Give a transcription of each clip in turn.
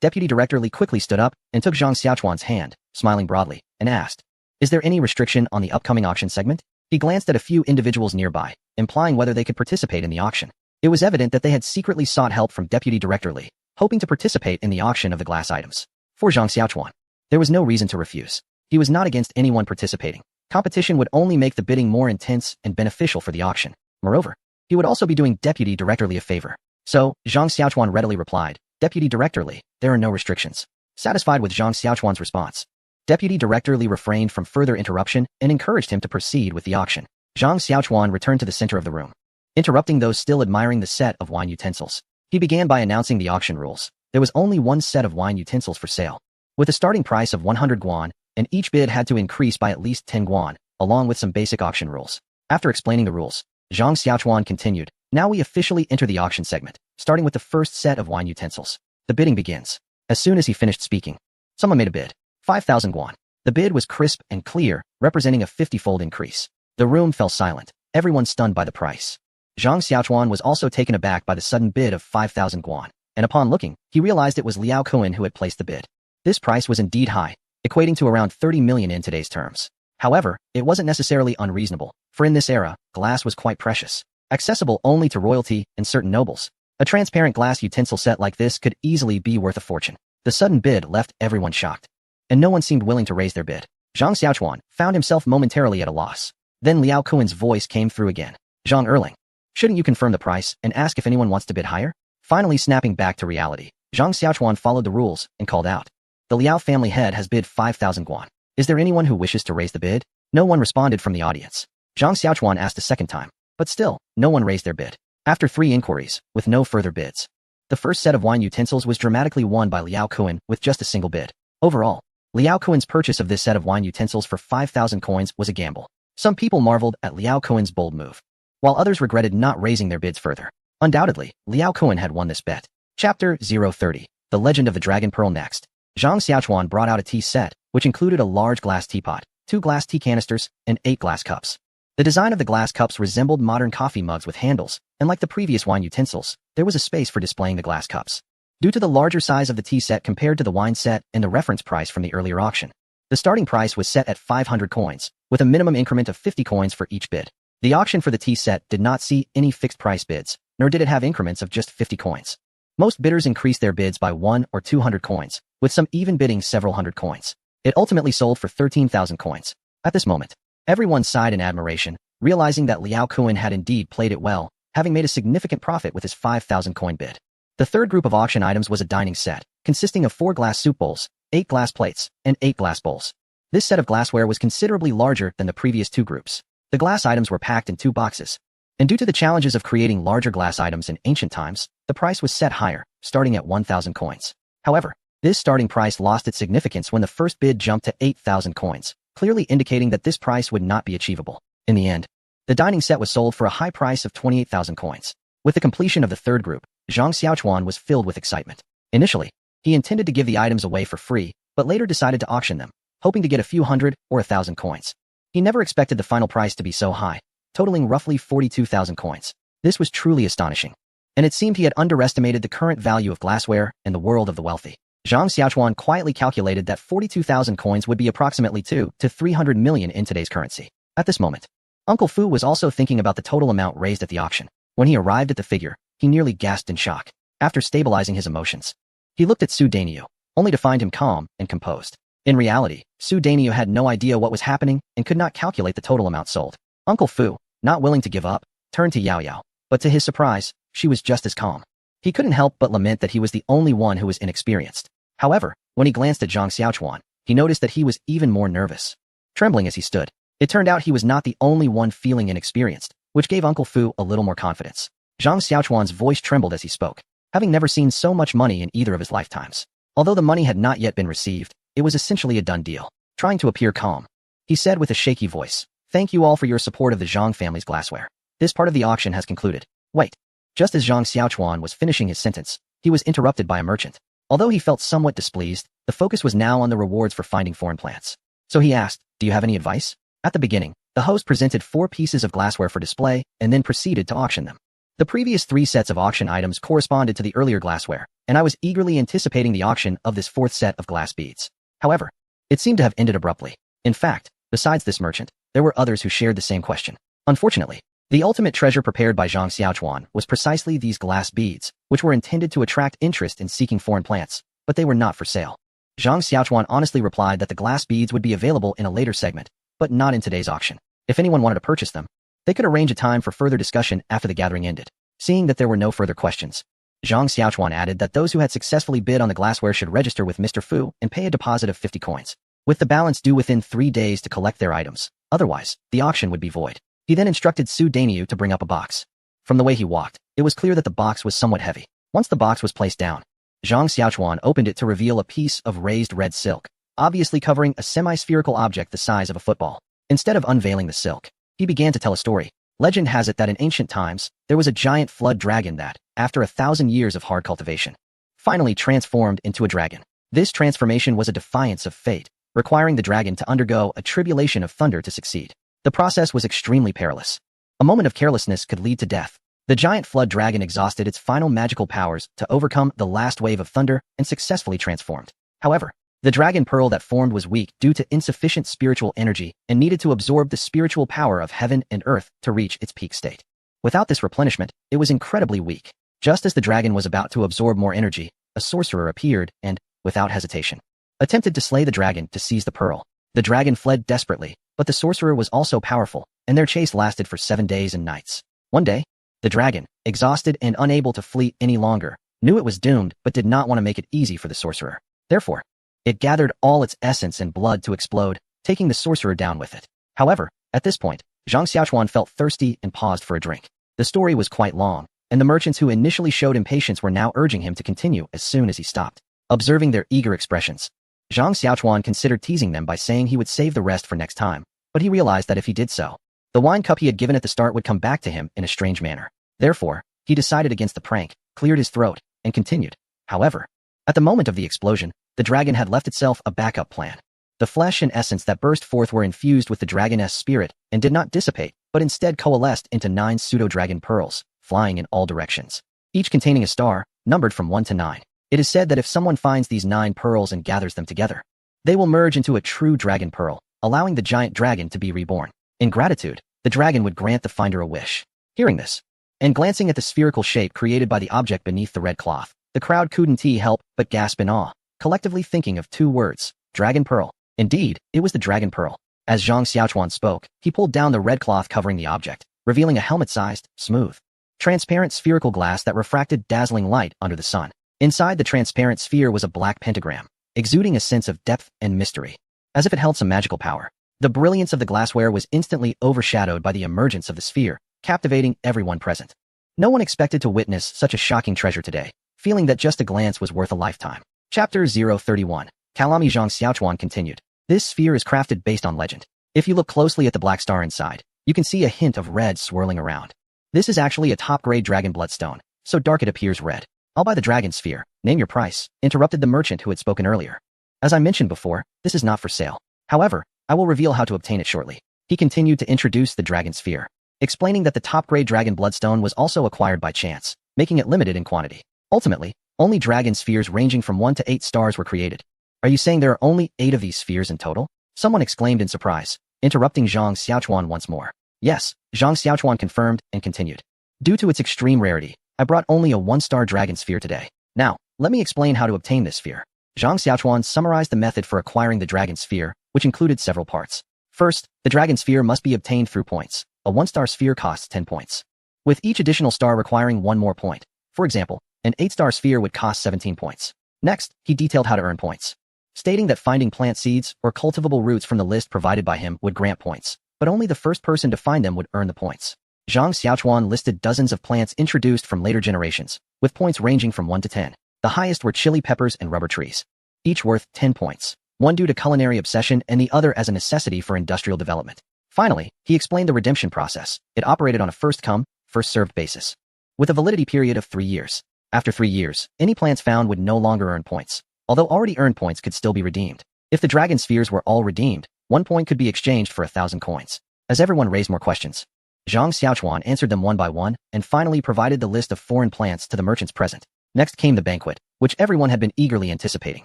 Deputy Director Li quickly stood up and took Zhang Xiaochuan's hand, smiling broadly, and asked, "Is there any restriction on the upcoming auction segment?" He glanced at a few individuals nearby, implying whether they could participate in the auction. It was evident that they had secretly sought help from Deputy Director Li, hoping to participate in the auction of the glass items. For Zhang Xiaochuan, there was no reason to refuse. He was not against anyone participating. Competition would only make the bidding more intense and beneficial for the auction. Moreover, he would also be doing Deputy Director Li a favor. So, Zhang Xiaochuan readily replied, "Deputy Director Li, there are no restrictions." Satisfied with Zhang Xiaochuan's response, Deputy Director Li refrained from further interruption and encouraged him to proceed with the auction. Zhang Xiaochuan returned to the center of the room, interrupting those still admiring the set of wine utensils. He began by announcing the auction rules. There was only one set of wine utensils for sale, with a starting price of 100 guan, and each bid had to increase by at least 10 guan, along with some basic auction rules. After explaining the rules, Zhang Xiaochuan continued, "Now we officially enter the auction segment, starting with the first set of wine utensils. The bidding begins." As soon as he finished speaking, someone made a bid. 5,000 guan. The bid was crisp and clear, representing a 50-fold increase. The room fell silent, everyone stunned by the price. Zhang Xiaochuan was also taken aback by the sudden bid of 5,000 guan, and upon looking, he realized it was Liao Kuan who had placed the bid. This price was indeed high, equating to around 30 million in today's terms. However, it wasn't necessarily unreasonable, for in this era, glass was quite precious, accessible only to royalty and certain nobles. A transparent glass utensil set like this could easily be worth a fortune. The sudden bid left everyone shocked, and no one seemed willing to raise their bid. Zhang Xiaochuan found himself momentarily at a loss. Then Liao Kuan's voice came through again. "Zhang Erling, shouldn't you confirm the price and ask if anyone wants to bid higher?" Finally snapping back to reality, Zhang Xiaochuan followed the rules and called out, "The Liao family head has bid 5,000 guan. Is there anyone who wishes to raise the bid?" No one responded from the audience. Zhang Xiaochuan asked a second time, but still, no one raised their bid. After 3 inquiries, with no further bids, the first set of wine utensils was dramatically won by Liao Kuan with just a single bid. Overall, Liao Kuan's purchase of this set of wine utensils for 5,000 coins was a gamble. Some people marveled at Liao Kuan's bold move, while others regretted not raising their bids further. Undoubtedly, Liao Kuan had won this bet. Chapter 030. The Legend of the Dragon Pearl. Next, Zhang Xiaochuan brought out a tea set, which included a large glass teapot, 2 glass tea canisters, and 8 glass cups. The design of the glass cups resembled modern coffee mugs with handles, and like the previous wine utensils, there was a space for displaying the glass cups. Due to the larger size of the tea set compared to the wine set and the reference price from the earlier auction, the starting price was set at 500 coins, with a minimum increment of 50 coins for each bid. The auction for the tea set did not see any fixed price bids, nor did it have increments of just 50 coins. Most bidders increased their bids by 1 or 200 coins, with some even bidding several hundred coins. It ultimately sold for 13,000 coins. At this moment, everyone sighed in admiration, realizing that Liao Kuan had indeed played it well, having made a significant profit with his 5,000 coin bid. The third group of auction items was a dining set, consisting of 4 glass soup bowls, 8 glass plates, and 8 glass bowls. This set of glassware was considerably larger than the previous 2 groups. The glass items were packed in 2 boxes, and due to the challenges of creating larger glass items in ancient times, the price was set higher, starting at 1,000 coins. However, this starting price lost its significance when the first bid jumped to 8,000 coins, clearly indicating that this price would not be achievable. In the end, the dining set was sold for a high price of 28,000 coins. With the completion of the third group, Zhang Xiaochuan was filled with excitement. Initially, he intended to give the items away for free, but later decided to auction them, hoping to get a few hundred or 1,000 coins. He never expected the final price to be so high, totaling roughly 42,000 coins. This was truly astonishing, and it seemed he had underestimated the current value of glassware in the world of the wealthy. Zhang Xiaochuan quietly calculated that 42,000 coins would be approximately 2 to 300 million in today's currency. At this moment, Uncle Fu was also thinking about the total amount raised at the auction. When he arrived at the figure, he nearly gasped in shock. After stabilizing his emotions, he looked at Su Dainio, only to find him calm and composed. In reality, Su Dainio had no idea what was happening and could not calculate the total amount sold. Uncle Fu, not willing to give up, turned to Yao Yao, but to his surprise, she was just as calm. He couldn't help but lament that he was the only one who was inexperienced. However, when he glanced at Zhang Xiaochuan, he noticed that he was even more nervous. Trembling as he stood, it turned out he was not the only one feeling inexperienced, which gave Uncle Fu a little more confidence. Zhang Xiaochuan's voice trembled as he spoke, having never seen so much money in either of his lifetimes. Although the money had not yet been received, it was essentially a done deal. Trying to appear calm, he said with a shaky voice, "Thank you all for your support of the Zhang family's glassware. This part of the auction has concluded." Wait. Just as Zhang Xiaochuan was finishing his sentence, he was interrupted by a merchant. Although he felt somewhat displeased, the focus was now on the rewards for finding foreign plants. So he asked, "Do you have any advice?" At the beginning, the host presented 4 pieces of glassware for display and then proceeded to auction them. The previous 3 sets of auction items corresponded to the earlier glassware, and I was eagerly anticipating the auction of this 4th set of glass beads. However, it seemed to have ended abruptly. In fact, besides this merchant, there were others who shared the same question. Unfortunately, the ultimate treasure prepared by Zhang Xiaochuan was precisely these glass beads, which were intended to attract interest in seeking foreign plants, but they were not for sale. Zhang Xiaochuan honestly replied that the glass beads would be available in a later segment, but not in today's auction. If anyone wanted to purchase them, they could arrange a time for further discussion after the gathering ended. Seeing that there were no further questions, Zhang Xiaochuan added that those who had successfully bid on the glassware should register with Mr. Fu and pay a deposit of 50 coins, with the balance due within 3 days to collect their items. Otherwise, the auction would be void. He then instructed Su Dainiu to bring up a box. From the way he walked, it was clear that the box was somewhat heavy. Once the box was placed down, Zhang Xiaochuan opened it to reveal a piece of raised red silk, obviously covering a semi-spherical object the size of a football. Instead of unveiling the silk, he began to tell a story. Legend has it that in ancient times, there was a giant flood dragon that, after 1,000 years of hard cultivation, finally transformed into a dragon. This transformation was a defiance of fate, requiring the dragon to undergo a tribulation of thunder to succeed. The process was extremely perilous. A moment of carelessness could lead to death. The giant flood dragon exhausted its final magical powers to overcome the last wave of thunder and successfully transformed. However, the dragon pearl that formed was weak due to insufficient spiritual energy and needed to absorb the spiritual power of heaven and earth to reach its peak state. Without this replenishment, it was incredibly weak. Just as the dragon was about to absorb more energy, a sorcerer appeared and, without hesitation, attempted to slay the dragon to seize the pearl. The dragon fled desperately, but the sorcerer was also powerful, and their chase lasted for 7 days and nights. One day, the dragon, exhausted and unable to flee any longer, knew it was doomed but did not want to make it easy for the sorcerer. Therefore, it gathered all its essence and blood to explode, taking the sorcerer down with it. However, at this point, Zhang Xiaochuan felt thirsty and paused for a drink. The story was quite long, and the merchants who initially showed impatience were now urging him to continue as soon as he stopped. Observing their eager expressions, Zhang Xiaochuan considered teasing them by saying he would save the rest for next time, but he realized that if he did so, the wine cup he had given at the start would come back to him in a strange manner. Therefore, he decided against the prank, cleared his throat, and continued. However, at the moment of the explosion, the dragon had left itself a backup plan. The flesh and essence that burst forth were infused with the dragoness spirit and did not dissipate, but instead coalesced into 9 pseudo-dragon pearls, flying in all directions, each containing a star, numbered from 1 to 9. It is said that if someone finds these 9 pearls and gathers them together, they will merge into a true dragon pearl, allowing the giant dragon to be reborn. In gratitude, the dragon would grant the finder a wish. Hearing this, and glancing at the spherical shape created by the object beneath the red cloth, the crowd couldn't help but gasp in awe, collectively thinking of 2 words, dragon pearl. Indeed, it was the dragon pearl. As Zhang Xiaochuan spoke, he pulled down the red cloth covering the object, revealing a helmet-sized, smooth, transparent spherical glass that refracted dazzling light under the sun. Inside the transparent sphere was a black pentagram, exuding a sense of depth and mystery, as if it held some magical power. The brilliance of the glassware was instantly overshadowed by the emergence of the sphere, captivating everyone present. No one expected to witness such a shocking treasure today, feeling that just a glance was worth a lifetime. Chapter 031. Kalami Zhang Xiaochuan continued. This sphere is crafted based on legend. If you look closely at the black star inside, you can see a hint of red swirling around. This is actually a top-grade dragon bloodstone, so dark it appears red. I'll buy the dragon sphere. Name your price, interrupted the merchant who had spoken earlier. As I mentioned before, this is not for sale. However, I will reveal how to obtain it shortly. He continued to introduce the dragon sphere, explaining that the top-grade dragon bloodstone was also acquired by chance, making it limited in quantity. Ultimately, only dragon spheres ranging from 1 to 8 stars were created. Are you saying there are only 8 of these spheres in total? Someone exclaimed in surprise, interrupting Zhang Xiaochuan once more. Yes, Zhang Xiaochuan confirmed and continued. Due to its extreme rarity, I brought only a 1-star dragon sphere today. Now, let me explain how to obtain this sphere. Zhang Xiaochuan summarized the method for acquiring the dragon sphere, which included several parts. First, the dragon sphere must be obtained through points. A 1-star sphere costs 10 points, with each additional star requiring 1 more point. For example, an 8-star sphere would cost 17 points. Next, he detailed how to earn points, stating that finding plant seeds or cultivable roots from the list provided by him would grant points, but only the first person to find them would earn the points. Zhang Xiaochuan listed dozens of plants introduced from later generations, with points ranging from 1 to 10. The highest were chili peppers and rubber trees, each worth 10 points, one due to culinary obsession and the other as a necessity for industrial development. Finally, he explained the redemption process. It operated on a first-come, first-served basis, with a validity period of 3 years. After 3 years, any plants found would no longer earn points, although already earned points could still be redeemed. If the dragon spheres were all redeemed, 1 point could be exchanged for 1,000 coins. As everyone raised more questions, Zhang Xiaochuan answered them one by one and finally provided the list of foreign plants to the merchants present. Next came the banquet, which everyone had been eagerly anticipating.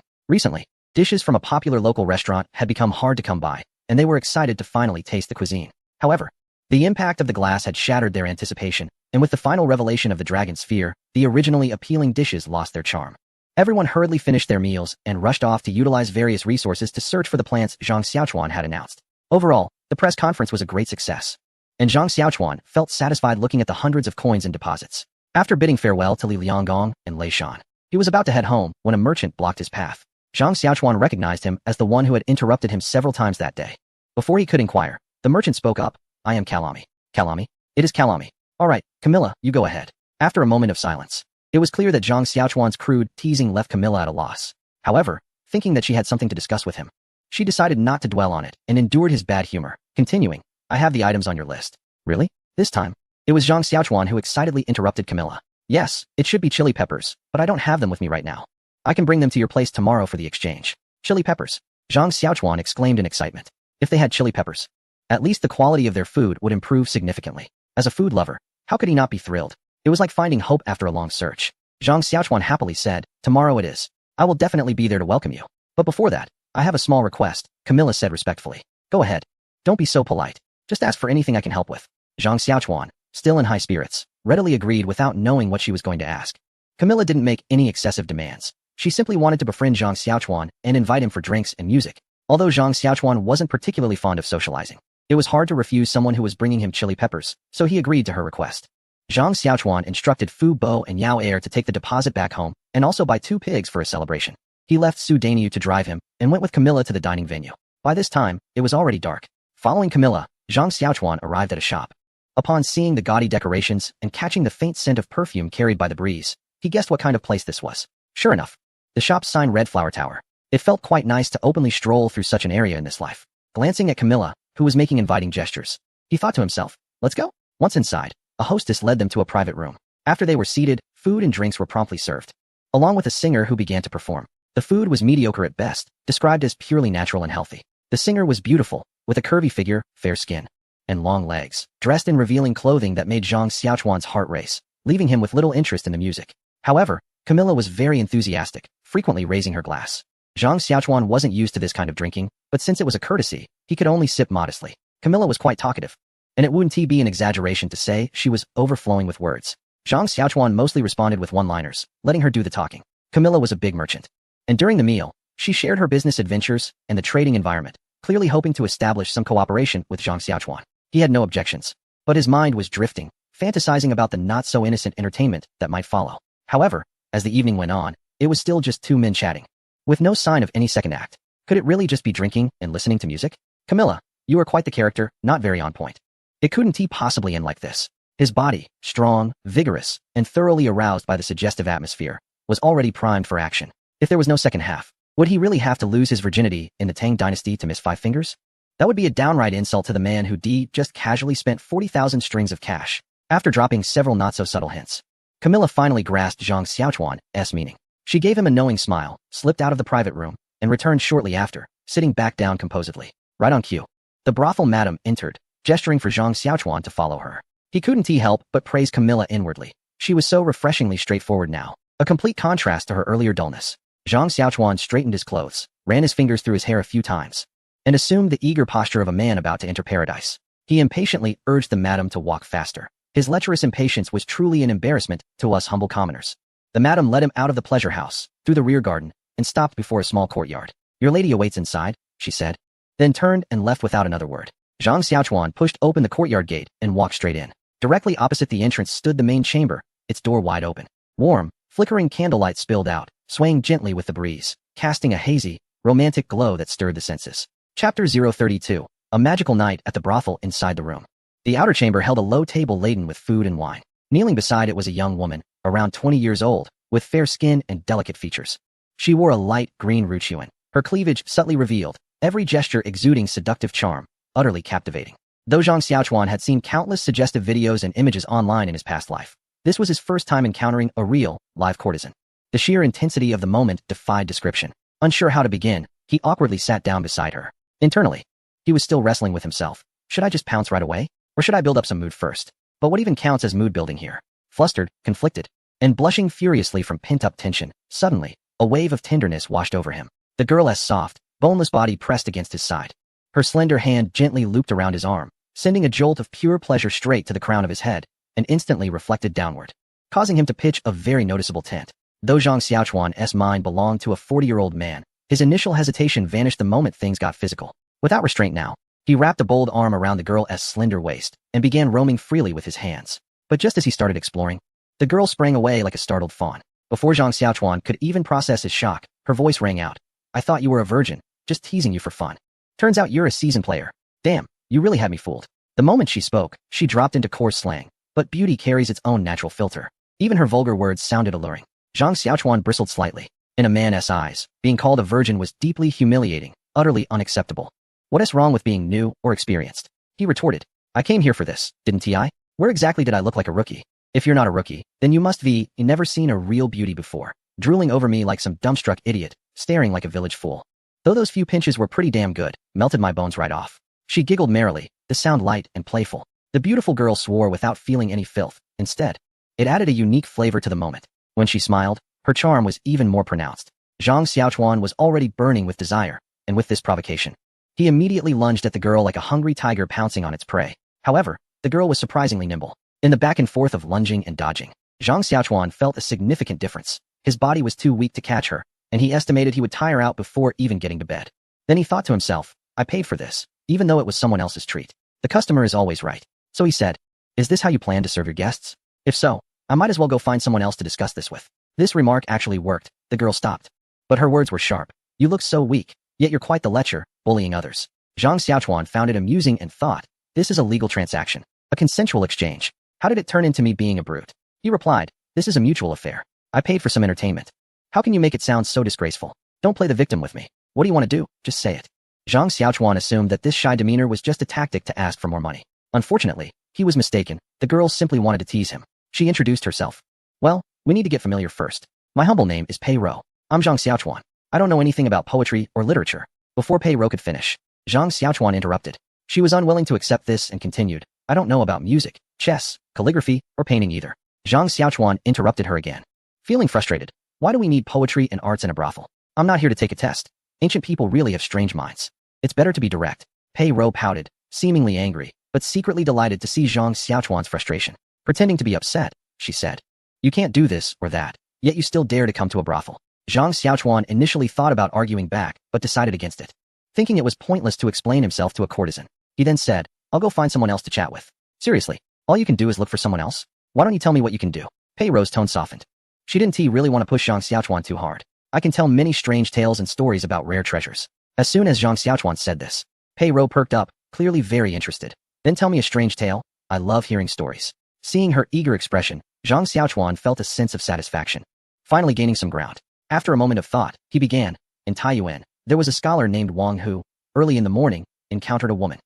Recently, dishes from a popular local restaurant had become hard to come by, and they were excited to finally taste the cuisine. However, the impact of the glass had shattered their anticipation, and with the final revelation of the dragon sphere, the originally appealing dishes lost their charm. Everyone hurriedly finished their meals and rushed off to utilize various resources to search for the plants Zhang Xiaochuan had announced. Overall, the press conference was a great success, and Zhang Xiaochuan felt satisfied looking at the hundreds of coins and deposits. After bidding farewell to Li Lianggong and Lei Shan, he was about to head home when a merchant blocked his path. Zhang Xiaochuan recognized him as the one who had interrupted him several times that day. Before he could inquire, the merchant spoke up. I am Kalami. Kalami? It is Kalami. All right, Camilla, you go ahead. After a moment of silence, it was clear that Zhang Xiaochuan's crude teasing left Camilla at a loss. However, thinking that she had something to discuss with him, she decided not to dwell on it and endured his bad humor, continuing, I have the items on your list. Really? This time, it was Zhang Xiaochuan who excitedly interrupted Camilla. Yes, it should be chili peppers, but I don't have them with me right now. I can bring them to your place tomorrow for the exchange. Chili peppers. Zhang Xiaochuan exclaimed in excitement. If they had chili peppers, at least the quality of their food would improve significantly. As a food lover, how could he not be thrilled? It was like finding hope after a long search. Zhang Xiaochuan happily said, tomorrow it is. I will definitely be there to welcome you. But before that, I have a small request, Camilla said respectfully. Go ahead. Don't be so polite. Just ask for anything I can help with. Zhang Xiaochuan, still in high spirits, readily agreed without knowing what she was going to ask. Camilla didn't make any excessive demands. She simply wanted to befriend Zhang Xiaochuan and invite him for drinks and music. Although Zhang Xiaochuan wasn't particularly fond of socializing, it was hard to refuse someone who was bringing him chili peppers, so he agreed to her request. Zhang Xiaochuan instructed Fu Bo and Yao Er to take the deposit back home and also buy 2 pigs for a celebration. He left Su Danyu to drive him and went with Camilla to the dining venue. By this time, it was already dark. Following Camilla, Zhang Xiaochuan arrived at a shop. Upon seeing the gaudy decorations and catching the faint scent of perfume carried by the breeze, he guessed what kind of place this was. Sure enough, the shop's sign read Flower Tower. It felt quite nice to openly stroll through such an area in this life. Glancing at Camilla, who was making inviting gestures, he thought to himself, let's go. Once inside, a hostess led them to a private room. After they were seated, food and drinks were promptly served, along with a singer who began to perform. The food was mediocre at best, described as purely natural and healthy. The singer was beautiful, with a curvy figure, fair skin, and long legs, dressed in revealing clothing that made Zhang Xiaochuan's heart race, leaving him with little interest in the music. However, Camilla was very enthusiastic, frequently raising her glass. Zhang Xiaochuan wasn't used to this kind of drinking, but since it was a courtesy, he could only sip modestly. Camilla was quite talkative, and it wouldn't be an exaggeration to say she was overflowing with words. Zhang Xiaochuan mostly responded with one-liners, letting her do the talking. Camilla was a big merchant, and during the meal, she shared her business adventures and the trading environment, clearly hoping to establish some cooperation with Zhang Xiaochuan. He had no objections, but his mind was drifting, fantasizing about the not-so-innocent entertainment that might follow. However, as the evening went on, it was still just 2 men chatting, with no sign of any second act. Could it really just be drinking and listening to music? Camilla, you are quite the character, not very on point. It couldn't possibly end like this. His body, strong, vigorous, and thoroughly aroused by the suggestive atmosphere, was already primed for action. If there was no second half, would he really have to lose his virginity in the Tang dynasty to miss 5 fingers? That would be a downright insult to the man who just casually spent 40,000 strings of cash. After dropping several not-so-subtle hints, Camilla finally grasped Zhang Xiaochuan's meaning. She gave him a knowing smile, slipped out of the private room, and returned shortly after, sitting back down composedly. Right on cue, the brothel madam entered, gesturing for Zhang Xiaochuan to follow her. He couldn't help but praise Camilla inwardly. She was so refreshingly straightforward now, a complete contrast to her earlier dullness. Zhang Xiaochuan straightened his clothes, ran his fingers through his hair a few times, and assumed the eager posture of a man about to enter paradise. He impatiently urged the madam to walk faster. His lecherous impatience was truly an embarrassment to us humble commoners. The madam led him out of the pleasure house, through the rear garden, and stopped before a small courtyard. Your lady awaits inside, she said, then turned and left without another word. Zhang Xiaochuan pushed open the courtyard gate and walked straight in. Directly opposite the entrance stood the main chamber, its door wide open. Warm, flickering candlelight spilled out, swaying gently with the breeze, casting a hazy, romantic glow that stirred the senses. Chapter 032. A magical night at the brothel inside the room. The outer chamber held a low table laden with food and wine. Kneeling beside it was a young woman, around 20 years old, with fair skin and delicate features. She wore a light green ruchuan, her cleavage subtly revealed, every gesture exuding seductive charm, utterly captivating. Though Zhang Xiaochuan had seen countless suggestive videos and images online in his past life, this was his first time encountering a real, live courtesan. The sheer intensity of the moment defied description. Unsure how to begin, he awkwardly sat down beside her. Internally, he was still wrestling with himself. Should I just pounce right away? Or should I build up some mood first? But what even counts as mood building here? Flustered, conflicted, and blushing furiously from pent-up tension, suddenly, a wave of tenderness washed over him. The girl's soft, boneless body pressed against his side. Her slender hand gently looped around his arm, sending a jolt of pure pleasure straight to the crown of his head, and instantly reflected downward, causing him to pitch a very noticeable tent. Though Zhang Xiaochuan's mind belonged to a 40-year-old man, his initial hesitation vanished the moment things got physical. Without restraint now, he wrapped a bold arm around the girl's slender waist and began roaming freely with his hands. But just as he started exploring, the girl sprang away like a startled fawn. Before Zhang Xiaochuan could even process his shock, her voice rang out. I thought you were a virgin, just teasing you for fun. Turns out you're a seasoned player. Damn, you really had me fooled. The moment she spoke, she dropped into coarse slang, but beauty carries its own natural filter. Even her vulgar words sounded alluring. Zhang Xiaochuan bristled slightly. In a man's eyes, being called a virgin was deeply humiliating, utterly unacceptable. What is wrong with being new or experienced? He retorted. I came here for this, didn't I? Where exactly did I look like a rookie? If you're not a rookie, then you must be, you never seen a real beauty before, drooling over me like some dumbstruck idiot, staring like a village fool. Though those few pinches were pretty damn good, melted my bones right off. She giggled merrily, the sound light and playful. The beautiful girl swore without feeling any filth. Instead, it added a unique flavor to the moment. When she smiled, her charm was even more pronounced. Zhang Xiaochuan was already burning with desire, and with this provocation, he immediately lunged at the girl like a hungry tiger pouncing on its prey. However, the girl was surprisingly nimble. In the back and forth of lunging and dodging, Zhang Xiaochuan felt a significant difference. His body was too weak to catch her, and he estimated he would tire out before even getting to bed. Then he thought to himself, I paid for this, even though it was someone else's treat. The customer is always right. So he said, is this how you plan to serve your guests? If so, I might as well go find someone else to discuss this with. This remark actually worked. The girl stopped. But her words were sharp. You look so weak, yet you're quite the lecher, bullying others. Zhang Xiaochuan found it amusing and thought, this is a legal transaction, a consensual exchange. How did it turn into me being a brute? He replied, this is a mutual affair. I paid for some entertainment. How can you make it sound so disgraceful? Don't play the victim with me. What do you want to do? Just say it. Zhang Xiaochuan assumed that this shy demeanor was just a tactic to ask for more money. Unfortunately, he was mistaken. The girl simply wanted to tease him. She introduced herself. Well, we need to get familiar first. My humble name is Pei Ro. I'm Zhang Xiaochuan. I don't know anything about poetry or literature. Before Pei Ro could finish, Zhang Xiaochuan interrupted. She was unwilling to accept this and continued. I don't know about music, chess, calligraphy, or painting either. Zhang Xiaochuan interrupted her again. Feeling frustrated. Why do we need poetry and arts in a brothel? I'm not here to take a test. Ancient people really have strange minds. It's better to be direct. Pei Ro pouted, seemingly angry, but secretly delighted to see Zhang Xiaochuan's frustration. Pretending to be upset, she said. You can't do this or that, yet you still dare to come to a brothel. Zhang Xiaochuan initially thought about arguing back, but decided against it. Thinking it was pointless to explain himself to a courtesan, he then said, I'll go find someone else to chat with. Seriously, all you can do is look for someone else? Why don't you tell me what you can do? Pei Ro's tone softened. She didn't really want to push Zhang Xiaochuan too hard. I can tell many strange tales and stories about rare treasures. As soon as Zhang Xiaochuan said this, Pei Ro perked up, clearly very interested. Then tell me a strange tale. I love hearing stories. Seeing her eager expression, Zhang Xiaochuan felt a sense of satisfaction. Finally gaining some ground. After a moment of thought, he began. In Taiyuan, there was a scholar named Wang who, early in the morning, encountered a woman.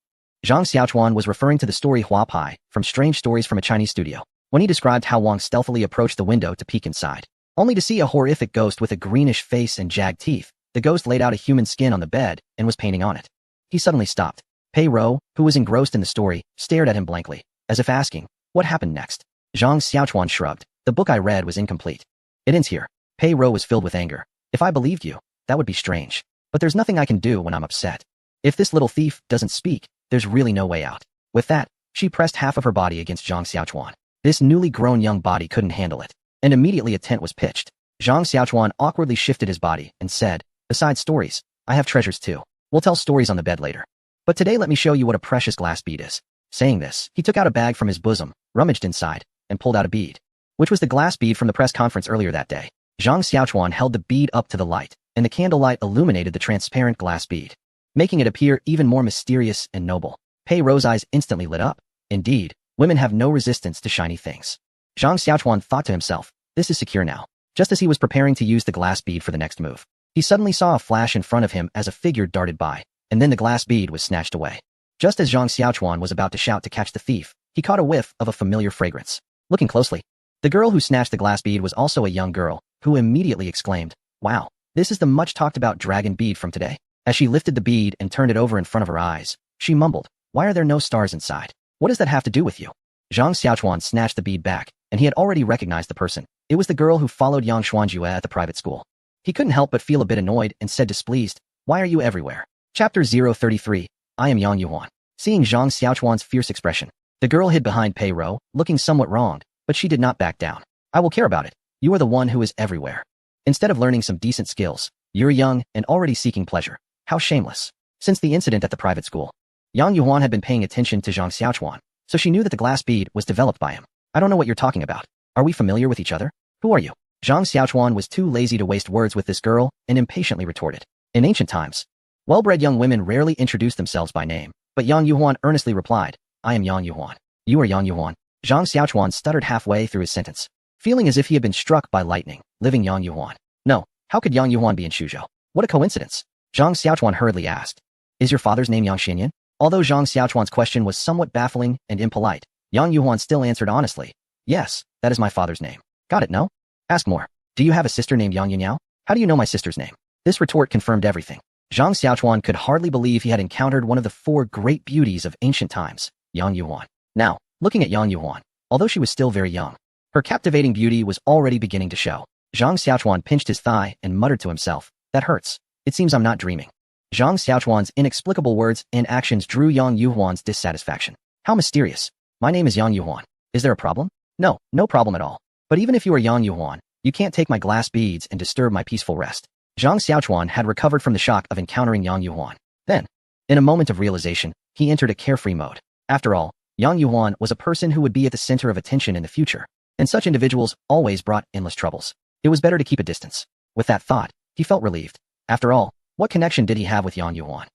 Zhang Xiaochuan was referring to the story Hua Pai from Strange Stories from a Chinese Studio, when he described how Wang stealthily approached the window to peek inside, only to see a horrific ghost with a greenish face and jagged teeth. The ghost laid out a human skin on the bed and was painting on it. He suddenly stopped. Pei Ro, who was engrossed in the story, stared at him blankly, as if asking, what happened next? Zhang Xiaochuan shrugged. The book I read was incomplete. It ends here. Pei Ro was filled with anger. If I believed you, that would be strange. But there's nothing I can do when I'm upset. If this little thief doesn't speak, there's really no way out. With that, she pressed half of her body against Zhang Xiaochuan. This newly grown young body couldn't handle it, and immediately a tent was pitched. Zhang Xiaochuan awkwardly shifted his body and said, besides stories, I have treasures too. We'll tell stories on the bed later. But today let me show you what a precious glass bead is. Saying this, he took out a bag from his bosom, rummaged inside, and pulled out a bead, which was the glass bead from the press conference earlier that day. Zhang Xiaochuan held the bead up to the light, and the candlelight illuminated the transparent glass bead, making it appear even more mysterious and noble. Pei Ro's eyes instantly lit up. Indeed, women have no resistance to shiny things. Zhang Xiaochuan thought to himself, this is secure now. Just as he was preparing to use the glass bead for the next move, he suddenly saw a flash in front of him as a figure darted by, and then the glass bead was snatched away. Just as Zhang Xiaochuan was about to shout to catch the thief, he caught a whiff of a familiar fragrance. Looking closely, the girl who snatched the glass bead was also a young girl, who immediately exclaimed, wow, this is the much-talked-about dragon bead from today. As she lifted the bead and turned it over in front of her eyes, she mumbled, why are there no stars inside? What does that have to do with you? Zhang Xiaochuan snatched the bead back, and he had already recognized the person. It was the girl who followed Yang Xuanjue at the private school. He couldn't help but feel a bit annoyed and said displeased, "Why are you everywhere?" Chapter 033, I am Yang Yuan. Seeing Zhang Xiaochuan's fierce expression, the girl hid behind Pei Rou, looking somewhat wronged, but she did not back down. "I will care about it. You are the one who is everywhere. Instead of learning some decent skills, you're young and already seeking pleasure. How shameless." Since the incident at the private school, Yang Yuan had been paying attention to Zhang Xiaochuan, so she knew that the glass bead was developed by him. "I don't know what you're talking about. Are we familiar with each other? Who are you?" Zhang Xiaochuan was too lazy to waste words with this girl and impatiently retorted. In ancient times, well-bred young women rarely introduced themselves by name, but Yang Yuan earnestly replied, "I am Yang Yuan." "You are Yang Yuan?" Zhang Xiaochuan stuttered halfway through his sentence, feeling as if he had been struck by lightning. Living Yang Yuan. No, how could Yang Yuan be in Suzhou? What a coincidence. Zhang Xiaochuan hurriedly asked, "Is your father's name Yang Xinyan?" Although Zhang Xiaochuan's question was somewhat baffling and impolite, Yang Yuan still answered honestly, "Yes, that is my father's name." "Got it, no? Ask more. Do you have a sister named Yang Yunyao?" "How do you know my sister's name?" This retort confirmed everything. Zhang Xiaochuan could hardly believe he had encountered one of the four great beauties of ancient times, Yang Yuan. Now, looking at Yang Yuan, although she was still very young, her captivating beauty was already beginning to show. Zhang Xiaochuan pinched his thigh and muttered to himself, "That hurts. It seems I'm not dreaming." Zhang Xiaochuan's inexplicable words and actions drew Yang Yuan's dissatisfaction. "How mysterious. My name is Yang Yuan. Is there a problem?" "No, no problem at all. But even if you are Yang Yuan, you can't take my glass beads and disturb my peaceful rest." Zhang Xiaochuan had recovered from the shock of encountering Yang Yuan. Then, in a moment of realization, he entered a carefree mode. After all, Yang Yuan was a person who would be at the center of attention in the future, and such individuals always brought endless troubles. It was better to keep a distance. With that thought, he felt relieved. After all, what connection did he have with Yang Yuan?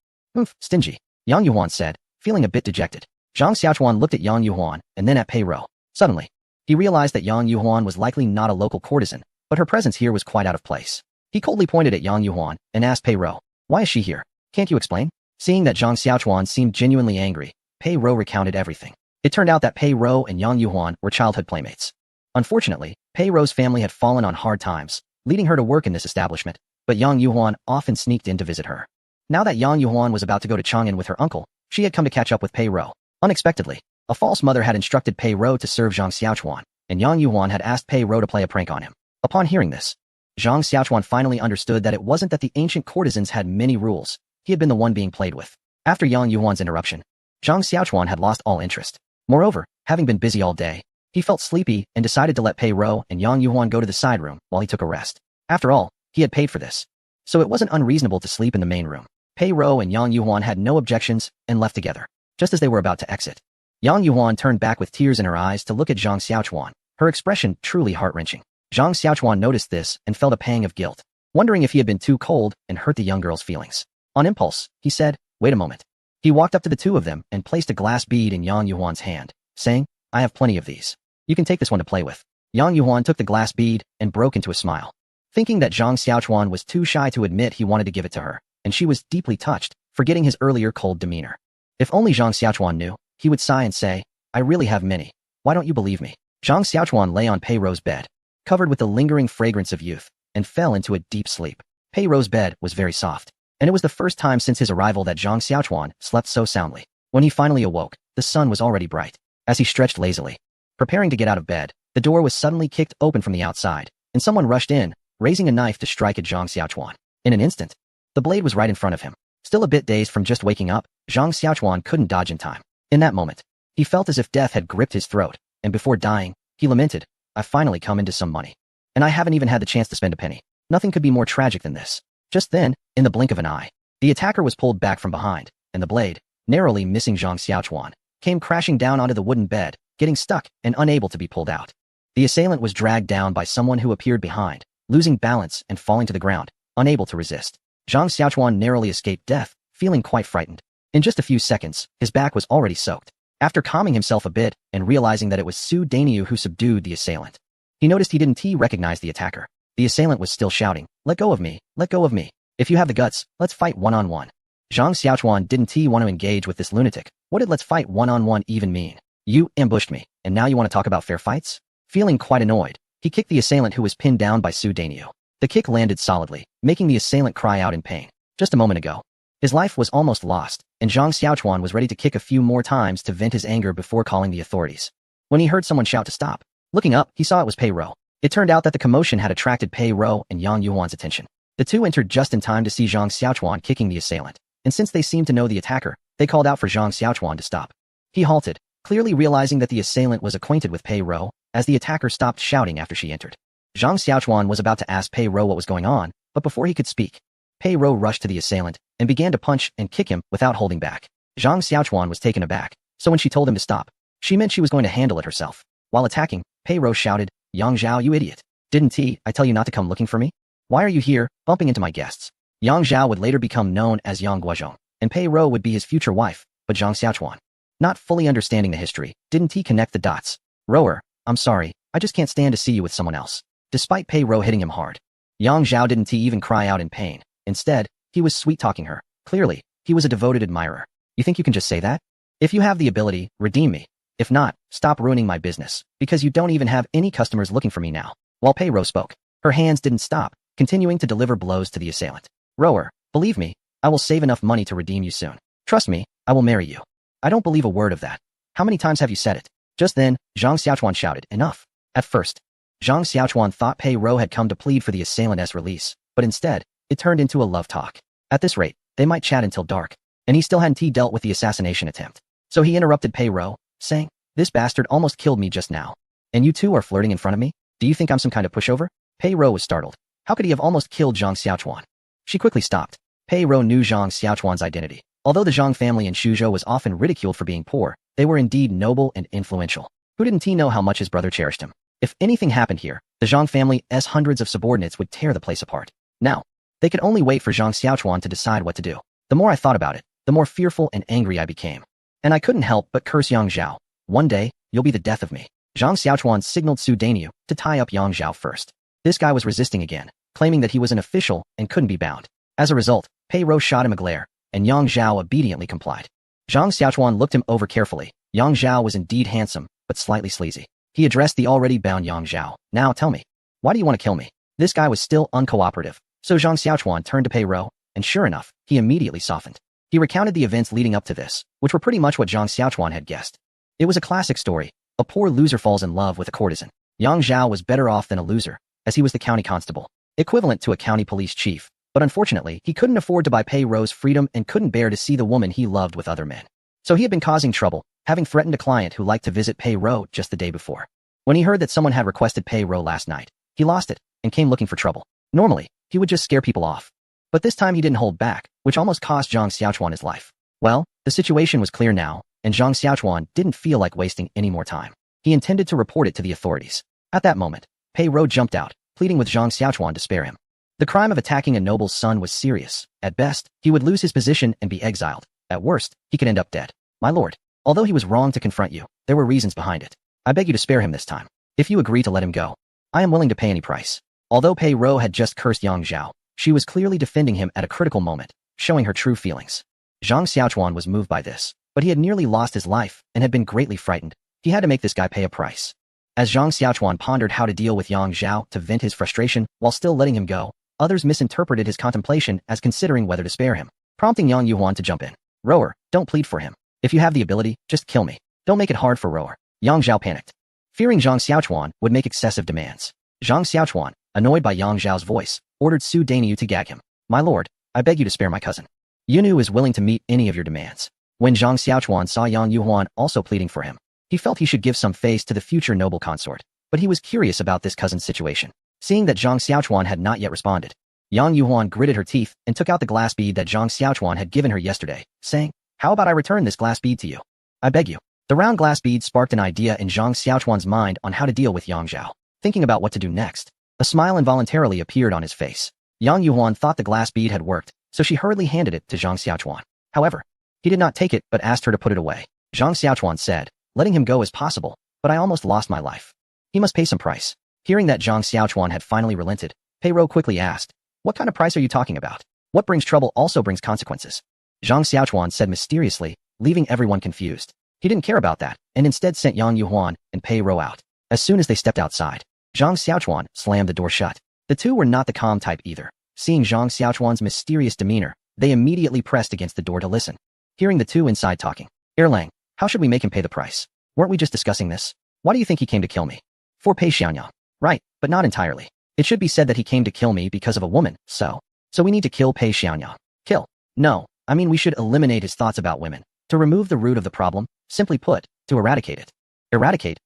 Stingy, Yang Yuan said, feeling a bit dejected. Zhang Xiaochuan looked at Yang Yuan and then at Pei Rou. Suddenly, he realized that Yang Yuan was likely not a local courtesan, but her presence here was quite out of place. He coldly pointed at Yang Yuan and asked Pei Rou, "Why is she here? Can't you explain?" Seeing that Zhang Xiaochuan seemed genuinely angry, Pei Rou recounted everything. It turned out that Pei Rou and Yang Yuan were childhood playmates. Unfortunately, Pei Rou's family had fallen on hard times, leading her to work in this establishment, but Yang Yuan often sneaked in to visit her. Now that Yang Yuan was about to go to Chang'an with her uncle, she had come to catch up with Pei Rou. Unexpectedly, a false mother had instructed Pei Rou to serve Zhang Xiaochuan, and Yang Yuan had asked Pei Rou to play a prank on him. Upon hearing this, Zhang Xiaochuan finally understood that it wasn't that the ancient courtesans had many rules, he had been the one being played with. After Yang Yuan's interruption, Zhang Xiaochuan had lost all interest. Moreover, having been busy all day, he felt sleepy and decided to let Pei Rou and Yang Yuan go to the side room while he took a rest. After all, he had paid for this, so it wasn't unreasonable to sleep in the main room. Pei Rou and Yang Yuan had no objections and left together. Just as they were about to exit, Yang Yuan turned back with tears in her eyes to look at Zhang Xiaochuan, her expression truly heart-wrenching. Zhang Xiaochuan noticed this and felt a pang of guilt, wondering if he had been too cold and hurt the young girl's feelings. On impulse, he said, "Wait a moment." He walked up to the two of them and placed a glass bead in Yang Yuan's hand, saying, "I have plenty of these. You can take this one to play with." Yang Yuan took the glass bead and broke into a smile. Thinking that Zhang Xiaochuan was too shy to admit he wanted to give it to her, and she was deeply touched, forgetting his earlier cold demeanor. If only Zhang Xiaochuan knew, he would sigh and say, "I really have many. Why don't you believe me?" Zhang Xiaochuan lay on Pei Rou's bed, covered with the lingering fragrance of youth, and fell into a deep sleep. Pei Rou's bed was very soft, and it was the first time since his arrival that Zhang Xiaochuan slept so soundly. When he finally awoke, the sun was already bright. As he stretched lazily, preparing to get out of bed, the door was suddenly kicked open from the outside, and someone rushed in, raising a knife to strike at Zhang Xiaochuan. In an instant, the blade was right in front of him. Still a bit dazed from just waking up, Zhang Xiaochuan couldn't dodge in time. In that moment, he felt as if death had gripped his throat, and before dying, he lamented, "I've finally come into some money. And I haven't even had the chance to spend a penny. Nothing could be more tragic than this." Just then, in the blink of an eye, the attacker was pulled back from behind, and the blade, narrowly missing Zhang Xiaochuan, came crashing down onto the wooden bed, getting stuck and unable to be pulled out. The assailant was dragged down by someone who appeared behind, losing balance and falling to the ground, unable to resist. Zhang Xiaochuan narrowly escaped death, feeling quite frightened. In just a few seconds, his back was already soaked. After calming himself a bit and realizing that it was Su Dainiu who subdued the assailant, he noticed he didn't recognize the attacker. The assailant was still shouting, "Let go of me, let go of me. If you have the guts, let's fight one-on-one." Zhang Xiaochuan didn't want to engage with this lunatic. What did "let's fight one-on-one" even mean? "You ambushed me, and now you want to talk about fair fights?" Feeling quite annoyed, he kicked the assailant who was pinned down by Su Dainiu. The kick landed solidly, making the assailant cry out in pain. Just a moment ago, His life was almost lost, and Zhang Xiaochuan was ready to kick a few more times to vent his anger before calling the authorities. When he heard someone shout to stop, looking up, he saw it was Pei Rou. It turned out that the commotion had attracted Pei Rou and Yang Yuhuan's attention. The two entered just in time to see Zhang Xiaochuan kicking the assailant, and since they seemed to know the attacker, they called out for Zhang Xiaochuan to stop. He halted, clearly realizing that the assailant was acquainted with Pei Rou, as the attacker stopped shouting after she entered. Zhang Xiaochuan was about to ask Pei Rou what was going on, but before he could speak, Pei Rou rushed to the assailant and began to punch and kick him without holding back. Zhang Xiaochuan was taken aback, so when she told him to stop, she meant she was going to handle it herself. While attacking, Pei Rou shouted, "Yang Zhao, you idiot. Didn't I tell you not to come looking for me? Why are you here, bumping into my guests?" Yang Zhao would later become known as Yang Guozhong, and Pei Rou would be his future wife, but Zhang Xiaochuan, not fully understanding the history, didn't he connect the dots? "Rower, I'm sorry, I just can't stand to see you with someone else." Despite Pei Rou hitting him hard, Yang Zhao didn't even cry out in pain. Instead, he was sweet-talking her. Clearly, he was a devoted admirer. "You think you can just say that? If you have the ability, redeem me. If not, stop ruining my business, because you don't even have any customers looking for me now." While Pei Rou spoke, her hands didn't stop, continuing to deliver blows to the assailant. "Rower, believe me, I will save enough money to redeem you soon. Trust me, I will marry you." "I don't believe a word of that. How many times have you said it?" Just then, Zhang Xiaochuan shouted, "Enough." At first, Zhang Xiaochuan thought Pei Rou had come to plead for the assailant's release, but instead, it turned into a love talk. At this rate, they might chat until dark, and he still hadn't dealt with the assassination attempt. So he interrupted Pei Rou, saying, "This bastard almost killed me just now. And you two are flirting in front of me? Do you think I'm some kind of pushover?" Pei Rou was startled. How could he have almost killed Zhang Xiaochuan? She quickly stopped. Pei Rou knew Zhang Xiaochuan's identity. Although the Zhang family in Suzhou was often ridiculed for being poor, they were indeed noble and influential. Who didn't he know how much his brother cherished him? If anything happened here, the Zhang family's hundreds of subordinates would tear the place apart. Now, they could only wait for Zhang Xiaochuan to decide what to do. The more I thought about it, the more fearful and angry I became. And I couldn't help but curse Yang Zhao. "One day, you'll be the death of me." Zhang Xiaochuan signaled Su Danyu to tie up Yang Zhao first. This guy was resisting again, claiming that he was an official and couldn't be bound. As a result, Pei Rou shot him a glare, and Yang Zhao obediently complied. Zhang Xiaochuan looked him over carefully. Yang Zhao was indeed handsome, but slightly sleazy. He addressed the already bound Yang Zhao. "Now tell me, why do you want to kill me?" This guy was still uncooperative, so Zhang Xiaochuan turned to Pei Rou, and sure enough, he immediately softened. He recounted the events leading up to this, which were pretty much what Zhang Xiaochuan had guessed. It was a classic story. A poor loser falls in love with a courtesan. Yang Zhao was better off than a loser, as he was the county constable, equivalent to a county police chief, but unfortunately, he couldn't afford to buy Pei Rou's freedom and couldn't bear to see the woman he loved with other men. So he had been causing trouble, having threatened a client who liked to visit Pei Rou just the day before. When he heard that someone had requested Pei Rou last night, he lost it and came looking for trouble. Normally, he would just scare people off. But this time he didn't hold back, which almost cost Zhang Xiaochuan his life. Well, the situation was clear now, and Zhang Xiaochuan didn't feel like wasting any more time. He intended to report it to the authorities. At that moment, Pei Rou jumped out, pleading with Zhang Xiaochuan to spare him. The crime of attacking a noble's son was serious. At best, he would lose his position and be exiled. At worst, he could end up dead. "My lord, although he was wrong to confront you, there were reasons behind it. I beg you to spare him this time. If you agree to let him go, I am willing to pay any price." Although Pei Rou had just cursed Yang Zhao, she was clearly defending him at a critical moment, showing her true feelings. Zhang Xiaochuan was moved by this, but he had nearly lost his life and had been greatly frightened. He had to make this guy pay a price. As Zhang Xiaochuan pondered how to deal with Yang Zhao to vent his frustration while still letting him go, others misinterpreted his contemplation as considering whether to spare him, prompting Yang Yuhuan to jump in. "Rower, don't plead for him. If you have the ability, just kill me. Don't make it hard for Rower." Yang Zhao panicked, fearing Zhang Xiaochuan would make excessive demands. Zhang Xiaochuan, annoyed by Yang Zhao's voice, ordered Su Danyu to gag him. "My lord, I beg you to spare my cousin. Yunu is willing to meet any of your demands." When Zhang Xiaochuan saw Yang Yuhuan also pleading for him, he felt he should give some face to the future noble consort, but he was curious about this cousin's situation. Seeing that Zhang Xiaochuan had not yet responded, Yang Yuhuan gritted her teeth and took out the glass bead that Zhang Xiaochuan had given her yesterday, saying, "How about I return this glass bead to you? I beg you." The round glass bead sparked an idea in Zhang Xiaochuan's mind on how to deal with Yang Zhao. Thinking about what to do next, a smile involuntarily appeared on his face. Yang Yuhuan thought the glass bead had worked, so she hurriedly handed it to Zhang Xiaochuan. However, he did not take it but asked her to put it away. Zhang Xiaochuan said, "Letting him go is possible, but I almost lost my life. He must pay some price." Hearing that Zhang Xiaochuan had finally relented, Pei Rou quickly asked, "What kind of price are you talking about? What brings trouble also brings consequences." Zhang Xiaochuan said mysteriously, leaving everyone confused. He didn't care about that, and instead sent Yang Yuhuan and Pei Rou out. As soon as they stepped outside, Zhang Xiaochuan slammed the door shut. The two were not the calm type either. Seeing Zhang Xiaochuan's mysterious demeanor, They immediately pressed against the door to listen. Hearing the two inside talking, Erlang, how should we make him pay the price? Weren't we just discussing this? Why do you think he came to kill me? For Pei Xianyang. Right, but not entirely. It should be said that he came to kill me because of a woman, so we need to kill Pei Xianyang. Kill. No, I mean we should eliminate his thoughts about women. To remove the root of the problem, simply put, to eradicate it. Eradicate.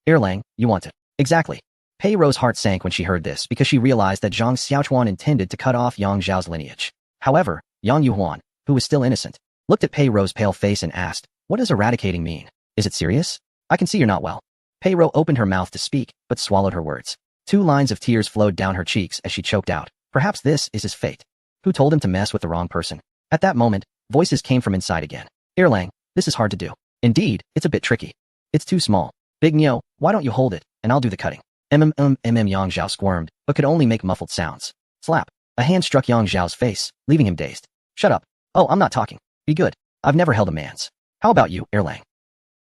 Erlang, you want it. Exactly. Pei Ro's heart sank when she heard this because she realized that Zhang Xiaochuan intended to cut off Yang Zhao's lineage. However, Yang Yuhuan, who was still innocent, looked at Pei Ro's pale face and asked, what does eradicating mean? Is it serious? I can see you're not well. Pei Ro opened her mouth to speak, but swallowed her words. 2 lines of tears flowed down her cheeks as she choked out. Perhaps this is his fate. Who told him to mess with the wrong person? At that moment, voices came from inside again. Erlang, this is hard to do. Indeed, it's a bit tricky. It's too small. Big Nyo, why don't you hold it, and I'll do the cutting. Yang Zhao squirmed, but could only make muffled sounds. Slap. A hand struck Yang Zhao's face, leaving him dazed. Shut up. Oh, I'm not talking. Be good. I've never held a man's. How about you, Erlang?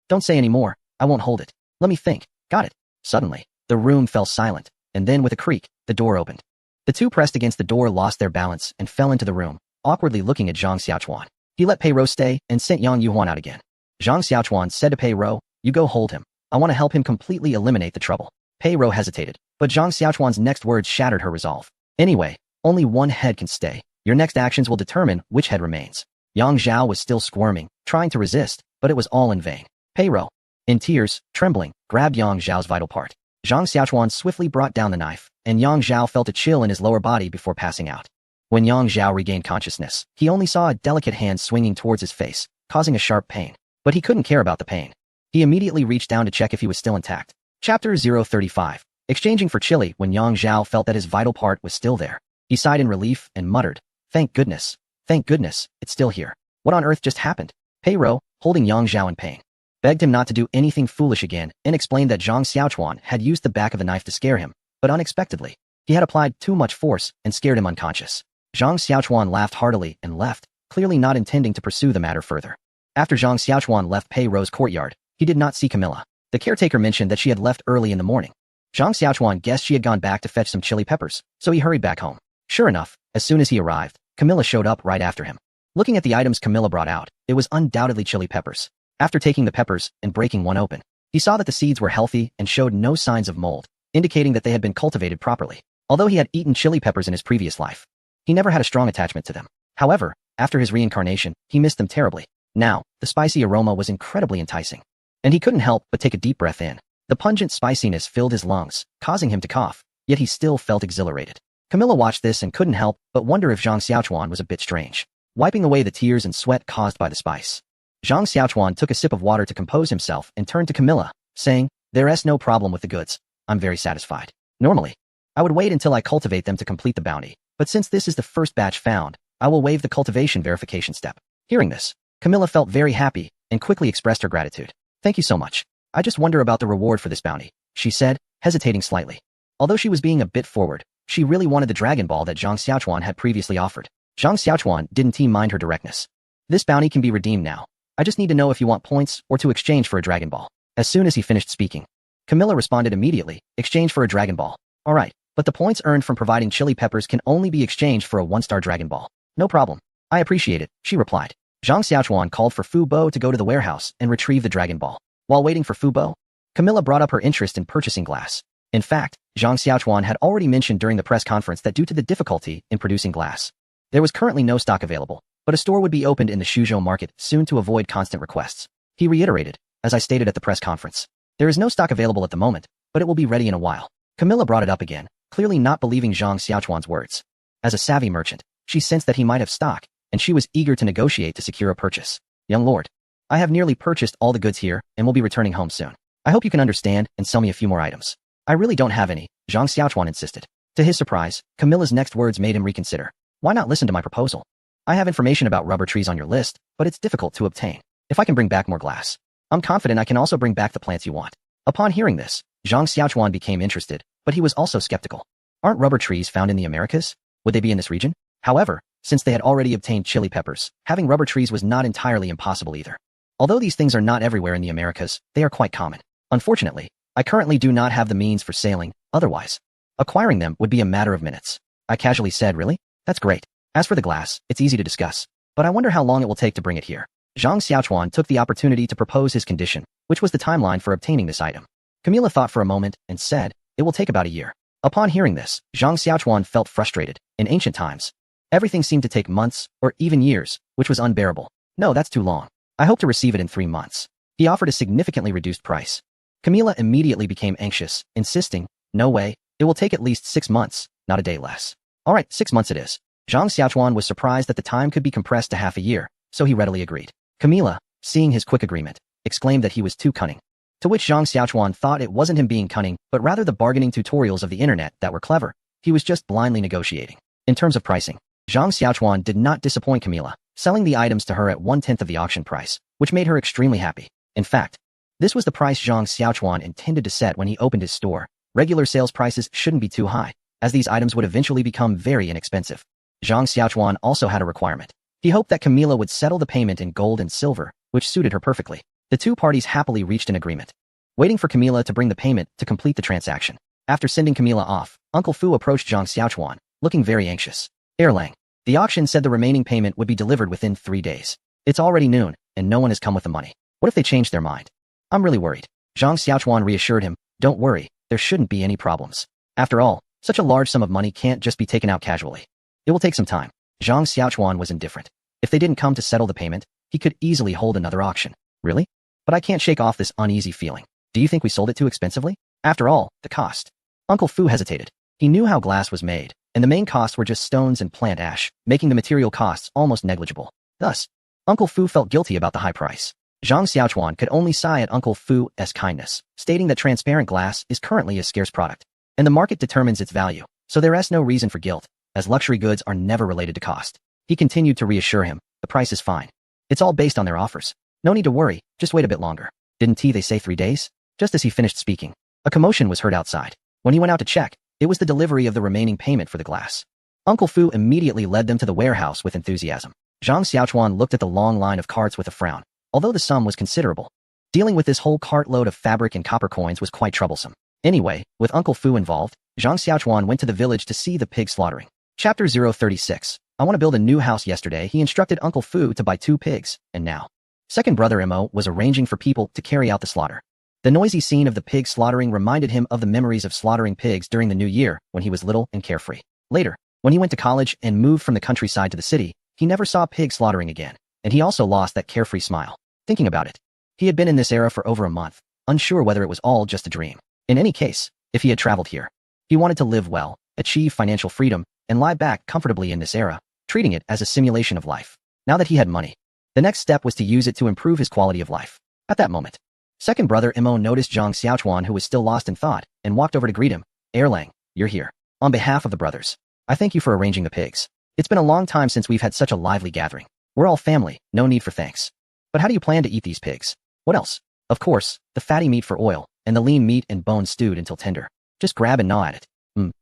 Don't say any more. I won't hold it. Let me think. Got it. Suddenly, the room fell silent, and then with a creak, the door opened. The two pressed against the door, lost their balance, and fell into the room, awkwardly looking at Zhang Xiaochuan. He let Pei Ro stay and sent Yang Yuhuan out again. Zhang Xiaochuan said to Pei Ro, you go hold him. I want to help him completely eliminate the trouble. Pei Ro hesitated, but Zhang Xiaochuan's next words shattered her resolve. Anyway, only one head can stay. Your next actions will determine which head remains. Yang Zhao was still squirming, trying to resist, but it was all in vain. Pei Ro, in tears, trembling, grabbed Yang Zhao's vital part. Zhang Xiaochuan swiftly brought down the knife, and Yang Zhao felt a chill in his lower body before passing out. When Yang Zhao regained consciousness, he only saw a delicate hand swinging towards his face, causing a sharp pain. But he couldn't care about the pain. He immediately reached down to check if he was still intact. Chapter 035. Exchanging for chili. When Yang Zhao felt that his vital part was still there, he sighed in relief and muttered, thank goodness, it's still here. What on earth just happened? Pei Ro, holding Yang Zhao in pain, begged him not to do anything foolish again and explained that Zhang Xiaochuan had used the back of the knife to scare him, but unexpectedly, he had applied too much force and scared him unconscious. Zhang Xiaochuan laughed heartily and left, clearly not intending to pursue the matter further. After Zhang Xiaochuan left Pei Ro's courtyard, he did not see Camilla. The caretaker mentioned that she had left early in the morning. Zhang Xiaochuan guessed she had gone back to fetch some chili peppers, so he hurried back home. Sure enough, as soon as he arrived, Camilla showed up right after him. Looking at the items Camilla brought out, it was undoubtedly chili peppers. After taking the peppers and breaking one open, he saw that the seeds were healthy and showed no signs of mold, indicating that they had been cultivated properly. Although he had eaten chili peppers in his previous life, he never had a strong attachment to them. However, after his reincarnation, he missed them terribly. Now, the spicy aroma was incredibly enticing, and he couldn't help but take a deep breath in. The pungent spiciness filled his lungs, causing him to cough, yet he still felt exhilarated. Camilla watched this and couldn't help but wonder if Zhang Xiaochuan was a bit strange, wiping away the tears and sweat caused by the spice. Zhang Xiaochuan took a sip of water to compose himself and turned to Camilla, saying, there's no problem with the goods. I'm very satisfied. Normally, I would wait until I cultivate them to complete the bounty, but since this is the first batch found, I will waive the cultivation verification step. Hearing this, Camilla felt very happy and quickly expressed her gratitude. Thank you so much. I just wonder about the reward for this bounty, she said, hesitating slightly. Although she was being a bit forward, she really wanted the Dragon Ball that Zhang Xiaochuan had previously offered. Zhang Xiaochuan didn't mind her directness. This bounty can be redeemed now. I just need to know if you want points or to exchange for a Dragon Ball. As soon as he finished speaking, Camilla responded immediately, exchange for a Dragon Ball. Alright, but the points earned from providing chili peppers can only be exchanged for a 1-star Dragon Ball. No problem. I appreciate it, she replied. Zhang Xiaochuan called for Fu Bo to go to the warehouse and retrieve the Dragon Ball. While waiting for Fu Bo, Camilla brought up her interest in purchasing glass. In fact, Zhang Xiaochuan had already mentioned during the press conference that due to the difficulty in producing glass, there was currently no stock available, but a store would be opened in the Shuzhou market soon to avoid constant requests. He reiterated, as I stated at the press conference, there is no stock available at the moment, but it will be ready in a while. Camilla brought it up again, clearly not believing Zhang Xiaochuan's words. As a savvy merchant, she sensed that he might have stock, and she was eager to negotiate to secure a purchase. Young lord, I have nearly purchased all the goods here and will be returning home soon. I hope you can understand and sell me a few more items. I really don't have any, Zhang Xiaochuan insisted. To his surprise, Camilla's next words made him reconsider. Why not listen to my proposal? I have information about rubber trees on your list, but it's difficult to obtain. If I can bring back more glass, I'm confident I can also bring back the plants you want. Upon hearing this, Zhang Xiaochuan became interested, but he was also skeptical. Aren't rubber trees found in the Americas? Would they be in this region? However, since they had already obtained chili peppers, having rubber trees was not entirely impossible either. Although these things are not everywhere in the Americas, they are quite common. Unfortunately, I currently do not have the means for sailing, otherwise, acquiring them would be a matter of minutes. I casually said, really? That's great. As for the glass, it's easy to discuss, but I wonder how long it will take to bring it here. Zhang Xiaochuan took the opportunity to propose his condition, which was the timeline for obtaining this item. Camila thought for a moment and said, it will take about a year. Upon hearing this, Zhang Xiaochuan felt frustrated. In ancient times, everything seemed to take months or even years, which was unbearable. No, that's too long. I hope to receive it in 3 months. He offered a significantly reduced price. Camila immediately became anxious, insisting, no way, it will take at least 6 months, not a day less. All right, 6 months it is. Zhang Xiaochuan was surprised that the time could be compressed to half a year, so he readily agreed. Camila, seeing his quick agreement, exclaimed that he was too cunning. To which Zhang Xiaochuan thought it wasn't him being cunning, but rather the bargaining tutorials of the internet that were clever. He was just blindly negotiating. In terms of pricing, Zhang Xiaochuan did not disappoint Camila, selling the items to her at 1/10 of the auction price, which made her extremely happy. In fact, this was the price Zhang Xiaochuan intended to set when he opened his store. Regular sales prices shouldn't be too high, as these items would eventually become very inexpensive. Zhang Xiaochuan also had a requirement. He hoped that Camila would settle the payment in gold and silver, which suited her perfectly. The two parties happily reached an agreement, waiting for Camila to bring the payment to complete the transaction. After sending Camila off, Uncle Fu approached Zhang Xiaochuan, looking very anxious. Erlang. The auction said the remaining payment would be delivered within 3 days. It's already noon, and no one has come with the money. What if they change their mind? I'm really worried. Zhang Xiaochuan reassured him, don't worry, there shouldn't be any problems. After all, such a large sum of money can't just be taken out casually. It will take some time. Zhang Xiaochuan was indifferent. If they didn't come to settle the payment, he could easily hold another auction. Really? But I can't shake off this uneasy feeling. Do you think we sold it too expensively? After all, the cost. Uncle Fu hesitated. He knew how glass was made, and the main costs were just stones and plant ash, making the material costs almost negligible. Thus, Uncle Fu felt guilty about the high price. Zhang Xiaochuan could only sigh at Uncle Fu's kindness, stating that transparent glass is currently a scarce product, and the market determines its value, so there is no reason for guilt, as luxury goods are never related to cost. He continued to reassure him, the price is fine. It's all based on their offers. No need to worry, just wait a bit longer. Didn't they say 3 days? Just as he finished speaking, a commotion was heard outside. When he went out to check, it was the delivery of the remaining payment for the glass. Uncle Fu immediately led them to the warehouse with enthusiasm. Zhang Xiaochuan looked at the long line of carts with a frown, although the sum was considerable. Dealing with this whole cartload of fabric and copper coins was quite troublesome. Anyway, with Uncle Fu involved, Zhang Xiaochuan went to the village to see the pig slaughtering. Chapter 036. I want to build a new house. Yesterday, he instructed Uncle Fu to buy 2 pigs, and now, second brother Mo was arranging for people to carry out the slaughter. The noisy scene of the pig slaughtering reminded him of the memories of slaughtering pigs during the New Year when he was little and carefree. Later, when he went to college and moved from the countryside to the city, he never saw pig slaughtering again, and he also lost that carefree smile. Thinking about it, he had been in this era for over a month, unsure whether it was all just a dream. In any case, if he had traveled here, he wanted to live well, achieve financial freedom, and lie back comfortably in this era, treating it as a simulation of life. Now that he had money, the next step was to use it to improve his quality of life. At that moment, second brother Mo noticed Zhang Xiaochuan, who was still lost in thought, and walked over to greet him. Erlang, you're here. On behalf of the brothers, I thank you for arranging the pigs. It's been a long time since we've had such a lively gathering. We're all family, no need for thanks. But how do you plan to eat these pigs? What else? Of course, the fatty meat for oil, and the lean meat and bones stewed until tender. Just grab and gnaw at it.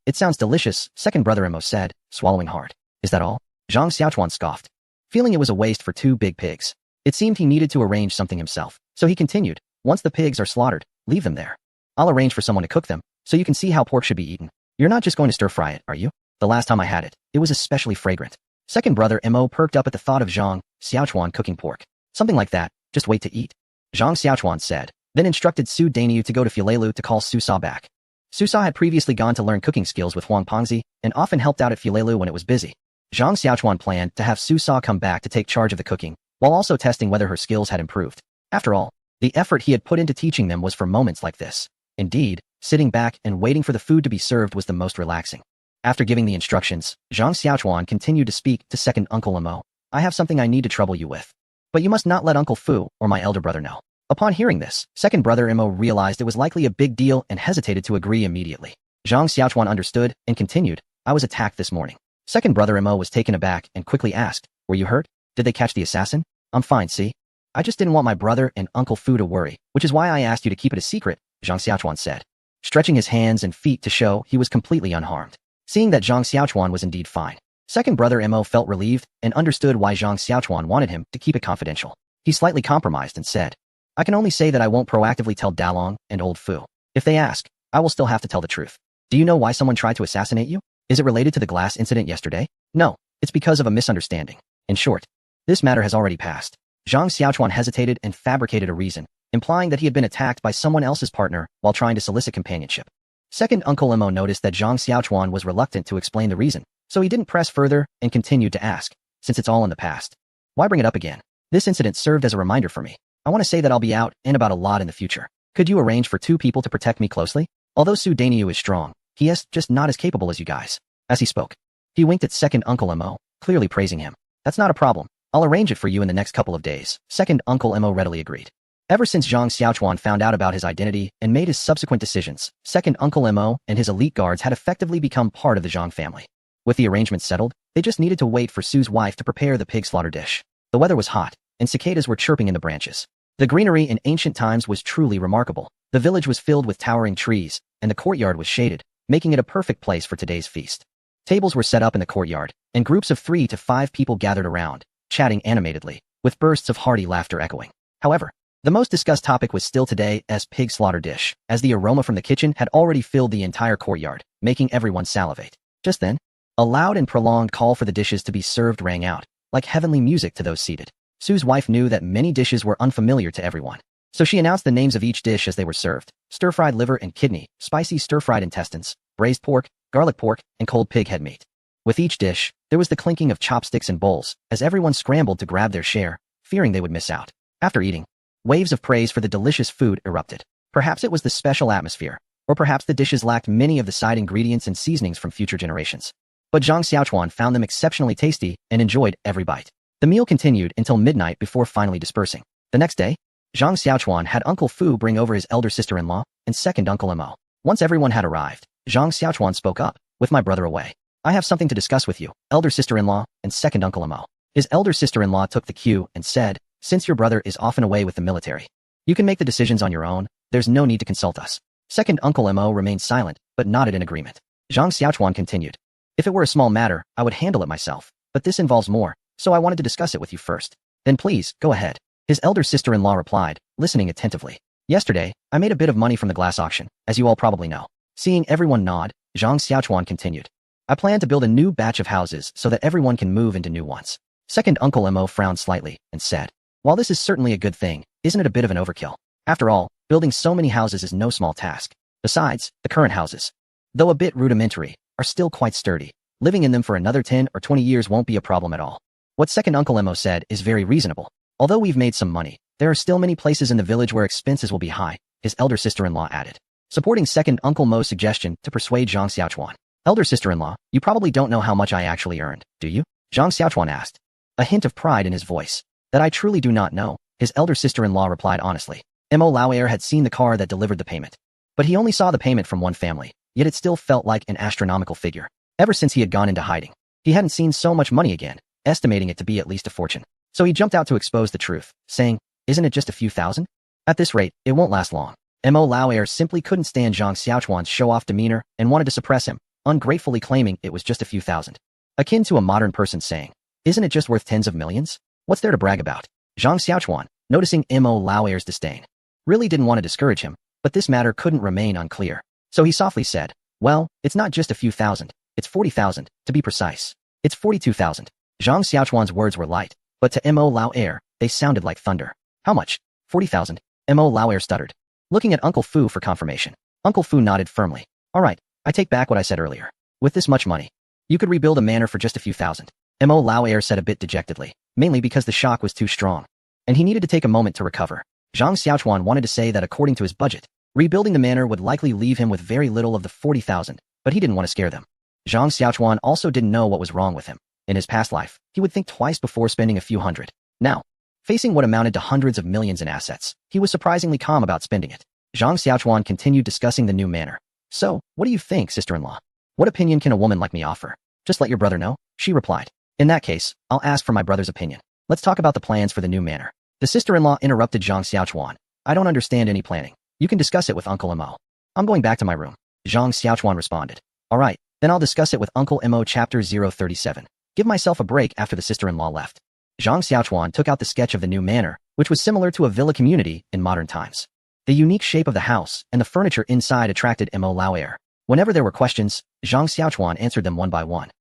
It sounds delicious, second brother Mo said, swallowing hard. Is that all? Zhang Xiaochuan scoffed, feeling it was a waste for 2 big pigs. It seemed he needed to arrange something himself, so he continued, once the pigs are slaughtered, leave them there. I'll arrange for someone to cook them, so you can see how pork should be eaten. You're not just going to stir-fry it, are you? The last time I had it, it was especially fragrant. Second brother Mo perked up at the thought of Zhang Xiaochuan cooking pork. Something like that, just wait to eat. Zhang Xiaochuan said, then instructed Su Daniu to go to Fulelu to call Su Sa back. Su Sa had previously gone to learn cooking skills with Huang Pengzi, and often helped out at Fulelu when it was busy. Zhang Xiaochuan planned to have Su Sa come back to take charge of the cooking, while also testing whether her skills had improved. After all, the effort he had put into teaching them was for moments like this. Indeed, sitting back and waiting for the food to be served was the most relaxing. After giving the instructions, Zhang Xiaochuan continued to speak to second Uncle Mo. I have something I need to trouble you with. But you must not let Uncle Fu or my elder brother know. Upon hearing this, second brother Mo realized it was likely a big deal and hesitated to agree immediately. Zhang Xiaochuan understood and continued, I was attacked this morning. Second brother Mo was taken aback and quickly asked, were you hurt? Did they catch the assassin? I'm fine, see? I just didn't want my brother and Uncle Fu to worry, which is why I asked you to keep it a secret, Zhang Xiaochuan said, stretching his hands and feet to show he was completely unharmed. Seeing that Zhang Xiaochuan was indeed fine, second brother Mo felt relieved and understood why Zhang Xiaochuan wanted him to keep it confidential. He slightly compromised and said, I can only say that I won't proactively tell Dalong and old Fu. If they ask, I will still have to tell the truth. Do you know why someone tried to assassinate you? Is it related to the glass incident yesterday? No, It's because of a misunderstanding. In short, this matter has already passed. Zhang Xiaochuan hesitated and fabricated a reason, implying that he had been attacked by someone else's partner while trying to solicit companionship. Second Uncle Imo noticed that Zhang Xiaochuan was reluctant to explain the reason, so he didn't press further and continued to ask, since it's all in the past. Why bring it up again? This incident served as a reminder for me. I want to say that I'll be out and about a lot in the future. Could you arrange for 2 people to protect me closely? Although Su Dainyu is strong, he is just not as capable as you guys. As he spoke, he winked at Second Uncle Imo, clearly praising him. That's not a problem. I'll arrange it for you in the next couple of days. Second Uncle Imo readily agreed. Ever since Zhang Xiaochuan found out about his identity and made his subsequent decisions, Second Uncle Imo and his elite guards had effectively become part of the Zhang family. With the arrangements settled, they just needed to wait for Su's wife to prepare the pig slaughter dish. The weather was hot, and cicadas were chirping in the branches. The greenery in ancient times was truly remarkable. The village was filled with towering trees, and the courtyard was shaded, making it a perfect place for today's feast. Tables were set up in the courtyard, and groups of 3 to 5 people gathered around, chatting animatedly, with bursts of hearty laughter echoing. However, the most discussed topic was still today's pig slaughter dish, as the aroma from the kitchen had already filled the entire courtyard, making everyone salivate. Just then, a loud and prolonged call for the dishes to be served rang out, like heavenly music to those seated. Su's wife knew that many dishes were unfamiliar to everyone, so she announced the names of each dish as they were served: stir-fried liver and kidney, spicy stir-fried intestines, braised pork, garlic pork, and cold pig head meat. With each dish, there was the clinking of chopsticks and bowls, as everyone scrambled to grab their share, fearing they would miss out. After eating, waves of praise for the delicious food erupted. Perhaps it was the special atmosphere, or perhaps the dishes lacked many of the side ingredients and seasonings from future generations. But Zhang Xiaochuan found them exceptionally tasty and enjoyed every bite. The meal continued until midnight before finally dispersing. The next day, Zhang Xiaochuan had Uncle Fu bring over his elder sister-in-law and second Uncle Imo. Once everyone had arrived, Zhang Xiaochuan spoke up, "With my brother away, I have something to discuss with you, elder sister-in-law and second Uncle Imo." His elder sister-in-law took the cue and said, "Since your brother is often away with the military, you can make the decisions on your own, there's no need to consult us." Second Uncle Imo remained silent, but nodded in agreement. Zhang Xiaochuan continued, "If it were a small matter, I would handle it myself, but this involves more, so I wanted to discuss it with you first." "Then please, go ahead." His elder sister-in-law replied, listening attentively. "Yesterday, I made a bit of money from the glass auction, as you all probably know." Seeing everyone nod, Zhang Xiaochuan continued, "I plan to build a new batch of houses so that everyone can move into new ones." Second Uncle Imo frowned slightly and said, "While this is certainly a good thing, isn't it a bit of an overkill? After all, building so many houses is no small task. Besides, the current houses, though a bit rudimentary, are still quite sturdy. Living in them for another 10 or 20 years won't be a problem at all." What Second Uncle Imo said is very reasonable. Although we've made some money, there are still many places in the village where expenses will be high, his elder sister-in-law added, supporting Second Uncle Mo's suggestion to persuade Zhang Xiaochuan. "Elder sister-in-law, you probably don't know how much I actually earned, do you?" Zhang Xiaochuan asked, a hint of pride in his voice. "That I truly do not know," his elder sister-in-law replied honestly. Mo Lauer had seen the car that delivered the payment, but he only saw the payment from one family, yet it still felt like an astronomical figure. Ever since he had gone into hiding, he hadn't seen so much money again, estimating it to be at least a fortune. So he jumped out to expose the truth, saying, "Isn't it just a few thousand? At this rate, it won't last long." Mo Lauer simply couldn't stand Zhang Xiaochuan's show-off demeanor and wanted to suppress him, ungratefully claiming it was just a few thousand. Akin to a modern person saying, "Isn't it just worth tens of millions? What's there to brag about?" Zhang Xiaochuan, noticing Mo Lauer's disdain, really didn't want to discourage him, but this matter couldn't remain unclear. So he softly said, "Well, it's not just a few thousand, it's 40,000, to be precise. It's 42,000. Zhang Xiaochuan's words were light, but to Mo Lauer, they sounded like thunder. "How much?" 40,000. Mo Lauer stuttered, looking at Uncle Fu for confirmation. Uncle Fu nodded firmly. "All right, I take back what I said earlier. With this much money, you could rebuild a manor for just a few thousand." Mo Lauer said a bit dejectedly, mainly because the shock was too strong, and he needed to take a moment to recover. Zhang Xiaochuan wanted to say that according to his budget, rebuilding the manor would likely leave him with very little of the 40,000, but he didn't want to scare them. Zhang Xiaochuan also didn't know what was wrong with him. In his past life, he would think twice before spending a few hundred. Now, facing what amounted to hundreds of millions in assets, he was surprisingly calm about spending it. Zhang Xiaochuan continued discussing the new manor. "So, what do you think, sister-in-law? What opinion can a woman like me offer?" "Just let your brother know," she replied. "In that case, I'll ask for my brother's opinion. Let's talk about the plans for the new manor." The sister-in-law interrupted Zhang Xiaochuan. "I don't understand any planning. You can discuss it with Uncle Imo." "I'm going back to my room," Zhang Xiaochuan responded. "All right, then I'll discuss it with Uncle Imo." Chapter 037. Give myself a break after the sister-in-law left. Zhang Xiaochuan took out the sketch of the new manor, which was similar to a villa community in modern times. The unique shape of the house and the furniture inside attracted Mo Lauer. Whenever there were questions, Zhang Xiaochuan answered them one by one.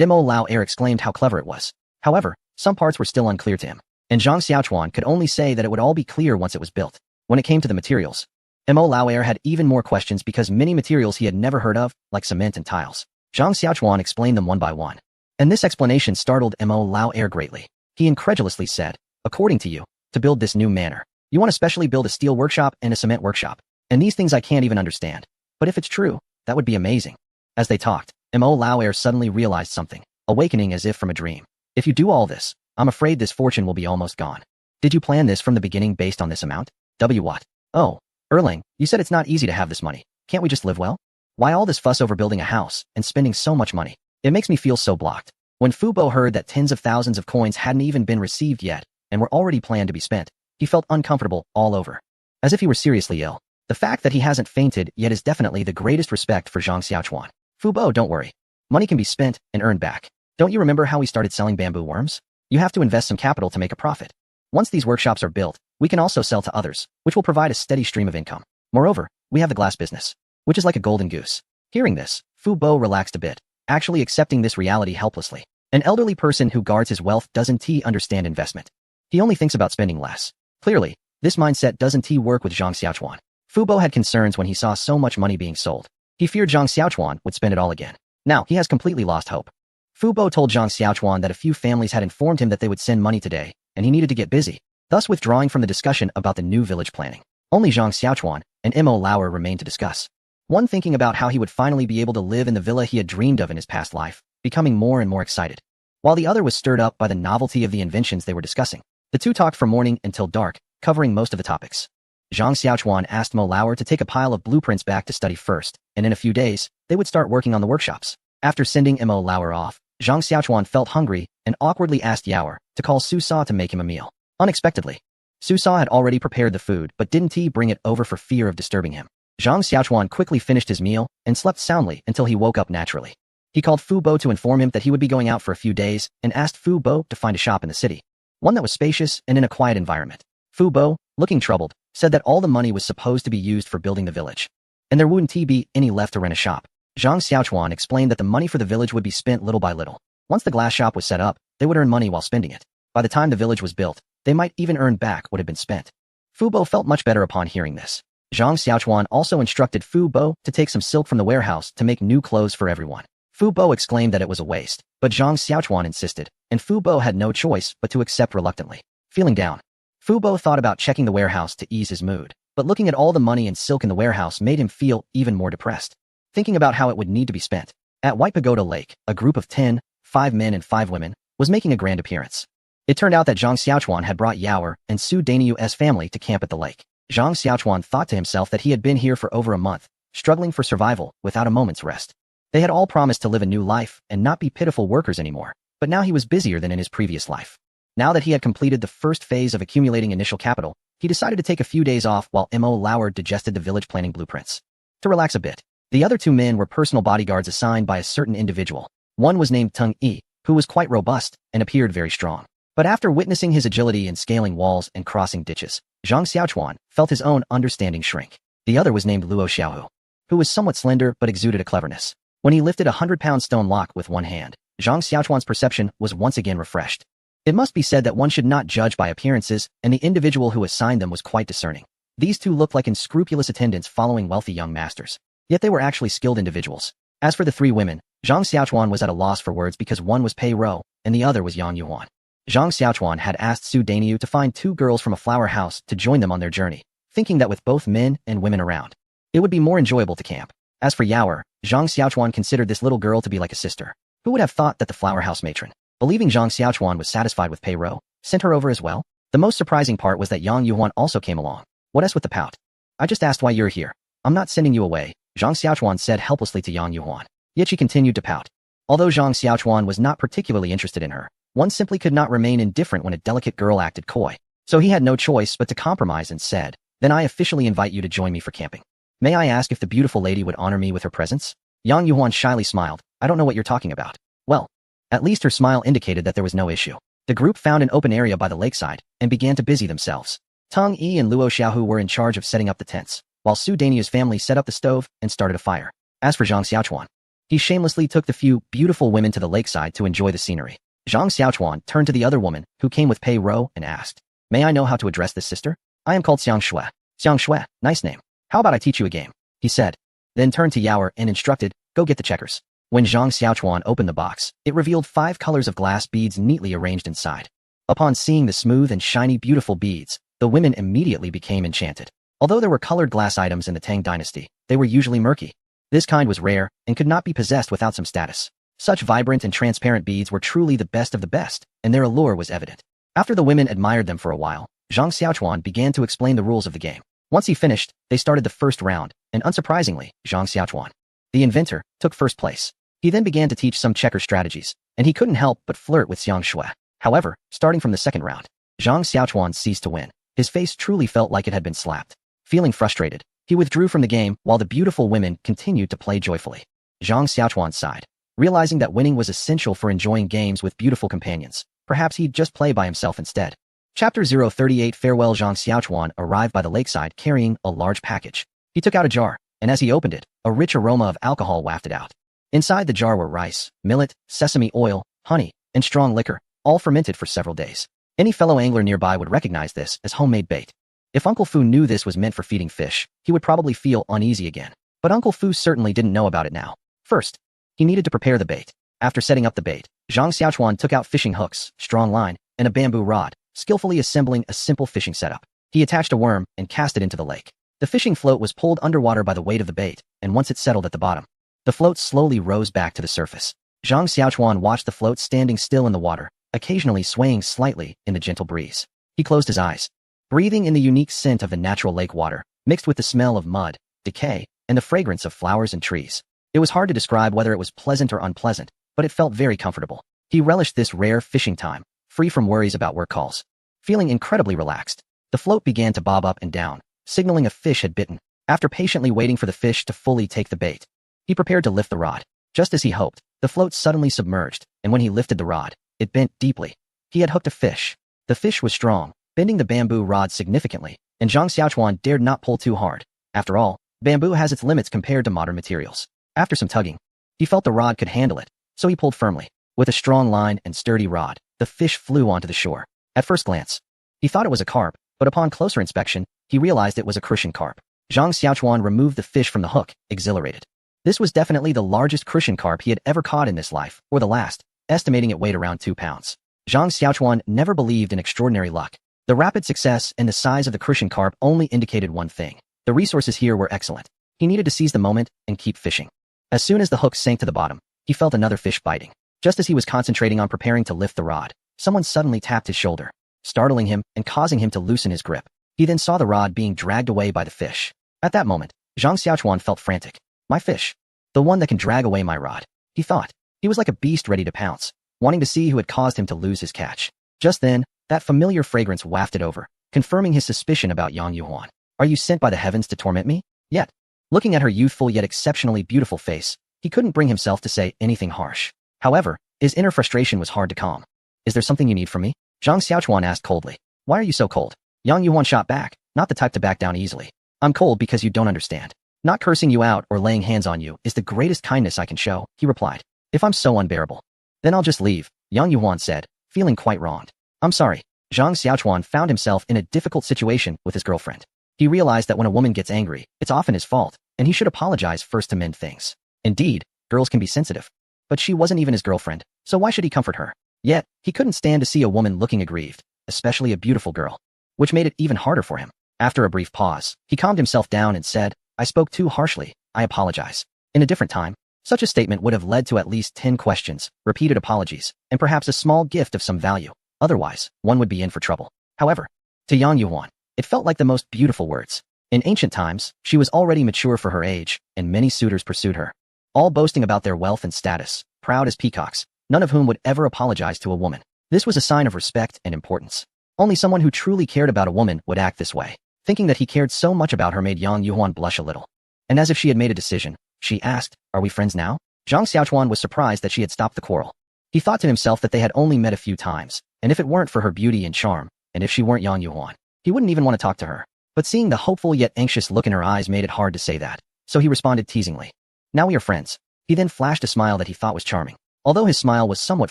and Mo Lao Air exclaimed how clever it was. However, some parts were still unclear to him, and Zhang Xiaochuan could only say that it would all be clear once it was built. When it came to the materials, Mo Lao Air had even more questions because many materials he had never heard of, like cement and tiles. Zhang Xiaochuan explained them one by one, and this explanation startled Mo Lao Air greatly. He incredulously said, "According to you, to build this new manor, you want to specially build a steel workshop and a cement workshop, and these things I can't even understand. But if it's true, that would be amazing." As they talked, Mo Lao Air suddenly realized something, awakening as if from a dream. "If you do all this, I'm afraid this fortune will be almost gone. Did you plan this from the beginning based on this amount? What? Oh, Erlang, you said it's not easy to have this money. Can't we just live well? Why all this fuss over building a house and spending so much money? It makes me feel so blocked." When Fu Bo heard that tens of thousands of coins hadn't even been received yet and were already planned to be spent, he felt uncomfortable all over, as if he were seriously ill. The fact that he hasn't fainted yet is definitely the greatest respect for Zhang Xiaochuan. "Fu Bo, don't worry. Money can be spent and earned back. Don't you remember how we started selling bamboo worms? You have to invest some capital to make a profit. Once these workshops are built, we can also sell to others, which will provide a steady stream of income. Moreover, we have the glass business, which is like a golden goose." Hearing this, Fu Bo relaxed a bit, actually accepting this reality helplessly. An elderly person who guards his wealth doesn't understand investment. He only thinks about spending less. Clearly, this mindset doesn't work with Zhang Xiaochuan. Fu Bo had concerns when he saw so much money being sold. He feared Zhang Xiaochuan would spend it all again. Now, he has completely lost hope. Fu Bo told Zhang Xiaochuan that a few families had informed him that they would send money today, and he needed to get busy, thus withdrawing from the discussion about the new village planning. Only Zhang Xiaochuan and Mo Lauer remained to discuss. One thinking about how he would finally be able to live in the villa he had dreamed of in his past life, becoming more and more excited, while the other was stirred up by the novelty of the inventions they were discussing. The two talked from morning until dark, covering most of the topics. Zhang Xiaochuan asked Mo Lauer to take a pile of blueprints back to study first, and in a few days, they would start working on the workshops. After sending Mo Lauer off, Zhang Xiaochuan felt hungry and awkwardly asked Yaoer to call Su Sa to make him a meal. Unexpectedly, Su Sa had already prepared the food but didn't bring it over for fear of disturbing him. Zhang Xiaochuan quickly finished his meal and slept soundly until he woke up naturally. He called Fu Bo to inform him that he would be going out for a few days and asked Fu Bo to find a shop in the city, one that was spacious and in a quiet environment. Fu Bo, looking troubled, said that all the money was supposed to be used for building the village, and there wouldn't be any left to rent a shop. Zhang Xiaochuan explained that the money for the village would be spent little by little. Once the glass shop was set up, they would earn money while spending it. By the time the village was built, they might even earn back what had been spent. Fu Bo felt much better upon hearing this. Zhang Xiaochuan also instructed Fu Bo to take some silk from the warehouse to make new clothes for everyone. Fu Bo exclaimed that it was a waste, but Zhang Xiaochuan insisted, and Fu Bo had no choice but to accept reluctantly. Feeling down, Fu Bo thought about checking the warehouse to ease his mood, but looking at all the money and silk in the warehouse made him feel even more depressed. Thinking about how it would need to be spent. At White Pagoda Lake, a group of 5 men and 5 women, was making a grand appearance. It turned out that Zhang Xiaochuan had brought Yaoer and Su Daniu's family to camp at the lake. Zhang Xiaochuan thought to himself that he had been here for over a month, struggling for survival without a moment's rest. They had all promised to live a new life and not be pitiful workers anymore, but now he was busier than in his previous life. Now that he had completed the first phase of accumulating initial capital, he decided to take a few days off while Mo Lauer digested the village planning blueprints. To relax a bit, the other 2 men were personal bodyguards assigned by a certain individual. One was named Tung Yi, who was quite robust and appeared very strong. But after witnessing his agility in scaling walls and crossing ditches, Zhang Xiaochuan felt his own understanding shrink. The other was named Luo Xiaohu, who was somewhat slender but exuded a cleverness. When he lifted a 100-pound stone lock with one hand, Zhang Xiaochuan's perception was once again refreshed. It must be said that one should not judge by appearances, and the individual who assigned them was quite discerning. These 2 looked like unscrupulous attendants following wealthy young masters. Yet they were actually skilled individuals. As for the 3 women, Zhang Xiaochuan was at a loss for words because one was Pei Rou, and the other was Yang Yuan. Zhang Xiaochuan had asked Su Daniu to find 2 girls from a flower house to join them on their journey, thinking that with both men and women around, it would be more enjoyable to camp. As for Yaoer, Zhang Xiaochuan considered this little girl to be like a sister. Who would have thought that the flower house matron, believing Zhang Xiaochuan was satisfied with Pei Rou, sent her over as well? The most surprising part was that Yang Yuan also came along. What else with the pout? I just asked why you're here. I'm not sending you away, Zhang Xiaochuan said helplessly to Yang Yuan. Yet she continued to pout. Although Zhang Xiaochuan was not particularly interested in her, one simply could not remain indifferent when a delicate girl acted coy. So he had no choice but to compromise and said, "Then I officially invite you to join me for camping. May I ask if the beautiful lady would honor me with her presence?" Yang Yuan shyly smiled. "I don't know what you're talking about." Well, at least her smile indicated that there was no issue. The group found an open area by the lakeside and began to busy themselves. Tung Yi and Luo Xiaohu were in charge of setting up the tents, while Su Daniu's family set up the stove and started a fire. As for Zhang Xiaochuan, He shamelessly took the few beautiful women to the lakeside to enjoy the scenery. Zhang Xiaochuan turned to the other woman, who came with Pei Ro, and asked, "May I know how to address this sister? I am called Xiang Shui." "Xiang Shui, nice name. How about I teach you a game?" he said. Then turned to Yaoer and instructed, "Go get the checkers." When Zhang Xiaochuan opened the box, it revealed 5 colors of glass beads neatly arranged inside. Upon seeing the smooth and shiny beautiful beads, the women immediately became enchanted. Although there were colored glass items in the Tang dynasty, they were usually murky. This kind was rare and could not be possessed without some status. Such vibrant and transparent beads were truly the best of the best, and their allure was evident. After the women admired them for a while, Zhang Xiaochuan began to explain the rules of the game. Once he finished, they started the first round, and unsurprisingly, Zhang Xiaochuan, the inventor, took first place. He then began to teach some checker strategies, and he couldn't help but flirt with Xiang Shui. However, starting from the second round, Zhang Xiaochuan ceased to win. His face truly felt like it had been slapped. Feeling frustrated, he withdrew from the game while the beautiful women continued to play joyfully. Zhang Xiaochuan sighed, realizing that winning was essential for enjoying games with beautiful companions. Perhaps he'd just play by himself instead. Chapter 038 Farewell. Zhang Xiaochuan arrived by the lakeside carrying a large package. He took out a jar, and as he opened it, a rich aroma of alcohol wafted out. Inside the jar were rice, millet, sesame oil, honey, and strong liquor, all fermented for several days. Any fellow angler nearby would recognize this as homemade bait. If Uncle Fu knew this was meant for feeding fish, he would probably feel uneasy again. But Uncle Fu certainly didn't know about it now. First, he needed to prepare the bait. After setting up the bait, Zhang Xiaochuan took out fishing hooks, strong line, and a bamboo rod, skillfully assembling a simple fishing setup. He attached a worm and cast it into the lake. The fishing float was pulled underwater by the weight of the bait, and once it settled at the bottom, the float slowly rose back to the surface. Zhang Xiaochuan watched the float standing still in the water, occasionally swaying slightly in the gentle breeze. He closed his eyes, breathing in the unique scent of the natural lake water, mixed with the smell of mud, decay, and the fragrance of flowers and trees. It was hard to describe whether it was pleasant or unpleasant, but it felt very comfortable. He relished this rare fishing time, free from worries about work calls. Feeling incredibly relaxed, the float began to bob up and down, signaling a fish had bitten. After patiently waiting for the fish to fully take the bait, he prepared to lift the rod. Just as he hoped, the float suddenly submerged, and when he lifted the rod, it bent deeply. He had hooked a fish. The fish was strong, bending the bamboo rod significantly, and Zhang Xiaochuan dared not pull too hard. After all, bamboo has its limits compared to modern materials. After some tugging, he felt the rod could handle it, so he pulled firmly. With a strong line and sturdy rod, the fish flew onto the shore. At first glance, he thought it was a carp, but upon closer inspection, he realized it was a crucian carp. Zhang Xiaochuan removed the fish from the hook, exhilarated. This was definitely the largest crucian carp he had ever caught in this life, or the last, estimating it weighed around 2 pounds. Zhang Xiaochuan never believed in extraordinary luck. The rapid success and the size of the crucian carp only indicated one thing. The resources here were excellent. He needed to seize the moment and keep fishing. As soon as the hook sank to the bottom, he felt another fish biting. Just as he was concentrating on preparing to lift the rod, someone suddenly tapped his shoulder, startling him and causing him to loosen his grip. He then saw the rod being dragged away by the fish. At that moment, Zhang Xiaochuan felt frantic. My fish. The one that can drag away my rod, he thought. He was like a beast ready to pounce, wanting to see who had caused him to lose his catch. Just then, that familiar fragrance wafted over, confirming his suspicion about Yang Yuhuan. Are you sent by the heavens to torment me? Yet, looking at her youthful yet exceptionally beautiful face, he couldn't bring himself to say anything harsh. However, his inner frustration was hard to calm. Is there something you need from me? Zhang Xiaochuan asked coldly. Why are you so cold? Yang Yuhuan shot back, not the type to back down easily. I'm cold because you don't understand. Not cursing you out or laying hands on you is the greatest kindness I can show, he replied. If I'm so unbearable, then I'll just leave, Yang Yuhuan said, feeling quite wronged. I'm sorry. Zhang Xiaochuan found himself in a difficult situation with his girlfriend. He realized that when a woman gets angry, it's often his fault, and he should apologize first to mend things. Indeed, girls can be sensitive. But she wasn't even his girlfriend, so why should he comfort her? Yet, he couldn't stand to see a woman looking aggrieved, especially a beautiful girl, which made it even harder for him. After a brief pause, he calmed himself down and said, I spoke too harshly, I apologize. In a different time, such a statement would have led to at least 10 questions, repeated apologies, and perhaps a small gift of some value. Otherwise, one would be in for trouble. However, to Yang Yuhuan, it felt like the most beautiful words. In ancient times, she was already mature for her age, and many suitors pursued her, all boasting about their wealth and status, proud as peacocks, none of whom would ever apologize to a woman. This was a sign of respect and importance. Only someone who truly cared about a woman would act this way. Thinking that he cared so much about her made Yang Yuhuan blush a little. And as if she had made a decision, she asked, Are we friends now? Zhang Xiaochuan was surprised that she had stopped the quarrel. He thought to himself that they had only met a few times, and if it weren't for her beauty and charm, and if she weren't Yang Yuhuan, he wouldn't even want to talk to her. But seeing the hopeful yet anxious look in her eyes made it hard to say that, so he responded teasingly. Now we are friends. He then flashed a smile that he thought was charming. Although his smile was somewhat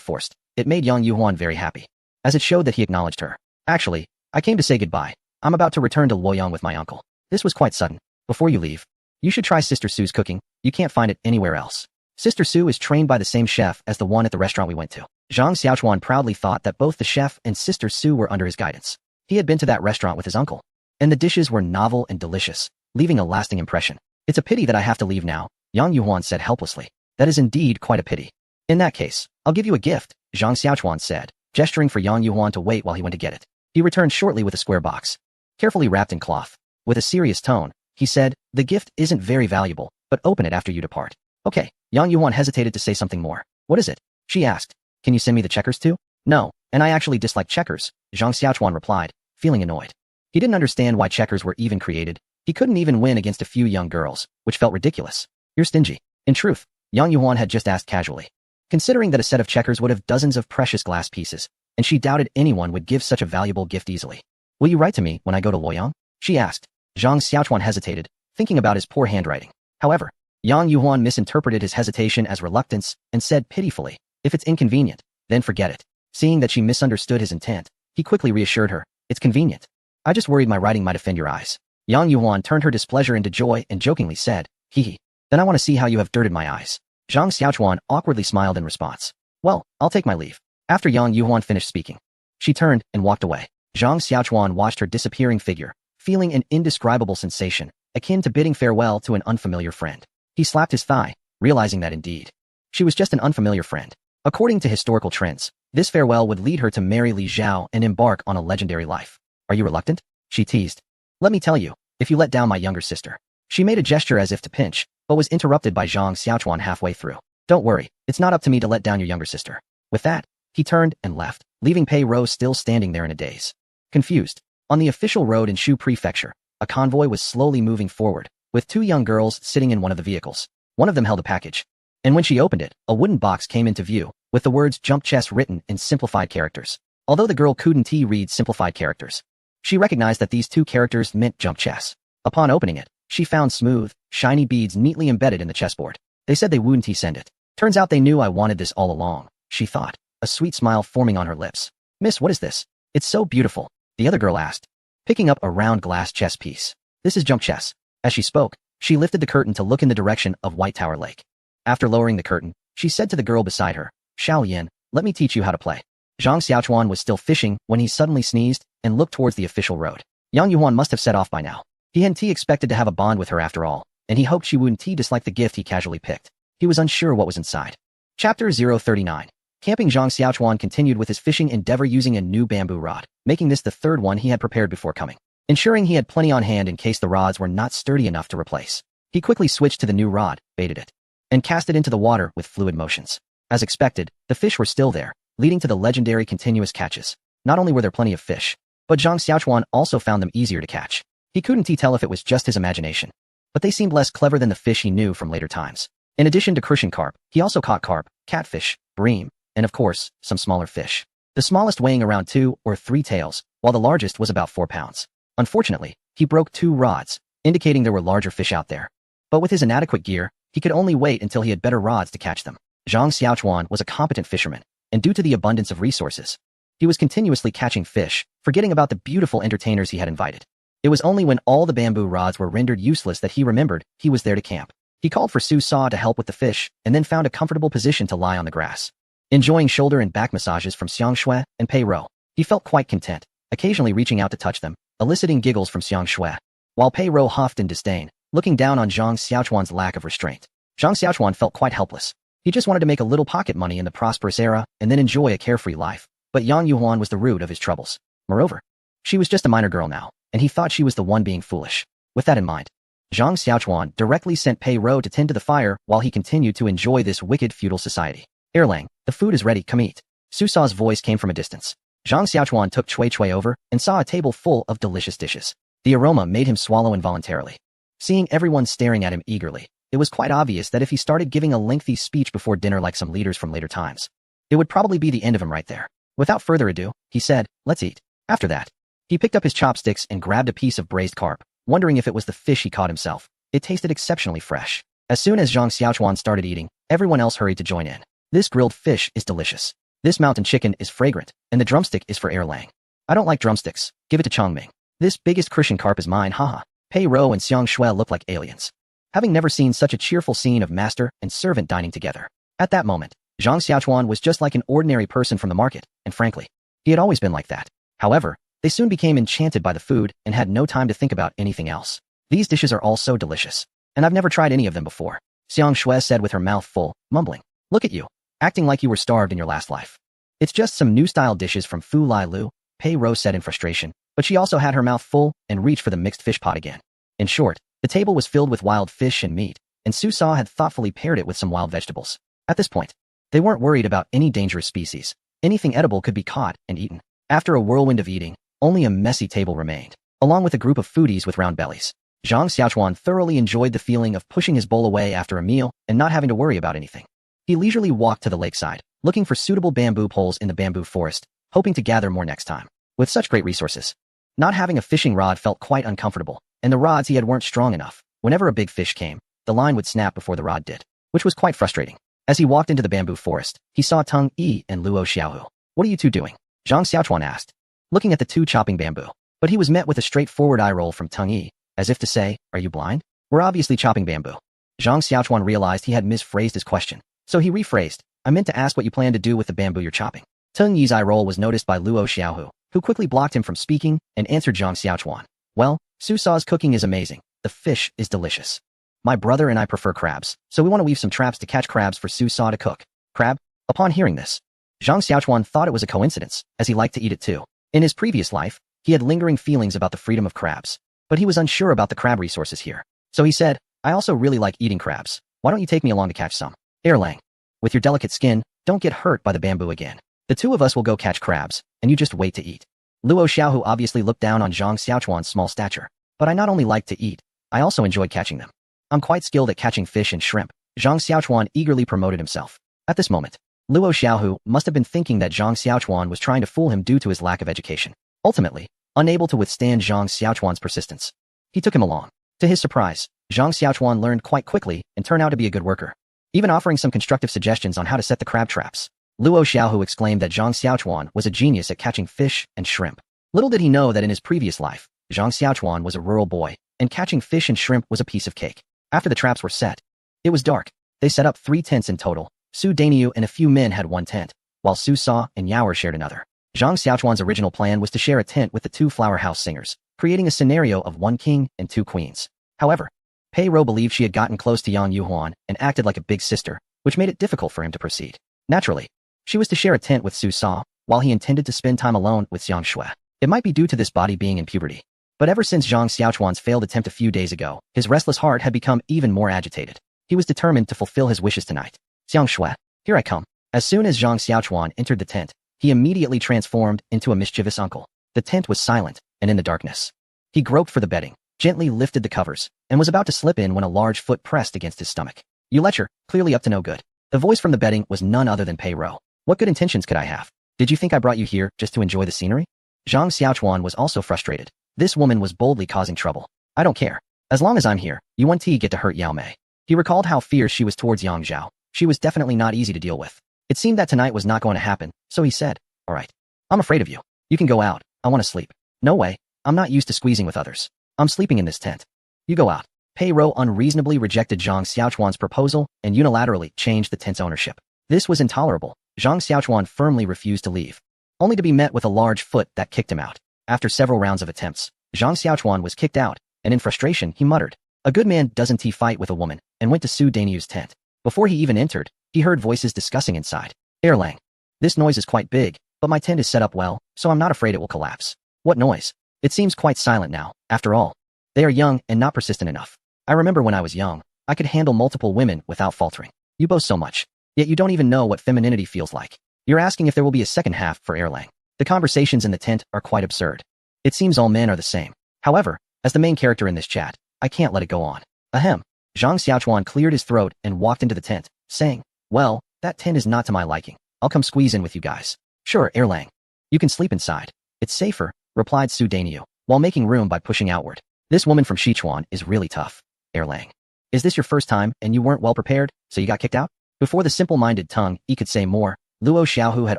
forced, it made Yang Yuhuan very happy, as it showed that he acknowledged her. Actually, I came to say goodbye. I'm about to return to Luoyang with my uncle. This was quite sudden. Before you leave, you should try Sister Sue's cooking. You can't find it anywhere else. Sister Sue is trained by the same chef as the one at the restaurant we went to. Zhang Xiaochuan proudly thought that both the chef and Sister Sue were under his guidance. He had been to that restaurant with his uncle, and the dishes were novel and delicious, leaving a lasting impression. It's a pity that I have to leave now, Yang Yuhuan said helplessly. That is indeed quite a pity. In that case, I'll give you a gift, Zhang Xiaochuan said, gesturing for Yang Yuhuan to wait while he went to get it. He returned shortly with a square box, carefully wrapped in cloth. With a serious tone, he said, the gift isn't very valuable, but open it after you depart. Okay, Yang Yuhuan hesitated to say something more. What is it? She asked. Can you send me the checkers too? No, and I actually dislike checkers, Zhang Xiaochuan replied, feeling annoyed. He didn't understand why checkers were even created. He couldn't even win against a few young girls, which felt ridiculous. You're stingy. In truth, Yang Yuhuan had just asked casually, considering that a set of checkers would have dozens of precious glass pieces, and she doubted anyone would give such a valuable gift easily. Will you write to me when I go to Luoyang? She asked. Zhang Xiaochuan hesitated, thinking about his poor handwriting. However, Yang Yuhuan misinterpreted his hesitation as reluctance and said pitifully, if it's inconvenient, then forget it. Seeing that she misunderstood his intent, he quickly reassured her, it's convenient. I just worried my writing might offend your eyes. Yang Yuhuan turned her displeasure into joy and jokingly said, hee. Then I want to see how you have dirted my eyes. Zhang Xiaochuan awkwardly smiled in response. Well, I'll take my leave. After Yang Yuhuan finished speaking, she turned and walked away. Zhang Xiaochuan watched her disappearing figure, feeling an indescribable sensation, akin to bidding farewell to an unfamiliar friend. He slapped his thigh, realizing that indeed, she was just an unfamiliar friend. According to historical trends, this farewell would lead her to marry Li Zhao and embark on a legendary life. Are you reluctant? She teased. Let me tell you, if you let down my younger sister. She made a gesture as if to pinch, but was interrupted by Zhang Xiaochuan halfway through. Don't worry, it's not up to me to let down your younger sister. With that, he turned and left, leaving Pei Rou still standing there in a daze. Confused. On the official road in Shu Prefecture, a convoy was slowly moving forward, with two young girls sitting in one of the vehicles. One of them held a package. And when she opened it, a wooden box came into view, with the words jump chess written in simplified characters. Although the girl couldn't read simplified characters, she recognized that these two characters meant jump chess. Upon opening it, she found smooth, shiny beads neatly embedded in the chessboard. They said they wouldn't send it. Turns out they knew I wanted this all along, she thought, a sweet smile forming on her lips. Miss, what is this? It's so beautiful, the other girl asked, picking up a round glass chess piece. This is jump chess. As she spoke, she lifted the curtain to look in the direction of White Tower Lake. After lowering the curtain, she said to the girl beside her, Xiao Yin, let me teach you how to play. Zhang Xiaochuan was still fishing when he suddenly sneezed and looked towards the official road. Yang Yuhuan must have set off by now. He hadn't expected to have a bond with her after all, and he hoped she wouldn't dislike the gift he casually picked. He was unsure what was inside. Chapter 039. Camping. Zhang Xiaochuan continued with his fishing endeavor using a new bamboo rod, making this the third one he had prepared before coming. Ensuring he had plenty on hand in case the rods were not sturdy enough to replace. He quickly switched to the new rod, baited it, and cast it into the water with fluid motions. As expected, the fish were still there, leading to the legendary continuous catches. Not only were there plenty of fish, but Zhang Xiaochuan also found them easier to catch. He couldn't tell if it was just his imagination, but they seemed less clever than the fish he knew from later times. In addition to crucian carp, he also caught carp, catfish, bream, and of course, some smaller fish. The smallest weighing around 2 or 3 taels, while the largest was about 4 pounds. Unfortunately, he broke 2 rods, indicating there were larger fish out there. But with his inadequate gear, he could only wait until he had better rods to catch them. Zhang Xiaochuan was a competent fisherman, and due to the abundance of resources, he was continuously catching fish, forgetting about the beautiful entertainers he had invited. It was only when all the bamboo rods were rendered useless that he remembered he was there to camp. He called for Su Sa to help with the fish, and then found a comfortable position to lie on the grass. Enjoying shoulder and back massages from Xiang Shui and Pei Rou, he felt quite content, occasionally reaching out to touch them, eliciting giggles from Xiang Shui, while Pei Rou huffed in disdain, looking down on Zhang Xiaochuan's lack of restraint. Zhang Xiaochuan felt quite helpless. He just wanted to make a little pocket money in the prosperous era and then enjoy a carefree life. But Yang Yuhuan was the root of his troubles. Moreover, she was just a minor girl now, and he thought she was the one being foolish. With that in mind, Zhang Xiaochuan directly sent Pei Rou to tend to the fire while he continued to enjoy this wicked feudal society. Erlang, the food is ready, come eat. Su Sa's voice came from a distance. Zhang Xiaochuan took Cui Cui over and saw a table full of delicious dishes. The aroma made him swallow involuntarily. Seeing everyone staring at him eagerly, it was quite obvious that if he started giving a lengthy speech before dinner like some leaders from later times, it would probably be the end of him right there. Without further ado, he said, let's eat. After that, he picked up his chopsticks and grabbed a piece of braised carp, wondering if it was the fish he caught himself. It tasted exceptionally fresh. As soon as Zhang Xiaochuan started eating, Everyone else hurried to join in. This grilled fish is delicious. This mountain chicken is fragrant, and the drumstick is for Erlang. I don't like drumsticks. Give it to Chongming. This biggest Christian carp is mine, haha. Pei Rou and Xiang Shui look like aliens, having never seen such a cheerful scene of master and servant dining together. At that moment, Zhang Xiaochuan was just like an ordinary person from the market, and frankly, he had always been like that. However, they soon became enchanted by the food and had no time to think about anything else. These dishes are all so delicious, and I've never tried any of them before, Xiang Shui said with her mouth full, mumbling. Look at you, acting like you were starved in your last life. It's just some new-style dishes from Fu Lai Lu, Pei Rou said in frustration, but she also had her mouth full and reached for the mixed fish pot again. In short, the table was filled with wild fish and meat, and Su Sa had thoughtfully paired it with some wild vegetables. At this point, they weren't worried about any dangerous species. Anything edible could be caught and eaten. After a whirlwind of eating, only a messy table remained, along with a group of foodies with round bellies. Zhang Xiaochuan thoroughly enjoyed the feeling of pushing his bowl away after a meal and not having to worry about anything. He leisurely walked to the lakeside, looking for suitable bamboo poles in the bamboo forest, hoping to gather more next time. With such great resources, not having a fishing rod felt quite uncomfortable, and the rods he had weren't strong enough. Whenever a big fish came, the line would snap before the rod did, which was quite frustrating. As he walked into the bamboo forest, he saw Teng Yi and Luo Xiaohu. What are you two doing? Zhang Xiaochuan asked, looking at the two chopping bamboo. But he was met with a straightforward eye roll from Teng Yi, as if to say, are you blind? We're obviously chopping bamboo. Zhang Xiaochuan realized he had misphrased his question, so he rephrased, I meant to ask what you plan to do with the bamboo you're chopping. Teng Yi's eye roll was noticed by Luo Xiaohu, who quickly blocked him from speaking and answered Zhang Xiaochuan. Well, Su Sa's cooking is amazing. The fish is delicious. My brother and I prefer crabs, so we want to weave some traps to catch crabs for Su Sa to cook. Crab? Upon hearing this, Zhang Xiaochuan thought it was a coincidence, as he liked to eat it too. In his previous life, he had lingering feelings about the freedom of crabs, but he was unsure about the crab resources here. So he said, I also really like eating crabs. Why don't you take me along to catch some? Erlang, with your delicate skin, don't get hurt by the bamboo again. The two of us will go catch crabs, and you just wait to eat. Luo Xiaohu obviously looked down on Zhang Xiaochuan's small stature, but I not only like to eat, I also enjoy catching them. I'm quite skilled at catching fish and shrimp. Zhang Xiaochuan eagerly promoted himself. At this moment, Luo Xiaohu must have been thinking that Zhang Xiaochuan was trying to fool him due to his lack of education. Ultimately, unable to withstand Zhang Xiaochuan's persistence, he took him along. To his surprise, Zhang Xiaochuan learned quite quickly and turned out to be a good worker, even offering some constructive suggestions on how to set the crab traps. Luo Xiaohu exclaimed that Zhang Xiaochuan was a genius at catching fish and shrimp. Little did he know that in his previous life, Zhang Xiaochuan was a rural boy, and catching fish and shrimp was a piece of cake. After the traps were set, it was dark. They set up 3 tents in total. Su Daniu and a few men had one tent, while Su Sa and Yaoer shared another. Zhang Xiaochuan's original plan was to share a tent with the 2 flower house singers, creating a scenario of 1 king and 2 queens. However, Pei Rou believed she had gotten close to Yang Yuhuan and acted like a big sister, which made it difficult for him to proceed. Naturally, she was to share a tent with Su Sa, while he intended to spend time alone with Xiang Shui. It might be due to this body being in puberty, but ever since Zhang Xiaochuan's failed attempt a few days ago, his restless heart had become even more agitated. He was determined to fulfill his wishes tonight. Xiang Shui, here I come. As soon as Zhang Xiaochuan entered the tent, he immediately transformed into a mischievous uncle. The tent was silent, and in the darkness, he groped for the bedding, gently lifted the covers, and was about to slip in when a large foot pressed against his stomach. You lecher, clearly up to no good. The voice from the bedding was none other than Pei Rou. What good intentions could I have? Did you think I brought you here just to enjoy the scenery? Zhang Xiaochuan was also frustrated. This woman was boldly causing trouble. I don't care. As long as I'm here, you won't get to hurt Yao Mei. He recalled how fierce she was towards Yang Zhao. She was definitely not easy to deal with. It seemed that tonight was not going to happen, so he said, all right. I'm afraid of you. You can go out. I want to sleep. No way. I'm not used to squeezing with others. I'm sleeping in this tent. You go out. Pei Rou unreasonably rejected Zhang Xiaochuan's proposal and unilaterally changed the tent's ownership. This was intolerable. Zhang Xiaochuan firmly refused to leave, only to be met with a large foot that kicked him out. After several rounds of attempts, Zhang Xiaochuan was kicked out, and in frustration he muttered, a good man doesn't fight with a woman, and went to Su Daniu's tent. Before he even entered, he heard voices discussing inside. Erlang. This noise is quite big, but my tent is set up well, so I'm not afraid it will collapse. What noise? It seems quite silent now, after all. They are young and not persistent enough. I remember when I was young, I could handle multiple women without faltering. You boast so much, yet you don't even know what femininity feels like. You're asking if there will be a second half for Erlang. The conversations in the tent are quite absurd. It seems all men are the same. However, as the main character in this chat, I can't let it go on. Ahem. Zhang Xiaochuan cleared his throat and walked into the tent, saying, well, that tent is not to my liking. I'll come squeeze in with you guys. Sure, Erlang. You can sleep inside. It's safer, replied Su Daniu, while making room by pushing outward. This woman from Sichuan is really tough. Erlang. Is this your first time and you weren't well prepared, so you got kicked out? Before the simple-minded Tung Yi could say more, Luo Xiaohu had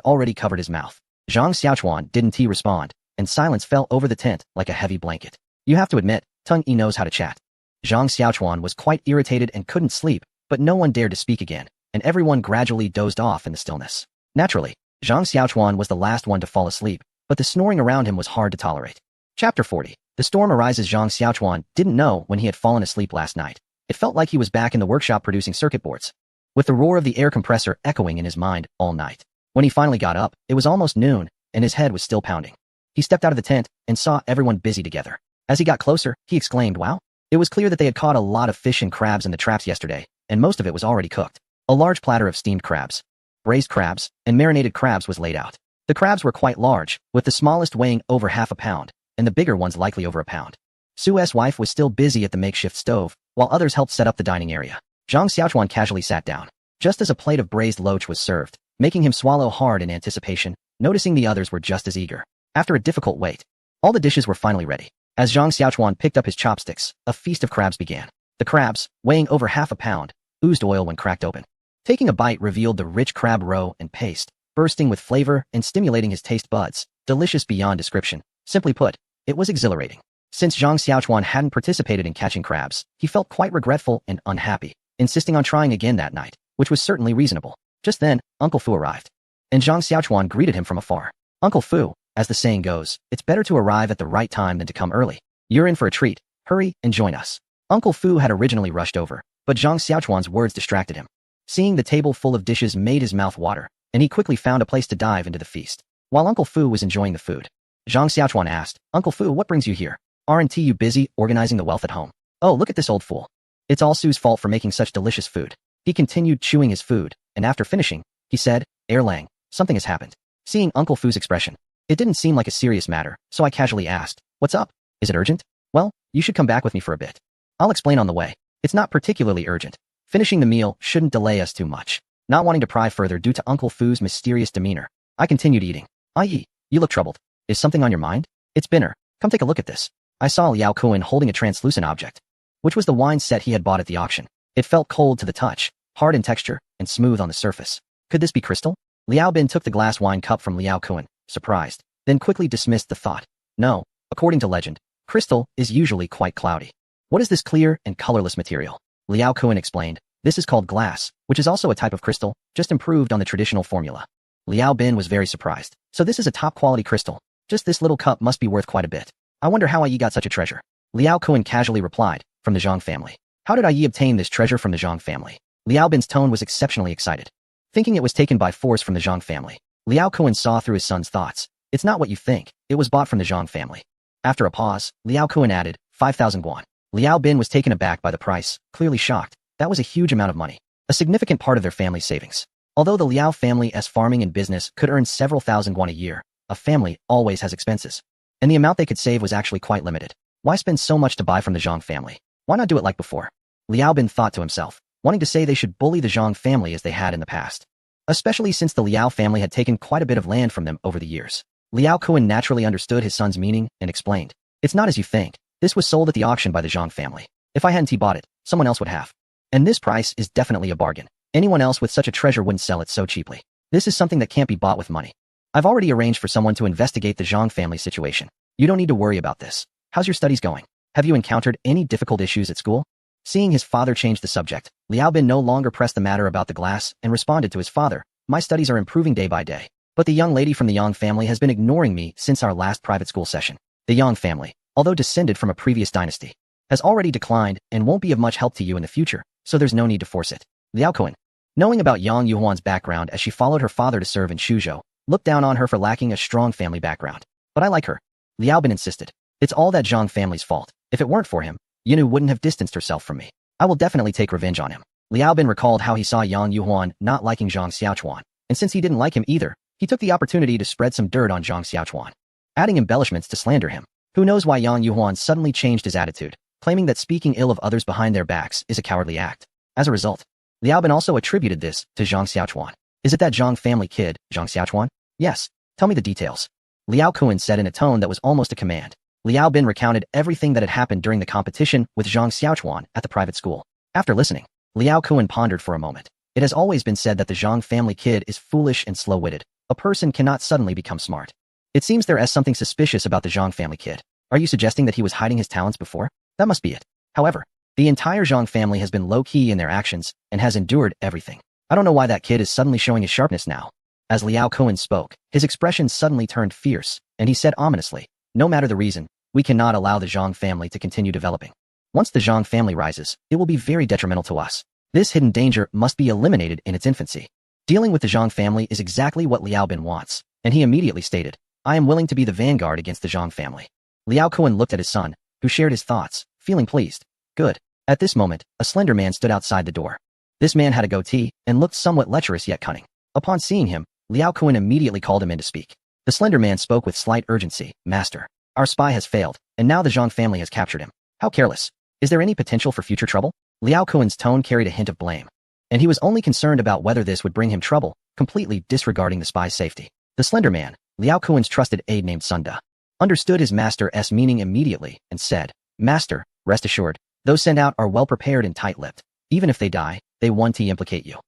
already covered his mouth. Zhang Xiaochuan didn't respond, and silence fell over the tent like a heavy blanket. You have to admit, Tung Yi knows how to chat. Zhang Xiaochuan was quite irritated and couldn't sleep, but no one dared to speak again, and everyone gradually dozed off in the stillness. Naturally, Zhang Xiaochuan was the last one to fall asleep, but the snoring around him was hard to tolerate. Chapter 40. The storm arises. Zhang Xiaochuan didn't know when he had fallen asleep last night. It felt like he was back in the workshop producing circuit boards, with the roar of the air compressor echoing in his mind all night. When he finally got up, it was almost noon, and his head was still pounding. He stepped out of the tent and saw everyone busy together. As he got closer, he exclaimed, "Wow!" It was clear that they had caught a lot of fish and crabs in the traps yesterday, and most of it was already cooked. A large platter of steamed crabs, braised crabs, and marinated crabs was laid out. The crabs were quite large, with the smallest weighing over half a pound, and the bigger ones likely over a pound. Su's wife was still busy at the makeshift stove, while others helped set up the dining area. Zhang Xiaochuan casually sat down, just as a plate of braised loach was served, making him swallow hard in anticipation, noticing the others were just as eager. After a difficult wait, all the dishes were finally ready. As Zhang Xiaochuan picked up his chopsticks, a feast of crabs began. The crabs, weighing over half a pound, oozed oil when cracked open. Taking a bite revealed the rich crab roe and paste, bursting with flavor and stimulating his taste buds, delicious beyond description. Simply put, it was exhilarating. Since Zhang Xiaochuan hadn't participated in catching crabs, he felt quite regretful and unhappy, insisting on trying again that night, which was certainly reasonable. Just then, Uncle Fu arrived, and Zhang Xiaochuan greeted him from afar. "Uncle Fu, as the saying goes, it's better to arrive at the right time than to come early. You're in for a treat. Hurry and join us." Uncle Fu had originally rushed over, but Zhang Xiaochuan's words distracted him. Seeing the table full of dishes made his mouth water, and he quickly found a place to dive into the feast. While Uncle Fu was enjoying the food, Zhang Xiaochuan asked, "Uncle Fu, what brings you here? Aren't you busy organizing the wealth at home?" "Oh, look at this old fool. It's all Su's fault for making such delicious food." He continued chewing his food, and after finishing, he said, "Erlang, something has happened." Seeing Uncle Fu's expression, it didn't seem like a serious matter, so I casually asked, "What's up? Is it urgent?" "Well, you should come back with me for a bit. I'll explain on the way. It's not particularly urgent. Finishing the meal shouldn't delay us too much." Not wanting to pry further due to Uncle Fu's mysterious demeanor, I continued eating. "I.e., you look troubled. Is something on your mind?" "It's Binner. Come take a look at this." I saw Liao Kuan holding a translucent object, which was the wine set he had bought at the auction. It felt cold to the touch, hard in texture, and smooth on the surface. Could this be crystal? Liao Bin took the glass wine cup from Liao Kuan, surprised, then quickly dismissed the thought. No, according to legend, crystal is usually quite cloudy. What is this clear and colorless material? Liao Kuan explained. This is called glass, which is also a type of crystal, just improved on the traditional formula. Liao Bin was very surprised. So this is a top-quality crystal. Just this little cup must be worth quite a bit. I wonder how Yi got such a treasure. Liao Kuan casually replied, "From the Zhang family." "How did Yi obtain this treasure from the Zhang family?" Liao Bin's tone was exceptionally excited. Thinking it was taken by force from the Zhang family, Liao Kuan saw through his son's thoughts. "It's not what you think. It was bought from the Zhang family." After a pause, Liao Kuan added, 5,000 guan. Liao Bin was taken aback by the price, clearly shocked. That was a huge amount of money. A significant part of their family's savings. Although the Liao family's farming and business could earn several thousand guan a year, a family always has expenses. And the amount they could save was actually quite limited. Why spend so much to buy from the Zhang family? Why not do it like before? Liao Bin thought to himself, wanting to say they should bully the Zhang family as they had in the past. Especially since the Liao family had taken quite a bit of land from them over the years. Liao Kuan naturally understood his son's meaning and explained. "It's not as you think. This was sold at the auction by the Zhang family. If I hadn't bought it, someone else would have. And this price is definitely a bargain. Anyone else with such a treasure wouldn't sell it so cheaply. This is something that can't be bought with money. I've already arranged for someone to investigate the Zhang family situation. You don't need to worry about this. How's your studies going? Have you encountered any difficult issues at school?" Seeing his father change the subject, Liao Bin no longer pressed the matter about the glass and responded to his father, "My studies are improving day by day. But the young lady from the Yang family has been ignoring me since our last private school session. The Yang family, although descended from a previous dynasty, has already declined and won't be of much help to you in the future, so there's no need to force it." Liao Kuan, knowing about Yang Yuhuan's background as she followed her father to serve in Shuzhou, looked down on her for lacking a strong family background. "But I like her." Liao Bin insisted. "It's all that Zhang family's fault. If it weren't for him, Yinu wouldn't have distanced herself from me. I will definitely take revenge on him." Liao Bin recalled how he saw Yang Yuhuan not liking Zhang Xiaochuan, and since he didn't like him either, he took the opportunity to spread some dirt on Zhang Xiaochuan, adding embellishments to slander him. Who knows why Yang Yuhuan suddenly changed his attitude, claiming that speaking ill of others behind their backs is a cowardly act. As a result, Liao Bin also attributed this to Zhang Xiaochuan. "Is it that Zhang family kid, Zhang Xiaochuan?" "Yes. Tell me the details." Liao Kuan said in a tone that was almost a command. Liao Bin recounted everything that had happened during the competition with Zhang Xiaochuan at the private school. After listening, Liao Kuan pondered for a moment. It has always been said that the Zhang family kid is foolish and slow-witted. A person cannot suddenly become smart. It seems there is something suspicious about the Zhang family kid. Are you suggesting that he was hiding his talents before? That must be it. However, the entire Zhang family has been low-key in their actions and has endured everything. I don't know why that kid is suddenly showing his sharpness now. As Liao Kuan spoke, his expression suddenly turned fierce, and he said ominously, no matter the reason, we cannot allow the Zhang family to continue developing. Once the Zhang family rises, it will be very detrimental to us. This hidden danger must be eliminated in its infancy. Dealing with the Zhang family is exactly what Liao Bin wants, and he immediately stated, I am willing to be the vanguard against the Zhang family. Liao Kuan looked at his son, who shared his thoughts, feeling pleased. Good. At this moment, a slender man stood outside the door. This man had a goatee and looked somewhat lecherous yet cunning. Upon seeing him, Liao Kuan immediately called him in to speak. The slender man spoke with slight urgency, Master, our spy has failed, and now the Zhang family has captured him. How careless. Is there any potential for future trouble? Liao Kuan's tone carried a hint of blame, and he was only concerned about whether this would bring him trouble, completely disregarding the spy's safety. The slender man, Liao Kuan's trusted aide named Sunda, understood his master's meaning immediately and said, Master, rest assured, those sent out are well-prepared and tight-lipped. Even if they die, they want to implicate you.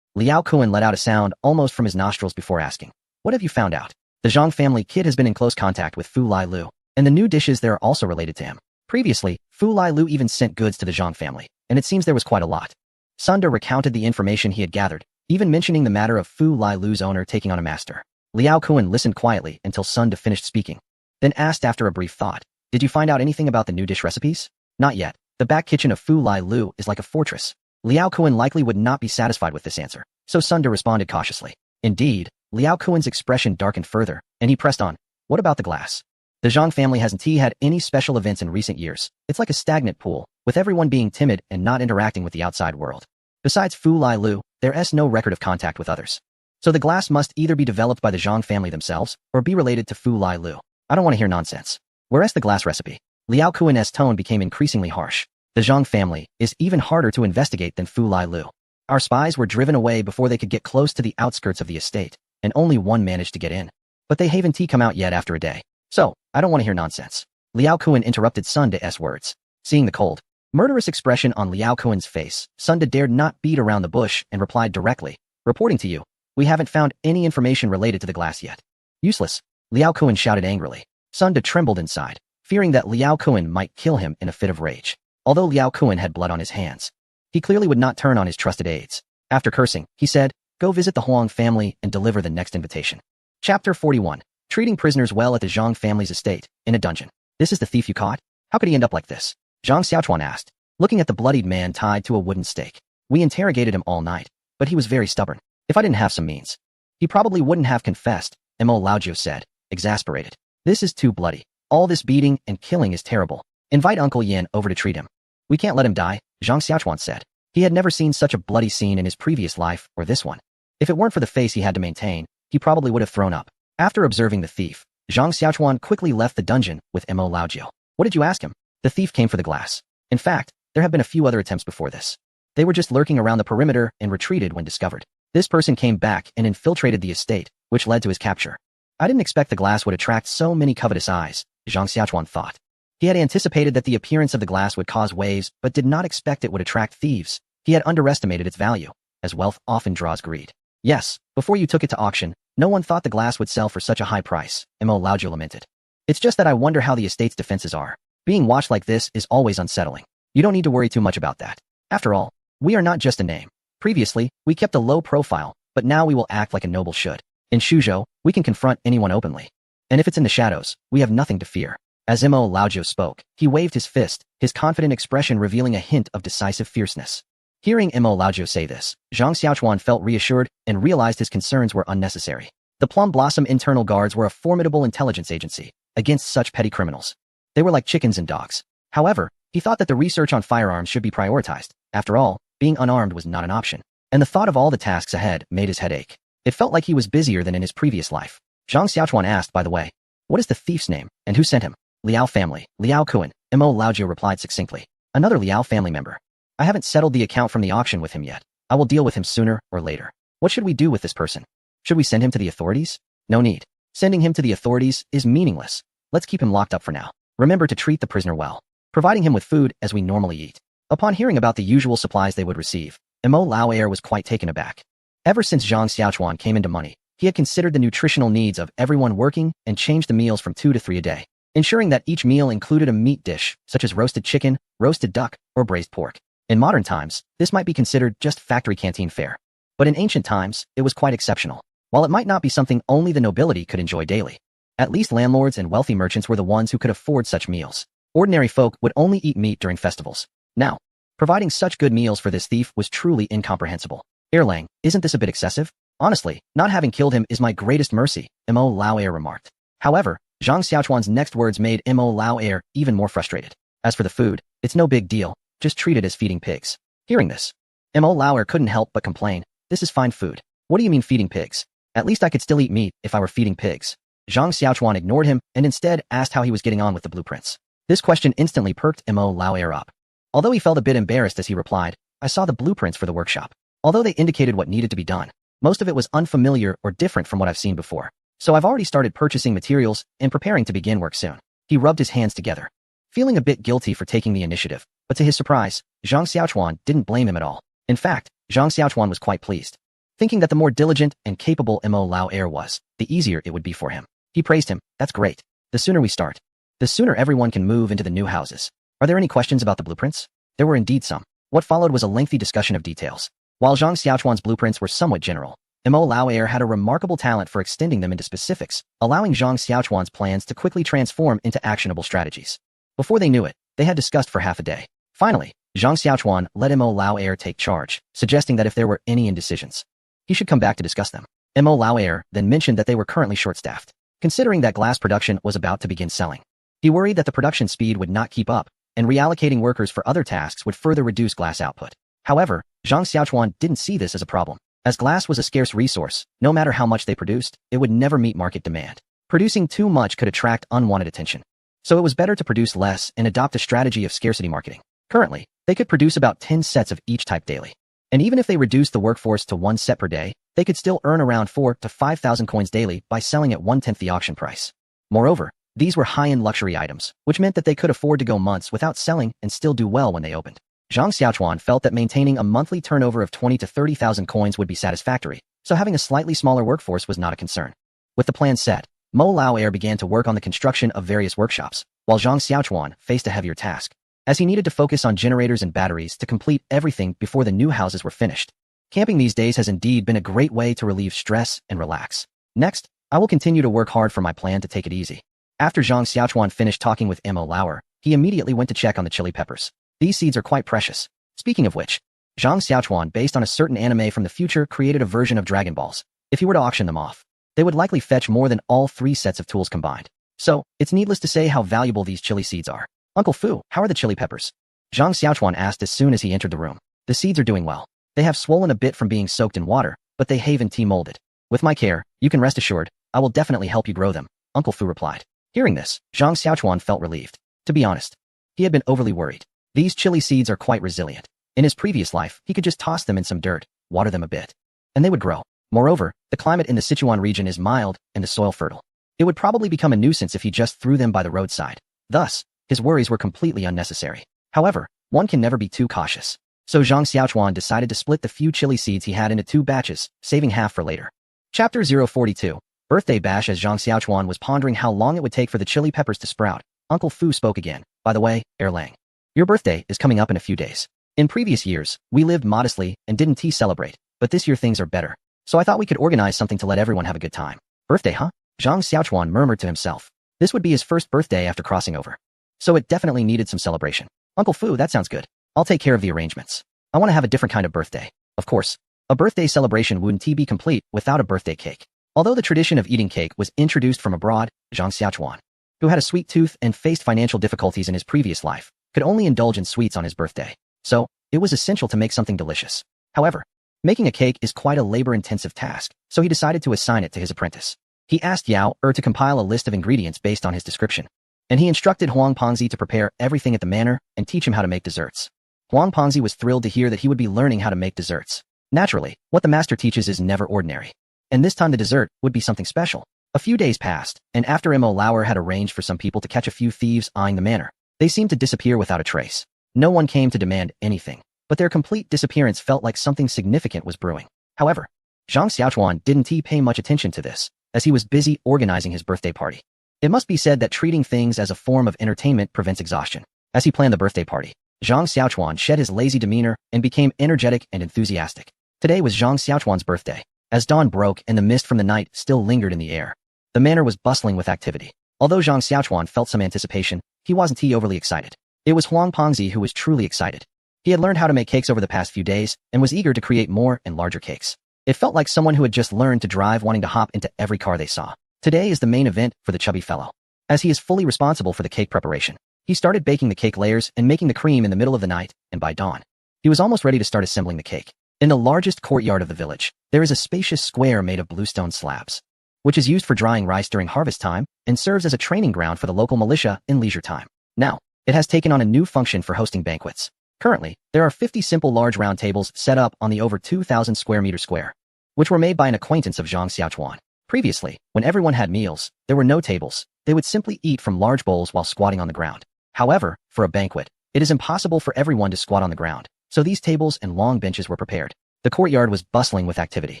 Liao Kuan let out a sound almost from his nostrils before asking, what have you found out? The Zhang family kid has been in close contact with Fu Lai Lu, and the new dishes there are also related to him. Previously, Fu Lai Lu even sent goods to the Zhang family, and it seems there was quite a lot. Sunda recounted the information he had gathered, even mentioning the matter of Fu Lai Lu's owner taking on a master. Liao Kuan listened quietly until Sunda finished speaking, then asked after a brief thought, did you find out anything about the new dish recipes? Not yet. The back kitchen of Fu Lai Lu is like a fortress. Liao Kuan likely would not be satisfied with this answer, so Sunda responded cautiously. Indeed, Liao Kuan's expression darkened further, and he pressed on, what about the glass? The Zhang family hasn't had any special events in recent years. It's like a stagnant pool, with everyone being timid and not interacting with the outside world. Besides Fu Lai Lu, there is no record of contact with others. So the glass must either be developed by the Zhang family themselves, or be related to Fu Lai Lu. I don't want to hear nonsense. Where's the glass recipe? Liao Kuan's tone became increasingly harsh. The Zhang family is even harder to investigate than Fu Lai Lu. Our spies were driven away before they could get close to the outskirts of the estate, and only one managed to get in. But they haven't come out yet after a day. So, I don't want to hear nonsense. Liao Kuan interrupted Sunda's words. Seeing the cold, murderous expression on Liao Kuan's face, Sunda dared not beat around the bush and replied directly, reporting to you, we haven't found any information related to the glass yet. Useless, Liao Kuan shouted angrily. Sunda trembled inside, fearing that Liao Kuan might kill him in a fit of rage. Although Liao Kuan had blood on his hands, he clearly would not turn on his trusted aides. After cursing, he said, go visit the Huang family and deliver the next invitation. Chapter 41. Treating prisoners well at the Zhang family's estate, in a dungeon. This is the thief you caught? How could he end up like this? Zhang Xiaochuan asked, looking at the bloodied man tied to a wooden stake. We interrogated him all night, but he was very stubborn. If I didn't have some means, he probably wouldn't have confessed, Mo Laojiu said, exasperated. This is too bloody. All this beating and killing is terrible. Invite Uncle Yan over to treat him. We can't let him die, Zhang Xiaochuan said. He had never seen such a bloody scene in his previous life, or this one. If it weren't for the face he had to maintain, he probably would have thrown up. After observing the thief, Zhang Xiaochuan quickly left the dungeon with Mo Laojiu. What did you ask him? The thief came for the glass. In fact, there have been a few other attempts before this. They were just lurking around the perimeter and retreated when discovered. This person came back and infiltrated the estate, which led to his capture. I didn't expect the glass would attract so many covetous eyes, Zhang Xiaochuan thought. He had anticipated that the appearance of the glass would cause waves, but did not expect it would attract thieves. He had underestimated its value, as wealth often draws greed. Yes, before you took it to auction, no one thought the glass would sell for such a high price, Mo Laojiu lamented. It's just that I wonder how the estate's defenses are. Being watched like this is always unsettling. You don't need to worry too much about that. After all, we are not just a name. Previously, we kept a low profile, but now we will act like a noble should. In Shuzhou, we can confront anyone openly. And if it's in the shadows, we have nothing to fear. As Mo Laojiu spoke, he waved his fist, his confident expression revealing a hint of decisive fierceness. Hearing Mo Laojiu say this, Zhang Xiaochuan felt reassured and realized his concerns were unnecessary. The Plum Blossom Internal Guards were a formidable intelligence agency against such petty criminals. They were like chickens and dogs. However, he thought that the research on firearms should be prioritized. After all, being unarmed was not an option. And the thought of all the tasks ahead made his head ache. It felt like he was busier than in his previous life. Zhang Xiaochuan asked, by the way, what is the thief's name, and who sent him? Liao family, Liao Kuan, Mo Laojiu replied succinctly. Another Liao family member. I haven't settled the account from the auction with him yet. I will deal with him sooner or later. What should we do with this person? Should we send him to the authorities? No need. Sending him to the authorities is meaningless. Let's keep him locked up for now. Remember to treat the prisoner well, providing him with food as we normally eat. Upon hearing about the usual supplies they would receive, Mo Lauer was quite taken aback. Ever since Zhang Xiaochuan came into money, he had considered the nutritional needs of everyone working and changed the meals from 2 to 3 a day, ensuring that each meal included a meat dish, such as roasted chicken, roasted duck, or braised pork. In modern times, this might be considered just factory canteen fare. But in ancient times, it was quite exceptional. While it might not be something only the nobility could enjoy daily, at least landlords and wealthy merchants were the ones who could afford such meals. Ordinary folk would only eat meat during festivals. Now, providing such good meals for this thief was truly incomprehensible. Erlang, isn't this a bit excessive? Honestly, not having killed him is my greatest mercy, Mo Lauer remarked. However, Zhang Xiaochuan's next words made Mo Lauer even more frustrated. As for the food, it's no big deal, just treat it as feeding pigs. Hearing this, Mo Lauer couldn't help but complain, this is fine food. What do you mean feeding pigs? At least I could still eat meat if I were feeding pigs. Zhang Xiaochuan ignored him and instead asked how he was getting on with the blueprints. This question instantly perked Mo Lauer up. Although he felt a bit embarrassed as he replied, I saw the blueprints for the workshop. Although they indicated what needed to be done, most of it was unfamiliar or different from what I've seen before. So I've already started purchasing materials and preparing to begin work soon. He rubbed his hands together, feeling a bit guilty for taking the initiative, but to his surprise, Zhang Xiaochuan didn't blame him at all. In fact, Zhang Xiaochuan was quite pleased, thinking that the more diligent and capable Mo Lauer was, the easier it would be for him. He praised him, that's great. The sooner we start, the sooner everyone can move into the new houses. Are there any questions about the blueprints? There were indeed some. What followed was a lengthy discussion of details. While Zhang Xiaochuan's blueprints were somewhat general, Mo Lauer had a remarkable talent for extending them into specifics, allowing Zhang Xiaochuan's plans to quickly transform into actionable strategies. Before they knew it, they had discussed for half a day. Finally, Zhang Xiaochuan let Mo Lauer take charge, suggesting that if there were any indecisions, he should come back to discuss them. Mo Lauer then mentioned that they were currently short-staffed, considering that glass production was about to begin selling. He worried that the production speed would not keep up, and reallocating workers for other tasks would further reduce glass output. However, Zhang Xiaochuan didn't see this as a problem. As glass was a scarce resource, no matter how much they produced, it would never meet market demand. Producing too much could attract unwanted attention. So it was better to produce less and adopt a strategy of scarcity marketing. Currently, they could produce about 10 sets of each type daily. And even if they reduced the workforce to 1 set per day, they could still earn around 4,000 to 5,000 coins daily by selling at 1/10 the auction price. Moreover, these were high-end luxury items, which meant that they could afford to go months without selling and still do well when they opened. Zhang Xiaochuan felt that maintaining a monthly turnover of 20,000 to 30,000 coins would be satisfactory, so having a slightly smaller workforce was not a concern. With the plan set, Mo Lauer began to work on the construction of various workshops, while Zhang Xiaochuan faced a heavier task, as he needed to focus on generators and batteries to complete everything before the new houses were finished. Camping these days has indeed been a great way to relieve stress and relax. Next, I will continue to work hard for my plan to take it easy. After Zhang Xiaochuan finished talking with Mo Lauer, he immediately went to check on the chili peppers. These seeds are quite precious. Speaking of which, Zhang Xiaochuan, based on a certain anime from the future, created a version of Dragon Balls. If he were to auction them off, they would likely fetch more than all 3 sets of tools combined. So, it's needless to say how valuable these chili seeds are. Uncle Fu, how are the chili peppers? Zhang Xiaochuan asked as soon as he entered the room. The seeds are doing well. They have swollen a bit from being soaked in water, but they have tea molded. With my care, you can rest assured, I will definitely help you grow them, Uncle Fu replied. Hearing this, Zhang Xiaochuan felt relieved. To be honest, he had been overly worried. These chili seeds are quite resilient. In his previous life, he could just toss them in some dirt, water them a bit, and they would grow. Moreover, the climate in the Sichuan region is mild and the soil fertile. It would probably become a nuisance if he just threw them by the roadside. Thus, his worries were completely unnecessary. However, one can never be too cautious. So Zhang Xiaochuan decided to split the few chili seeds he had into 2 batches, saving half for later. Chapter 042. Birthday Bash. As Zhang Xiaochuan was pondering how long it would take for the chili peppers to sprout, Uncle Fu spoke again. By the way, Erlang, your birthday is coming up in a few days. In previous years, we lived modestly and didn't celebrate, but this year things are better. So I thought we could organize something to let everyone have a good time. Birthday, huh? Zhang Xiaochuan murmured to himself. This would be his first birthday after crossing over. So it definitely needed some celebration. Uncle Fu, that sounds good. I'll take care of the arrangements. I want to have a different kind of birthday. Of course, a birthday celebration wouldn't be complete without a birthday cake. Although the tradition of eating cake was introduced from abroad, Zhang Xiaochuan, who had a sweet tooth and faced financial difficulties in his previous life, could only indulge in sweets on his birthday. So, it was essential to make something delicious. However, making a cake is quite a labor-intensive task, so he decided to assign it to his apprentice. He asked Yao to compile a list of ingredients based on his description, and he instructed Huang Pengzi to prepare everything at the manor and teach him how to make desserts. Huang Pengzi was thrilled to hear that he would be learning how to make desserts. Naturally, what the master teaches is never ordinary. And this time the dessert would be something special. A few days passed, and after Mo Lauer had arranged for some people to catch a few thieves eyeing the manor, they seemed to disappear without a trace. No one came to demand anything. but their complete disappearance felt like something significant was brewing. However, Zhang Xiaochuan didn't pay much attention to this, as he was busy organizing his birthday party. It must be said that treating things as a form of entertainment prevents exhaustion. As he planned the birthday party, Zhang Xiaochuan shed his lazy demeanor and became energetic and enthusiastic. Today was Zhang Xiaochuan's birthday. As dawn broke and the mist from the night still lingered in the air, the manor was bustling with activity. Although Zhang Xiaochuan felt some anticipation, he wasn't overly excited. It was Huang Pengzi who was truly excited. He had learned how to make cakes over the past few days and was eager to create more and larger cakes. It felt like someone who had just learned to drive, wanting to hop into every car they saw. Today is the main event for the chubby fellow. As he is fully responsible for the cake preparation, he started baking the cake layers and making the cream in the middle of the night, and by dawn, he was almost ready to start assembling the cake. In the largest courtyard of the village, there is a spacious square made of bluestone slabs, which is used for drying rice during harvest time and serves as a training ground for the local militia in leisure time. Now, it has taken on a new function for hosting banquets. Currently, there are 50 simple large round tables set up on the over 2,000 square meter square, which were made by an acquaintance of Zhang Xiaochuan. Previously, when everyone had meals, there were no tables. They would simply eat from large bowls while squatting on the ground. However, for a banquet, it is impossible for everyone to squat on the ground, so these tables and long benches were prepared. The courtyard was bustling with activity.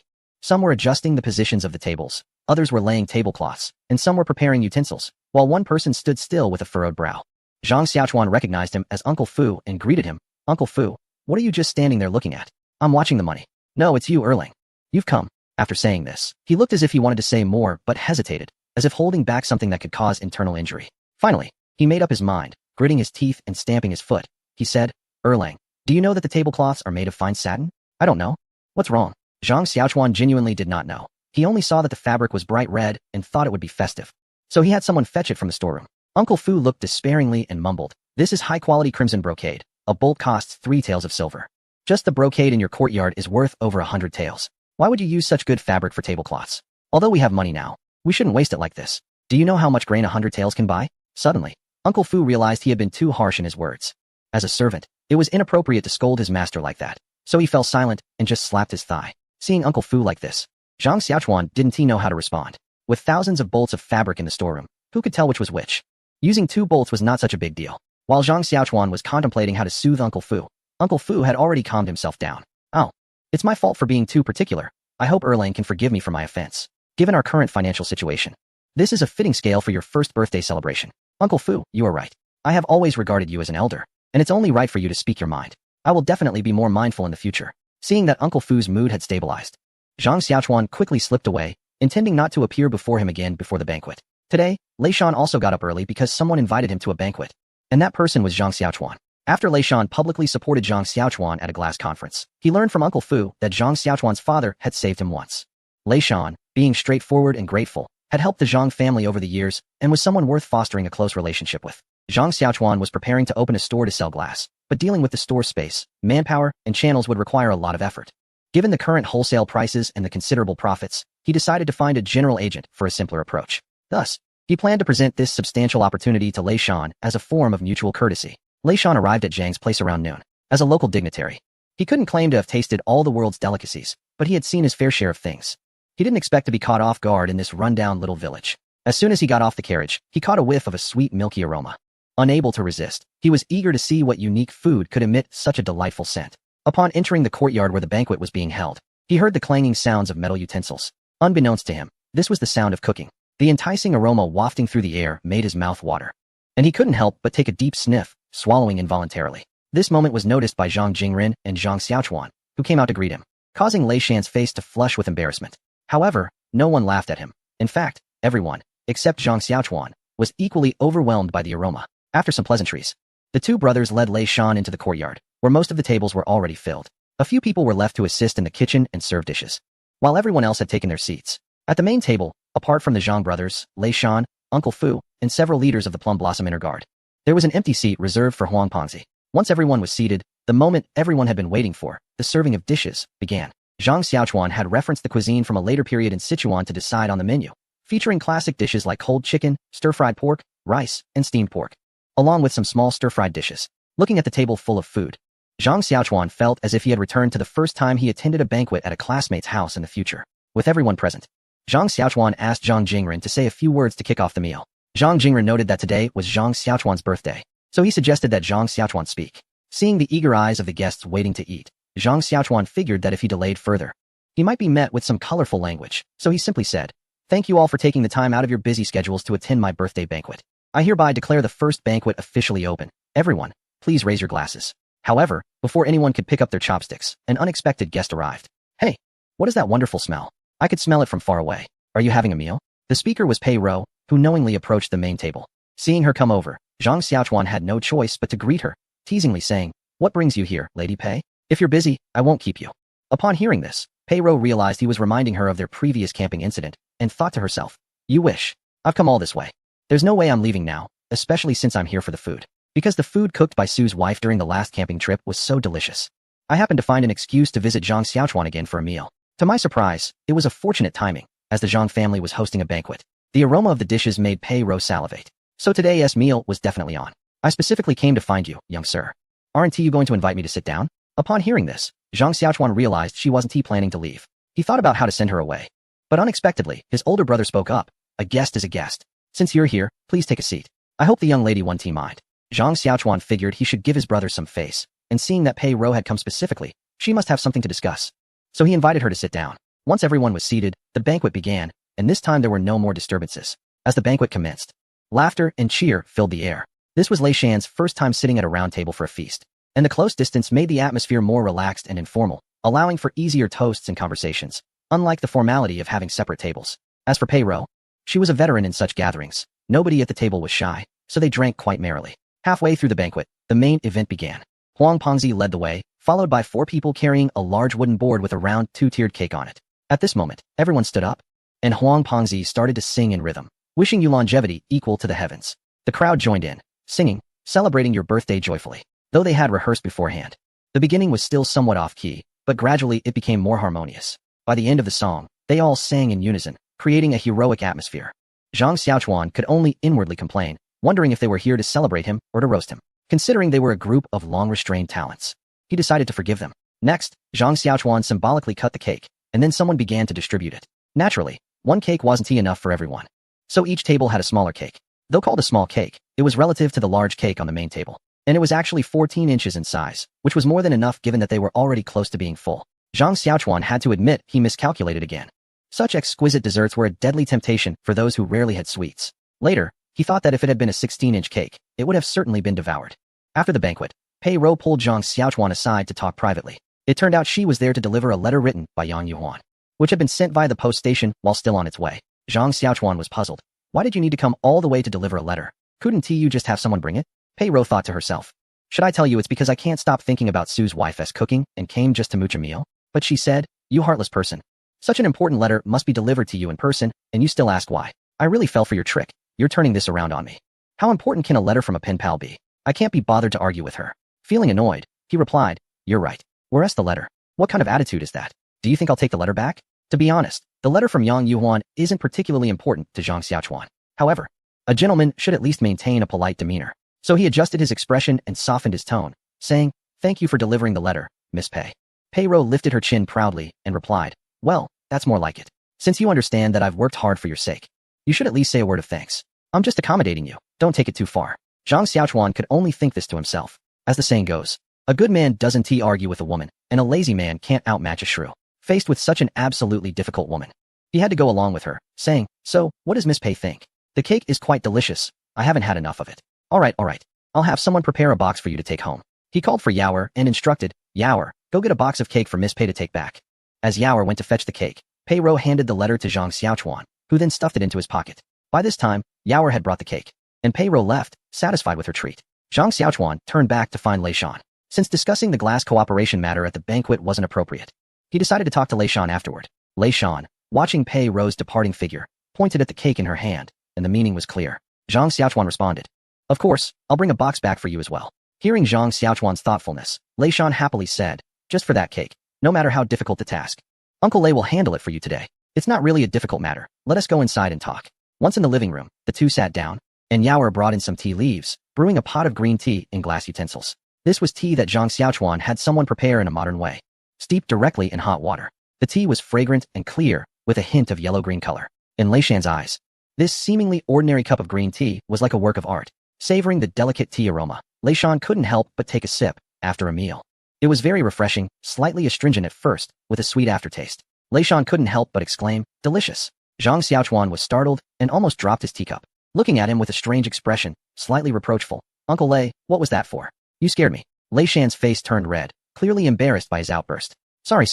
Some were adjusting the positions of the tables, others were laying tablecloths, and some were preparing utensils, while one person stood still with a furrowed brow. Zhang Xiaochuan recognized him as Uncle Fu and greeted him. Uncle Fu, what are you just standing there looking at? I'm watching the money. No, it's you, Erling. You've come. After saying this, he looked as if he wanted to say more but hesitated, as if holding back something that could cause internal injury. Finally, he made up his mind, gritting his teeth and stamping his foot. He said, Erlang, do you know that the tablecloths are made of fine satin? I don't know. What's wrong? Zhang Xiaochuan genuinely did not know. He only saw that the fabric was bright red and thought it would be festive. So he had someone fetch it from the storeroom. Uncle Fu looked despairingly and mumbled, this is high-quality crimson brocade. A bolt costs 3 taels of silver. Just the brocade in your courtyard is worth over 100 taels. Why would you use such good fabric for tablecloths? Although we have money now, we shouldn't waste it like this. Do you know how much grain 100 taels can buy? Suddenly, Uncle Fu realized he had been too harsh in his words. As a servant, it was inappropriate to scold his master like that, so he fell silent and just slapped his thigh. Seeing Uncle Fu like this, Zhang Xiaochuan didn't know how to respond. With thousands of bolts of fabric in the storeroom, who could tell which was which? Using 2 bolts was not such a big deal. While Zhang Xiaochuan was contemplating how to soothe Uncle Fu had already calmed himself down. Oh, it's my fault for being too particular. I hope Erlang can forgive me for my offense. Given our current financial situation, this is a fitting scale for your first birthday celebration. Uncle Fu, you are right. I have always regarded you as an elder, and it's only right for you to speak your mind. I will definitely be more mindful in the future. Seeing that Uncle Fu's mood had stabilized, Zhang Xiaochuan quickly slipped away, intending not to appear before him again before the banquet. Today, Lei Shan also got up early because someone invited him to a banquet, and that person was Zhang Xiaochuan. After Lei Shan publicly supported Zhang Xiaochuan at a glass conference, he learned from Uncle Fu that Zhang Xiaochuan's father had saved him once. Lei Shan, being straightforward and grateful, had helped the Zhang family over the years and was someone worth fostering a close relationship with. Zhang Xiaochuan was preparing to open a store to sell glass, but dealing with the store space, manpower, and channels would require a lot of effort. Given the current wholesale prices and the considerable profits, he decided to find a general agent for a simpler approach. Thus, he planned to present this substantial opportunity to Lei Shan as a form of mutual courtesy. Lei Shan arrived at Zhang's place around noon. As a local dignitary, he couldn't claim to have tasted all the world's delicacies, but he had seen his fair share of things. He didn't expect to be caught off guard in this rundown little village. As soon as he got off the carriage, he caught a whiff of a sweet milky aroma. Unable to resist, he was eager to see what unique food could emit such a delightful scent. Upon entering the courtyard where the banquet was being held, he heard the clanging sounds of metal utensils. Unbeknownst to him, this was the sound of cooking. The enticing aroma wafting through the air made his mouth water, and he couldn't help but take a deep sniff, swallowing involuntarily. This moment was noticed by Zhang Jingren and Zhang Xiaochuan, who came out to greet him, causing Lei Shan's face to flush with embarrassment. However, no one laughed at him. In fact, everyone, except Zhang Xiaochuan, was equally overwhelmed by the aroma. After some pleasantries, the two brothers led Lei Shan into the courtyard, where most of the tables were already filled. A few people were left to assist in the kitchen and serve dishes, while everyone else had taken their seats. At the main table, apart from the Zhang brothers, Lei Shan, Uncle Fu, and several leaders of the Plum Blossom Inner Guard, there was an empty seat reserved for Huang Pengzi. Once everyone was seated, the moment everyone had been waiting for, the serving of dishes, began. Zhang Xiaochuan had referenced the cuisine from a later period in Sichuan to decide on the menu, featuring classic dishes like cold chicken, stir-fried pork, rice, and steamed pork, along with some small stir-fried dishes. Looking at the table full of food, Zhang Xiaochuan felt as if he had returned to the first time he attended a banquet at a classmate's house in the future. With everyone present, Zhang Xiaochuan asked Zhang Jingren to say a few words to kick off the meal. Zhang Jingren noted that today was Zhang Xiaochuan's birthday, so he suggested that Zhang Xiaochuan speak. Seeing the eager eyes of the guests waiting to eat, Zhang Xiaochuan figured that if he delayed further, he might be met with some colorful language, so he simply said, "Thank you all for taking the time out of your busy schedules to attend my birthday banquet. I hereby declare the first banquet officially open. Everyone, please raise your glasses." However, before anyone could pick up their chopsticks, an unexpected guest arrived. "Hey, what is that wonderful smell? I could smell it from far away. Are you having a meal?" The speaker was Pei Rou, who knowingly approached the main table. Seeing her come over, Zhang Xiaochuan had no choice but to greet her, teasingly saying, "What brings you here, Lady Pei? If you're busy, I won't keep you." Upon hearing this, Pei Rou realized he was reminding her of their previous camping incident, and thought to herself, "You wish. I've come all this way. There's no way I'm leaving now, especially since I'm here for the food. Because the food cooked by Sue's wife during the last camping trip was so delicious. I happened to find an excuse to visit Zhang Xiaochuan again for a meal." To my surprise, it was a fortunate timing, as the Zhang family was hosting a banquet. The aroma of the dishes made Pei Rou salivate. "So today's meal was definitely on. I specifically came to find you, young sir. Aren't you going to invite me to sit down?" Upon hearing this, Zhang Xiaochuan realized she wasn't planning to leave. He thought about how to send her away. But unexpectedly, his older brother spoke up. "A guest is a guest. Since you're here, please take a seat. I hope the young lady won't mind." Zhang Xiaochuan figured he should give his brother some face, and seeing that Pei Rou had come specifically, she must have something to discuss. So he invited her to sit down. Once everyone was seated, the banquet began, and this time there were no more disturbances. As the banquet commenced, laughter and cheer filled the air. This was Lei Shan's first time sitting at a round table for a feast, and the close distance made the atmosphere more relaxed and informal, allowing for easier toasts and conversations, unlike the formality of having separate tables. As for Pei Rou, she was a veteran in such gatherings. Nobody at the table was shy, so they drank quite merrily. Halfway through the banquet, the main event began. Huang Pengzi led the way, followed by 4 people carrying a large wooden board with a round 2-tiered cake on it. At this moment, everyone stood up, and Huang Pengzi started to sing in rhythm, wishing you longevity equal to the heavens. The crowd joined in, singing, celebrating your birthday joyfully. Though they had rehearsed beforehand, the beginning was still somewhat off-key, but gradually it became more harmonious. By the end of the song, they all sang in unison, creating a heroic atmosphere. Zhang Xiaochuan could only inwardly complain, wondering if they were here to celebrate him or to roast him. Considering they were a group of long-restrained talents, he decided to forgive them. Next, Zhang Xiaochuan symbolically cut the cake, and then someone began to distribute it. Naturally, one cake wasn't enough for everyone, so each table had a smaller cake. Though called a small cake, it was relative to the large cake on the main table, and it was actually 14 inches in size, which was more than enough given that they were already close to being full. Zhang Xiaochuan had to admit he miscalculated again. Such exquisite desserts were a deadly temptation for those who rarely had sweets. Later, he thought that if it had been a 16-inch cake, it would have certainly been devoured. After the banquet, Pei Rou pulled Zhang Xiaochuan aside to talk privately. It turned out she was there to deliver a letter written by Yang Yuhuan, which had been sent via the post station while still on its way. Zhang Xiaochuan was puzzled. Why did you need to come all the way to deliver a letter? Couldn't you just have someone bring it? Pei Rou thought to herself. Should I tell you it's because I can't stop thinking about Sue's wife's cooking and came just to mooch a meal? But she said, "You heartless person. Such an important letter must be delivered to you in person, and you still ask why. I really fell for your trick. You're turning this around on me. How important can a letter from a pen pal be? I can't be bothered to argue with her." Feeling annoyed, he replied, "You're right. Where's the letter? What kind of attitude is that? Do you think I'll take the letter back?" To be honest, the letter from Yang Yuhuan isn't particularly important to Zhang Xiaochuan. However, a gentleman should at least maintain a polite demeanor. So he adjusted his expression and softened his tone, saying, "Thank you for delivering the letter, Miss Pei." Pei Rou lifted her chin proudly and replied, "Well, that's more like it. Since you understand that I've worked hard for your sake, you should at least say a word of thanks. I'm just accommodating you. Don't take it too far." Zhang Xiaochuan could only think this to himself. As the saying goes, a good man doesn't argue with a woman, and a lazy man can't outmatch a shrew. Faced with such an absolutely difficult woman, he had to go along with her, saying, "So, what does Miss Pei think? The cake is quite delicious. I haven't had enough of it." All right. I'll have someone prepare a box for you to take home." He called for Yaoer and instructed, "Yaoer, go get a box of cake for Miss Pei to take back." As Yaoer went to fetch the cake, Pei Rou handed the letter to Zhang Xiaochuan, who then stuffed it into his pocket. By this time, Yaoer had brought the cake, and Pei Rou left, satisfied with her treat. Zhang Xiaochuan turned back to find Lei Shan. Since discussing the glass cooperation matter at the banquet wasn't appropriate, he decided to talk to Lei Shan afterward. Lei Shan, watching Pei Rou's departing figure, pointed at the cake in her hand, and the meaning was clear. Zhang Xiaochuan responded, "Of course, I'll bring a box back for you as well." Hearing Zhang Xiaochuan's thoughtfulness, Lei Shan happily said, "Just for that cake, no matter how difficult the task, Uncle Lei will handle it for you today. It's not really a difficult matter. Let us go inside and talk." Once in the living room, the two sat down, and Yaoer brought in some tea leaves, brewing a pot of green tea in glass utensils. This was tea that Zhang Xiaochuan had someone prepare in a modern way, steeped directly in hot water. The tea was fragrant and clear, with a hint of yellow-green color. In Lei Shan's eyes, this seemingly ordinary cup of green tea was like a work of art. Savoring the delicate tea aroma, Lei Shan couldn't help but take a sip, after a meal. It was very refreshing, slightly astringent at first, with a sweet aftertaste. Lei Shan couldn't help but exclaim, delicious. Zhang Xiaochuan was startled and almost dropped his teacup. Looking at him with a strange expression, slightly reproachful. Uncle Lei, what was that for? You scared me. Lei Shan's face turned red, clearly embarrassed by his outburst. Sorry.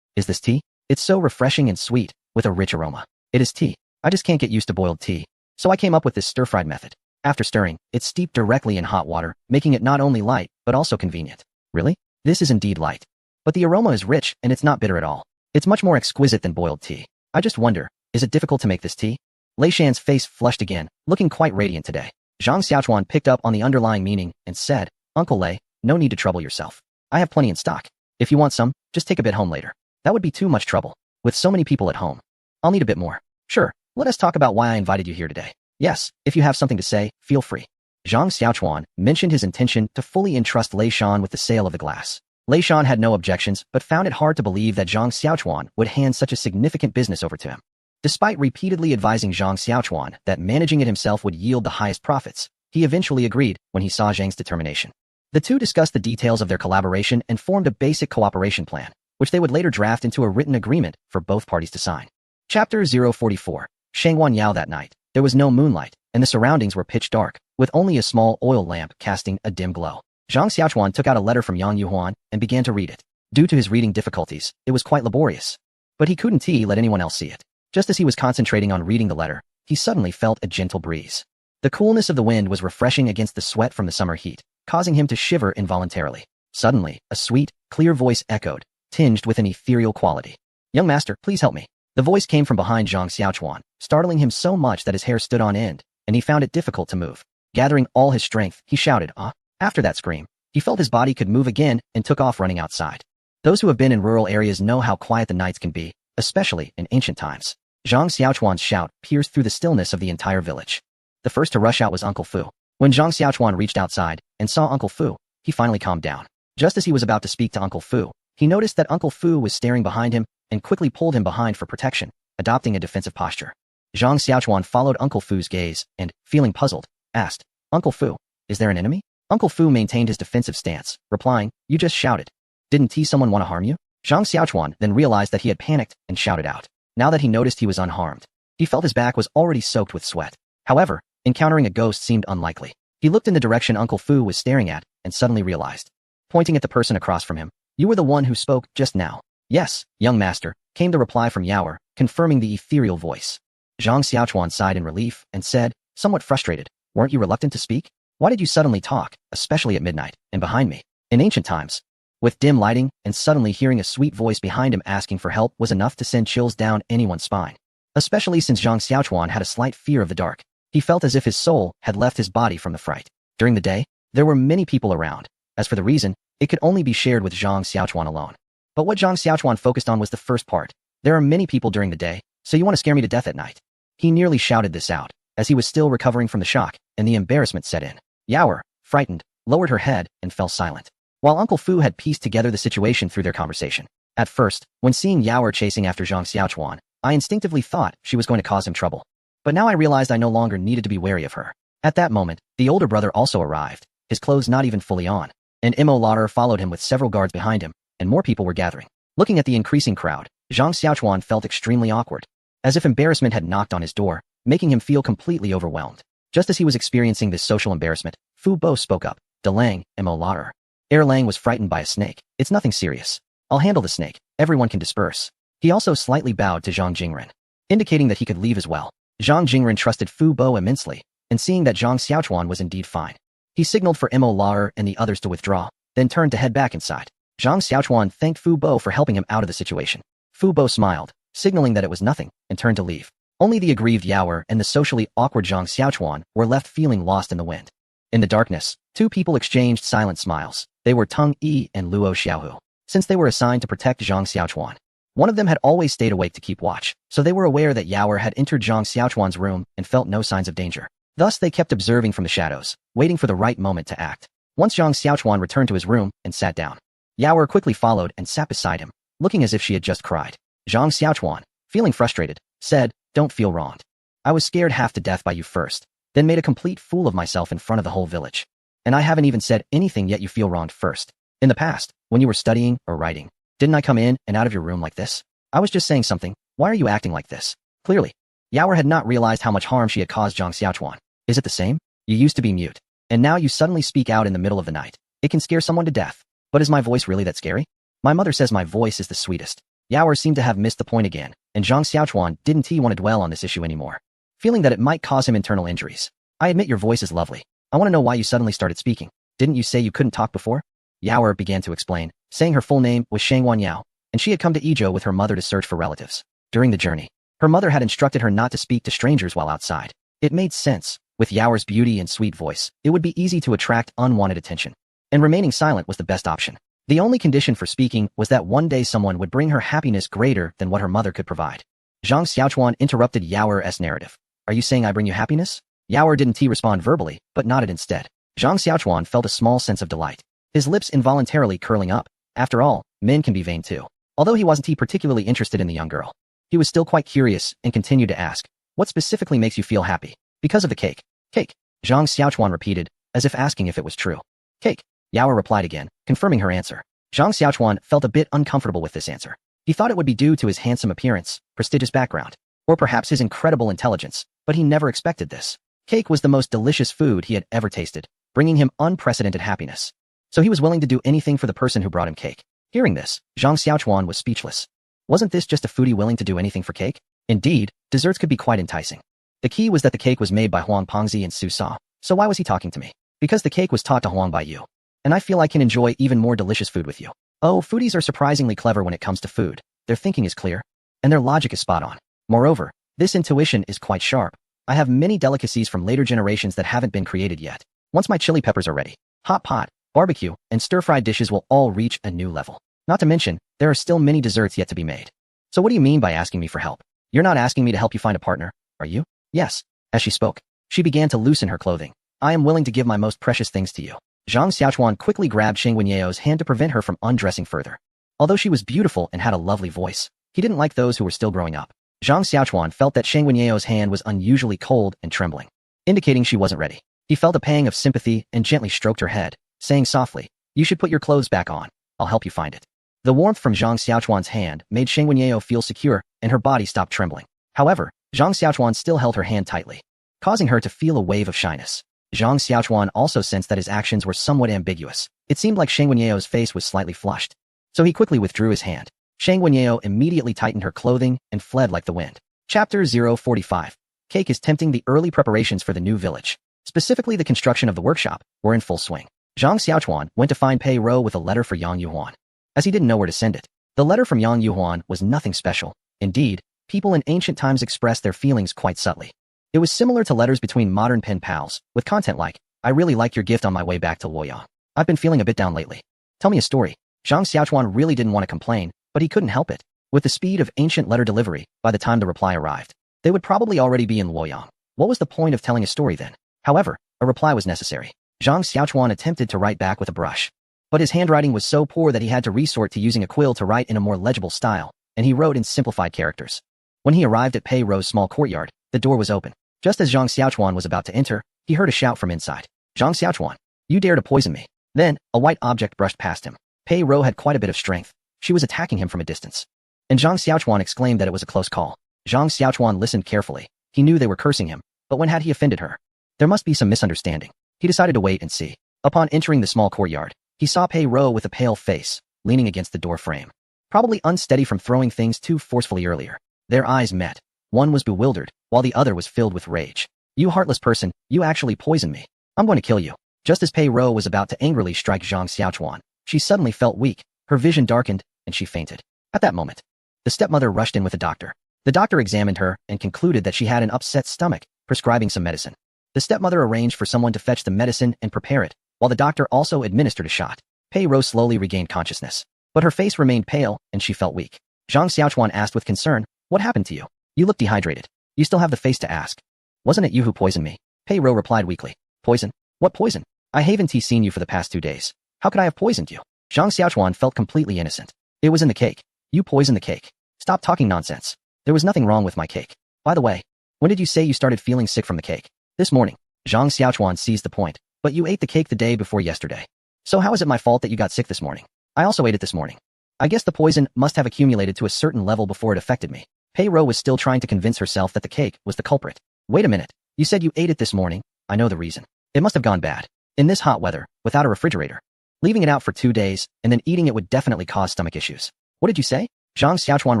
Is this tea? It's so refreshing and sweet, with a rich aroma. It is tea. I just can't get used to boiled tea. So I came up with this stir-fried method. After stirring, it's steeped directly in hot water, making it not only light, but also convenient. Really? This is indeed light. But the aroma is rich and it's not bitter at all. It's much more exquisite than boiled tea. I just wonder, is it difficult to make this tea? Lei Shan's face flushed again, looking quite radiant today. Zhang Xiaochuan picked up on the underlying meaning and said, Uncle Lei, no need to trouble yourself. I have plenty in stock. If you want some, just take a bit home later. That would be too much trouble. With so many people at home. I'll need a bit more. Sure, let us talk about why I invited you here today. Yes, if you have something to say, feel free. Zhang Xiaochuan mentioned his intention to fully entrust Lei Shan with the sale of the glass. Lei Shan had no objections, but found it hard to believe that Zhang Xiaochuan would hand such a significant business over to him. Despite repeatedly advising Zhang Xiaochuan that managing it himself would yield the highest profits, he eventually agreed when he saw Zhang's determination. The two discussed the details of their collaboration and formed a basic cooperation plan, which they would later draft into a written agreement for both parties to sign. Chapter 044. Shangguan Yao. That night, there was no moonlight, and the surroundings were pitch dark, with only a small oil lamp casting a dim glow. Zhang Xiaochuan took out a letter from Yang Yuhuan and began to read it. Due to his reading difficulties, it was quite laborious. But he couldn't let anyone else see it. Just as he was concentrating on reading the letter, he suddenly felt a gentle breeze. The coolness of the wind was refreshing against the sweat from the summer heat, causing him to shiver involuntarily. Suddenly, a sweet, clear voice echoed, tinged with an ethereal quality. Young master, please help me. The voice came from behind Zhang Xiaochuan, startling him so much that his hair stood on end, and he found it difficult to move. Gathering all his strength, he shouted, ah! After that scream, he felt his body could move again and took off running outside. Those who have been in rural areas know how quiet the nights can be, especially in ancient times. Zhang Xiaochuan's shout pierced through the stillness of the entire village. The first to rush out was Uncle Fu. When Zhang Xiaochuan reached outside and saw Uncle Fu, he finally calmed down. Just as he was about to speak to Uncle Fu, he noticed that Uncle Fu was staring behind him and quickly pulled him behind for protection, adopting a defensive posture. Zhang Xiaochuan followed Uncle Fu's gaze and, feeling puzzled, asked, Uncle Fu, is there an enemy? Uncle Fu maintained his defensive stance, replying, you just shouted. Didn't someone want to harm you? Zhang Xiaochuan then realized that he had panicked and shouted out. Now that he noticed he was unharmed, he felt his back was already soaked with sweat. However, encountering a ghost seemed unlikely. He looked in the direction Uncle Fu was staring at and suddenly realized. Pointing at the person across from him, you were the one who spoke just now. Yes, young master, came the reply from Yaoer, confirming the ethereal voice. Zhang Xiaochuan sighed in relief and said, somewhat frustrated, weren't you reluctant to speak? Why did you suddenly talk, especially at midnight, and behind me? In ancient times, with dim lighting and suddenly hearing a sweet voice behind him asking for help was enough to send chills down anyone's spine. Especially since Zhang Xiaochuan had a slight fear of the dark. He felt as if his soul had left his body from the fright. During the day, there were many people around. As for the reason, it could only be shared with Zhang Xiaochuan alone. But what Zhang Xiaochuan focused on was the first part. There are many people during the day, so you want to scare me to death at night. He nearly shouted this out, as he was still recovering from the shock, and the embarrassment set in. Yaoer, frightened, lowered her head and fell silent. While Uncle Fu had pieced together the situation through their conversation. At first, when seeing Yaoer chasing after Zhang Xiaochuan, I instinctively thought she was going to cause him trouble. But now I realized I no longer needed to be wary of her. At that moment, the older brother also arrived, his clothes not even fully on. And Mo Lauder followed him with several guards behind him, and more people were gathering. Looking at the increasing crowd, Zhang Xiaochuan felt extremely awkward, as if embarrassment had knocked on his door, making him feel completely overwhelmed. Just as he was experiencing this social embarrassment, Fu Bo spoke up, Delang, Mo Lauder. Lang was frightened by a snake. It's nothing serious. I'll handle the snake. Everyone can disperse. He also slightly bowed to Zhang Jingren, indicating that he could leave as well. Zhang Jingren trusted Fu Bo immensely, and seeing that Zhang Xiaochuan was indeed fine, he signaled for Mo Lauder and the others to withdraw, then turned to head back inside. Zhang Xiaochuan thanked Fu Bo for helping him out of the situation. Fu Bo smiled, signaling that it was nothing, and turned to leave. Only the aggrieved Yaoer and the socially awkward Zhang Xiaochuan were left feeling lost in the wind. In the darkness, two people exchanged silent smiles. They were Tung Yi and Luo Xiaohu. Since they were assigned to protect Zhang Xiaochuan, one of them had always stayed awake to keep watch, so they were aware that Yaoer had entered Zhang Xiaochuan's room and felt no signs of danger. Thus they kept observing from the shadows, waiting for the right moment to act. Once Zhang Xiaochuan returned to his room and sat down, Yaoer quickly followed and sat beside him, looking as if she had just cried. Zhang Xiaochuan, feeling frustrated, said, don't feel wronged. I was scared half to death by you first, then made a complete fool of myself in front of the whole village. And I haven't even said anything yet you feel wronged first. In the past, when you were studying or writing, didn't I come in and out of your room like this? I was just saying something. Why are you acting like this? Clearly, Yaoer had not realized how much harm she had caused Zhang Xiaochuan. Is it the same? You used to be mute, and now you suddenly speak out in the middle of the night. It can scare someone to death. But is my voice really that scary? My mother says my voice is the sweetest. Yaoer seemed to have missed the point again, and Zhang Xiaochuan didn't want to dwell on this issue anymore, feeling that it might cause him internal injuries. I admit your voice is lovely. I want to know why you suddenly started speaking. Didn't you say you couldn't talk before? Yaoer began to explain, saying her full name was Shangwan Yao, and she had come to Izhou with her mother to search for relatives. During the journey, her mother had instructed her not to speak to strangers while outside. It made sense. With Yaoer's beauty and sweet voice, it would be easy to attract unwanted attention, and remaining silent was the best option. The only condition for speaking was that one day someone would bring her happiness greater than what her mother could provide. Zhang Xiaochuan interrupted Yaoer's narrative. Are you saying I bring you happiness? Yaoer didn't respond verbally, but nodded instead. Zhang Xiaochuan felt a small sense of delight, his lips involuntarily curling up. After all, men can be vain too. Although he wasn't particularly interested in the young girl, he was still quite curious and continued to ask, what specifically makes you feel happy? Because of the cake. Cake. Zhang Xiaochuan repeated, as if asking if it was true. Cake. Yaoer replied again, confirming her answer. Zhang Xiaochuan felt a bit uncomfortable with this answer. He thought it would be due to his handsome appearance, prestigious background, or perhaps his incredible intelligence, but he never expected this. Cake was the most delicious food he had ever tasted, bringing him unprecedented happiness. So he was willing to do anything for the person who brought him cake. Hearing this, Zhang Xiaochuan was speechless. Wasn't this just a foodie willing to do anything for cake? Indeed, desserts could be quite enticing. The key was that the cake was made by Huang Pengzi and Su Sa. So why was he talking to me? Because the cake was taught to Huang by you. And I feel I can enjoy even more delicious food with you. Oh, foodies are surprisingly clever when it comes to food. Their thinking is clear, and their logic is spot on. Moreover, this intuition is quite sharp. I have many delicacies from later generations that haven't been created yet. Once my chili peppers are ready, hot pot, barbecue, and stir-fried dishes will all reach a new level. Not to mention, there are still many desserts yet to be made. So what do you mean by asking me for help? You're not asking me to help you find a partner, are you? Yes. As she spoke, she began to loosen her clothing. I am willing to give my most precious things to you. Zhang Xiaochuan quickly grabbed Sheng Wenyao's hand to prevent her from undressing further. Although she was beautiful and had a lovely voice, he didn't like those who were still growing up. Zhang Xiaochuan felt that Sheng Wenyao's hand was unusually cold and trembling, indicating she wasn't ready. He felt a pang of sympathy and gently stroked her head, saying softly, you should put your clothes back on. I'll help you find it. The warmth from Zhang Xiaochuan's hand made Sheng Wenyao feel secure, and her body stopped trembling. However, Zhang Xiaochuan still held her hand tightly, causing her to feel a wave of shyness. Zhang Xiaochuan also sensed that his actions were somewhat ambiguous. It seemed like Sheng Wenyao's face was slightly flushed, so he quickly withdrew his hand. Sheng Wenyao immediately tightened her clothing and fled like the wind. Chapter 045. Cake is tempting. The early preparations for the new village, specifically the construction of the workshop, were in full swing. Zhang Xiaochuan went to find Pei Rou with a letter for Yang Yuhuan, as he didn't know where to send it. The letter from Yang Yuhuan was nothing special. Indeed, people in ancient times expressed their feelings quite subtly. It was similar to letters between modern pen pals, with content like, I really like your gift on my way back to Luoyang. I've been feeling a bit down lately. Tell me a story. Zhang Xiaochuan really didn't want to complain, but he couldn't help it. With the speed of ancient letter delivery, by the time the reply arrived, they would probably already be in Luoyang. What was the point of telling a story then? However, a reply was necessary. Zhang Xiaochuan attempted to write back with a brush, but his handwriting was so poor that he had to resort to using a quill to write in a more legible style, and he wrote in simplified characters. When he arrived at Pei Rou's small courtyard, the door was open. Just as Zhang Xiaochuan was about to enter, he heard a shout from inside. Zhang Xiaochuan, you dare to poison me. Then, a white object brushed past him. Pei Rou had quite a bit of strength. She was attacking him from a distance. And Zhang Xiaochuan exclaimed that it was a close call. Zhang Xiaochuan listened carefully. He knew they were cursing him, but when had he offended her? There must be some misunderstanding. He decided to wait and see. Upon entering the small courtyard, he saw Pei Rou with a pale face, leaning against the door frame, probably unsteady from throwing things too forcefully earlier. Their eyes met. One was bewildered, while the other was filled with rage. You heartless person, you actually poisoned me. I'm going to kill you. Just as Pei Rou was about to angrily strike Zhang Xiaochuan, she suddenly felt weak, her vision darkened, and she fainted. At that moment, the stepmother rushed in with a doctor. The doctor examined her and concluded that she had an upset stomach, prescribing some medicine. The stepmother arranged for someone to fetch the medicine and prepare it, while the doctor also administered a shot. Pei Rou slowly regained consciousness, but her face remained pale and she felt weak. Zhang Xiaochuan asked with concern, what happened to you? You look dehydrated. You still have the face to ask. Wasn't it you who poisoned me? Pei Rou replied weakly. Poison? What poison? I haven't seen you for the past 2 days. How could I have poisoned you? Zhang Xiaochuan felt completely innocent. It was in the cake. You poisoned the cake. Stop talking nonsense. There was nothing wrong with my cake. By the way, when did you say you started feeling sick from the cake? This morning. Zhang Xiaochuan seized the point. But you ate the cake the day before yesterday. So how is it my fault that you got sick this morning? I also ate it this morning. I guess the poison must have accumulated to a certain level before it affected me. Pei Ro was still trying to convince herself that the cake was the culprit. Wait a minute. You said you ate it this morning. I know the reason. It must have gone bad. In this hot weather, without a refrigerator. Leaving it out for 2 days, and then eating it would definitely cause stomach issues. What did you say? Zhang Xiaochuan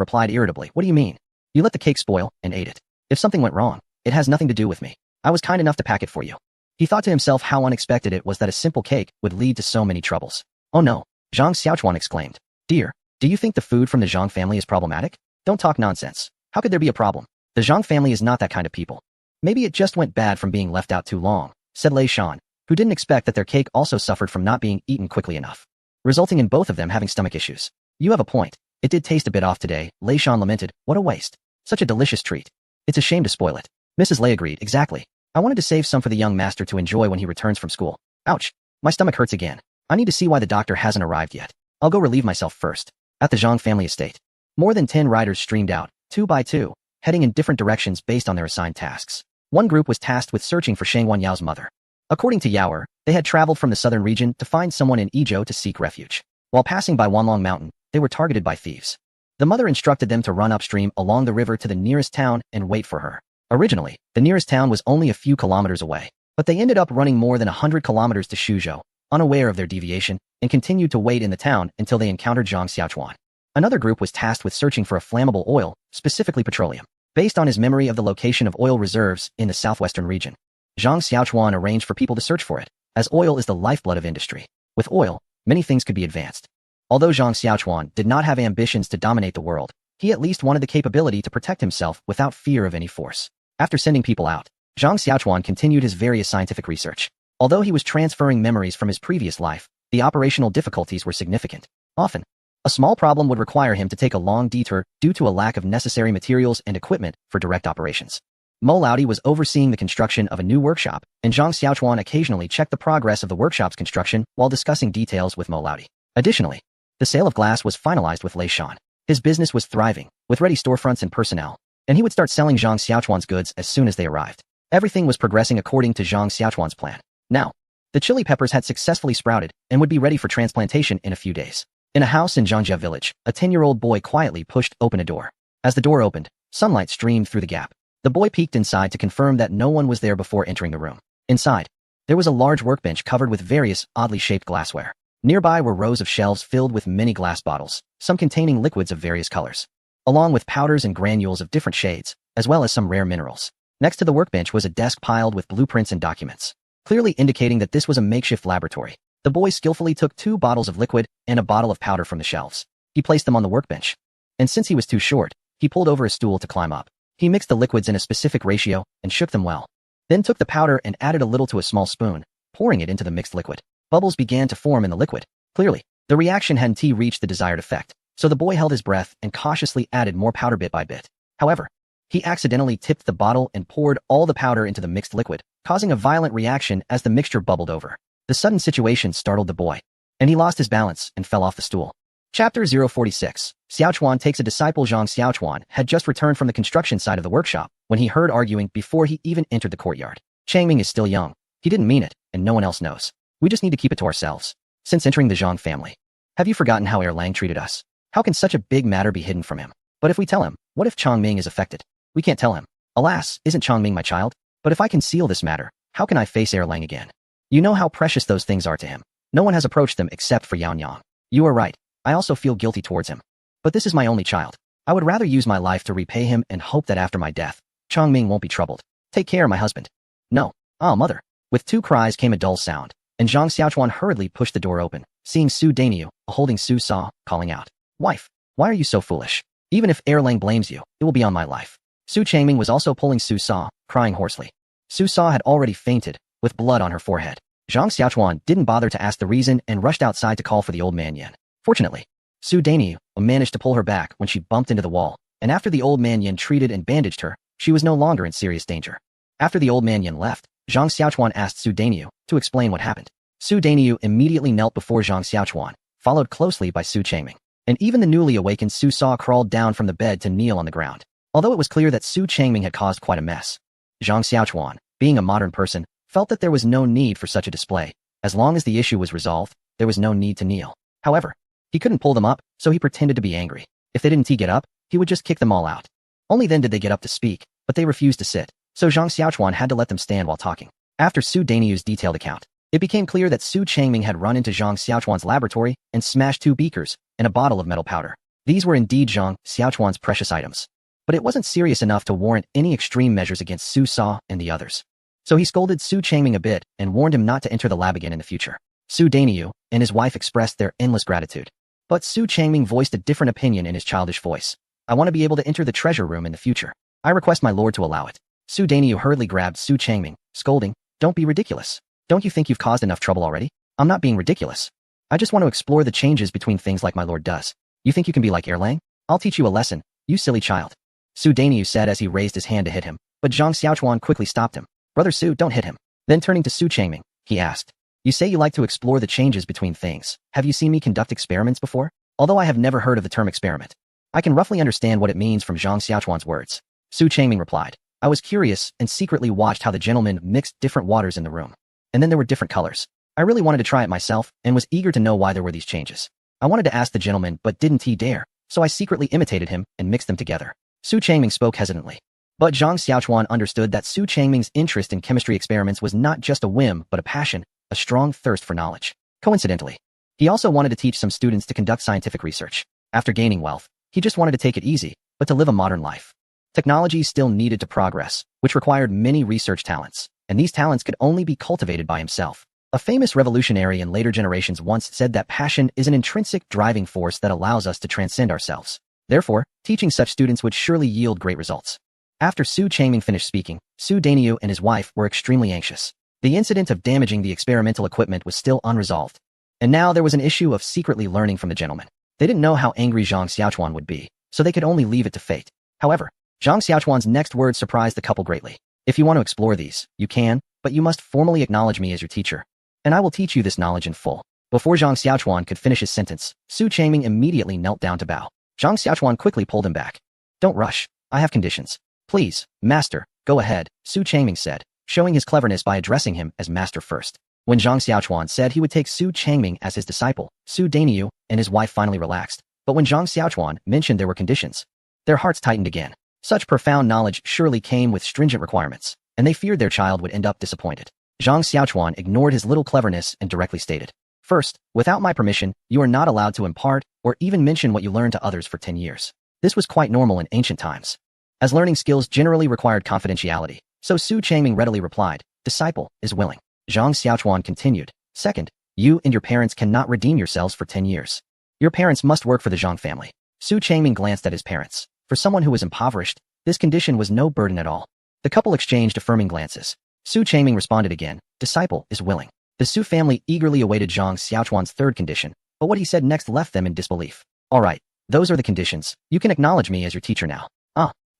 replied irritably. What do you mean? You let the cake spoil and ate it. If something went wrong, it has nothing to do with me. I was kind enough to pack it for you. He thought to himself how unexpected it was that a simple cake would lead to so many troubles. Oh no, Zhang Xiaochuan exclaimed. Dear, do you think the food from the Zhang family is problematic? Don't talk nonsense. How could there be a problem? The Zhang family is not that kind of people. Maybe it just went bad from being left out too long, said Lei Shan, who didn't expect that their cake also suffered from not being eaten quickly enough, resulting in both of them having stomach issues. You have a point. It did taste a bit off today, Lei Shan lamented. What a waste. Such a delicious treat. It's a shame to spoil it. Mrs. Lei agreed. Exactly. I wanted to save some for the young master to enjoy when he returns from school. Ouch. My stomach hurts again. I need to see why the doctor hasn't arrived yet. I'll go relieve myself first. At the Zhang family estate, more than 10 riders streamed out, 2 by 2, heading in different directions based on their assigned tasks. One group was tasked with searching for Shang Wanyao's mother. According to Yaoer, they had traveled from the southern region to find someone in Yizhou to seek refuge. While passing by Wanlong Mountain, they were targeted by thieves. The mother instructed them to run upstream along the river to the nearest town and wait for her. Originally, the nearest town was only a few kilometers away, but they ended up running more than 100 kilometers to Shuzhou, unaware of their deviation, and continued to wait in the town until they encountered Zhang Xiaochuan. Another group was tasked with searching for a flammable oil, specifically petroleum. Based on his memory of the location of oil reserves in the southwestern region, Zhang Xiaochuan arranged for people to search for it, as oil is the lifeblood of industry. With oil, many things could be advanced. Although Zhang Xiaochuan did not have ambitions to dominate the world, he at least wanted the capability to protect himself without fear of any force. After sending people out, Zhang Xiaochuan continued his various scientific research. Although he was transferring memories from his previous life, the operational difficulties were significant. Often, a small problem would require him to take a long detour due to a lack of necessary materials and equipment for direct operations. Mo Laudi was overseeing the construction of a new workshop, and Zhang Xiaochuan occasionally checked the progress of the workshop's construction while discussing details with Mo Laudi. Additionally, the sale of glass was finalized with Lei Shan. His business was thriving, with ready storefronts and personnel, and he would start selling Zhang Xiaochuan's goods as soon as they arrived. Everything was progressing according to Zhang Xiaochuan's plan. Now, the chili peppers had successfully sprouted and would be ready for transplantation in a few days. In a house in Zhangjia village, a 10-year-old boy quietly pushed open a door. As the door opened, sunlight streamed through the gap. The boy peeked inside to confirm that no one was there before entering the room. Inside, there was a large workbench covered with various oddly shaped glassware. Nearby were rows of shelves filled with many glass bottles, some containing liquids of various colors, along with powders and granules of different shades, as well as some rare minerals. Next to the workbench was a desk piled with blueprints and documents, clearly indicating that this was a makeshift laboratory. The boy skillfully took 2 bottles of liquid and a bottle of powder from the shelves. He placed them on the workbench, and since he was too short, he pulled over a stool to climb up. He mixed the liquids in a specific ratio and shook them well. Then took the powder and added a little to a small spoon, pouring it into the mixed liquid. Bubbles began to form in the liquid. Clearly, the reaction hadn't reached the desired effect, so the boy held his breath and cautiously added more powder bit by bit. However, he accidentally tipped the bottle and poured all the powder into the mixed liquid, causing a violent reaction as the mixture bubbled over. The sudden situation startled the boy, and he lost his balance and fell off the stool. Chapter 046. Xiaochuan takes a disciple. Zhang Xiaochuan had just returned from the construction site of the workshop when he heard arguing before he even entered the courtyard. Changming is still young. He didn't mean it, and no one else knows. We just need to keep it to ourselves. Since entering the Zhang family, have you forgotten how Erlang treated us? How can such a big matter be hidden from him? But if we tell him, what if Changming is affected? We can't tell him. Alas, isn't Changming my child? But if I conceal this matter, how can I face Erlang again? You know how precious those things are to him. No one has approached them except for Yaonyang. You are right. I also feel guilty towards him. But this is my only child. I would rather use my life to repay him and hope that after my death, Changming won't be troubled. Take care, my husband. No. Ah, mother. With 2 cries came a dull sound, and Zhang Xiaochuan hurriedly pushed the door open, seeing Su Dainiu, holding Su Sa, calling out. Wife, why are you so foolish? Even if Erlang blames you, it will be on my life. Su Changming was also pulling Su Sa, crying hoarsely. Su Sa had already fainted, with blood on her forehead. Zhang Xiaochuan didn't bother to ask the reason and rushed outside to call for the old man Yin. Fortunately, Su Dainiu managed to pull her back when she bumped into the wall, and after the old man Yin treated and bandaged her, she was no longer in serious danger. After the old man Yin left, Zhang Xiaochuan asked Su Dainiu to explain what happened. Su Dainiu immediately knelt before Zhang Xiaochuan, followed closely by Su Changming, and even the newly awakened Su Sa crawled down from the bed to kneel on the ground. Although it was clear that Su Changming had caused quite a mess, Zhang Xiaochuan, being a modern person, felt that there was no need for such a display. As long as the issue was resolved, there was no need to kneel. However, he couldn't pull them up, so he pretended to be angry. If they didn't get up, he would just kick them all out. Only then did they get up to speak, but they refused to sit, so Zhang Xiaochuan had to let them stand while talking. After Su Daniu's detailed account, it became clear that Su Changming had run into Zhang Xiaochuan's laboratory and smashed 2 beakers and a bottle of metal powder. These were indeed Zhang Xiaochuan's precious items. But it wasn't serious enough to warrant any extreme measures against Su Sa and the others. So he scolded Su Changming a bit and warned him not to enter the lab again in the future. Su Daniu and his wife expressed their endless gratitude. But Su Changming voiced a different opinion in his childish voice. I want to be able to enter the treasure room in the future. I request my lord to allow it. Su Daniu hurriedly grabbed Su Changming, scolding, don't be ridiculous. Don't you think you've caused enough trouble already? I'm not being ridiculous. I just want to explore the changes between things like my lord does. You think you can be like Erlang? I'll teach you a lesson, you silly child. Su Daniu said as he raised his hand to hit him, but Zhang Xiaochuan quickly stopped him. Brother Su, don't hit him. Then turning to Su Changming, he asked, you say you like to explore the changes between things. Have you seen me conduct experiments before? Although I have never heard of the term experiment, I can roughly understand what it means from Zhang Xiaochuan's words. Su Changming replied, I was curious and secretly watched how the gentleman mixed different waters in the room. And then there were different colors. I really wanted to try it myself and was eager to know why there were these changes. I wanted to ask the gentleman, but didn't he dare, so I secretly imitated him and mixed them together. Su Changming spoke hesitantly. But Zhang Xiaochuan understood that Su Changming's interest in chemistry experiments was not just a whim, but a passion, a strong thirst for knowledge. Coincidentally, he also wanted to teach some students to conduct scientific research. After gaining wealth, he just wanted to take it easy, but to live a modern life. Technology still needed to progress, which required many research talents, and these talents could only be cultivated by himself. A famous revolutionary in later generations once said that passion is an intrinsic driving force that allows us to transcend ourselves. Therefore, teaching such students would surely yield great results. After Su Changming finished speaking, Su Daniu and his wife were extremely anxious. The incident of damaging the experimental equipment was still unresolved. And now there was an issue of secretly learning from the gentleman. They didn't know how angry Zhang Xiaochuan would be, so they could only leave it to fate. However, Zhang Xiaochuan's next words surprised the couple greatly. If you want to explore these, you can, but you must formally acknowledge me as your teacher, and I will teach you this knowledge in full. Before Zhang Xiaochuan could finish his sentence, Su Changming immediately knelt down to bow. Zhang Xiaochuan quickly pulled him back. Don't rush. I have conditions. Please, master, go ahead, Su Changming said, showing his cleverness by addressing him as master first. When Zhang Xiaochuan said he would take Su Changming as his disciple, Su Daniu and his wife finally relaxed. But when Zhang Xiaochuan mentioned there were conditions, their hearts tightened again. Such profound knowledge surely came with stringent requirements, and they feared their child would end up disappointed. Zhang Xiaochuan ignored his little cleverness and directly stated, first, without my permission, you are not allowed to impart or even mention what you learned to others for 10 years. This was quite normal in ancient times, as learning skills generally required confidentiality. So Su Changming readily replied, disciple is willing. Zhang Xiaochuan continued, second, you and your parents cannot redeem yourselves for 10 years. Your parents must work for the Zhang family. Su Changming glanced at his parents. For someone who was impoverished, this condition was no burden at all. The couple exchanged affirming glances. Su Changming responded again, disciple is willing. The Su family eagerly awaited Zhang Xiaochuan's third condition, but what he said next left them in disbelief. All right, those are the conditions. You can acknowledge me as your teacher now.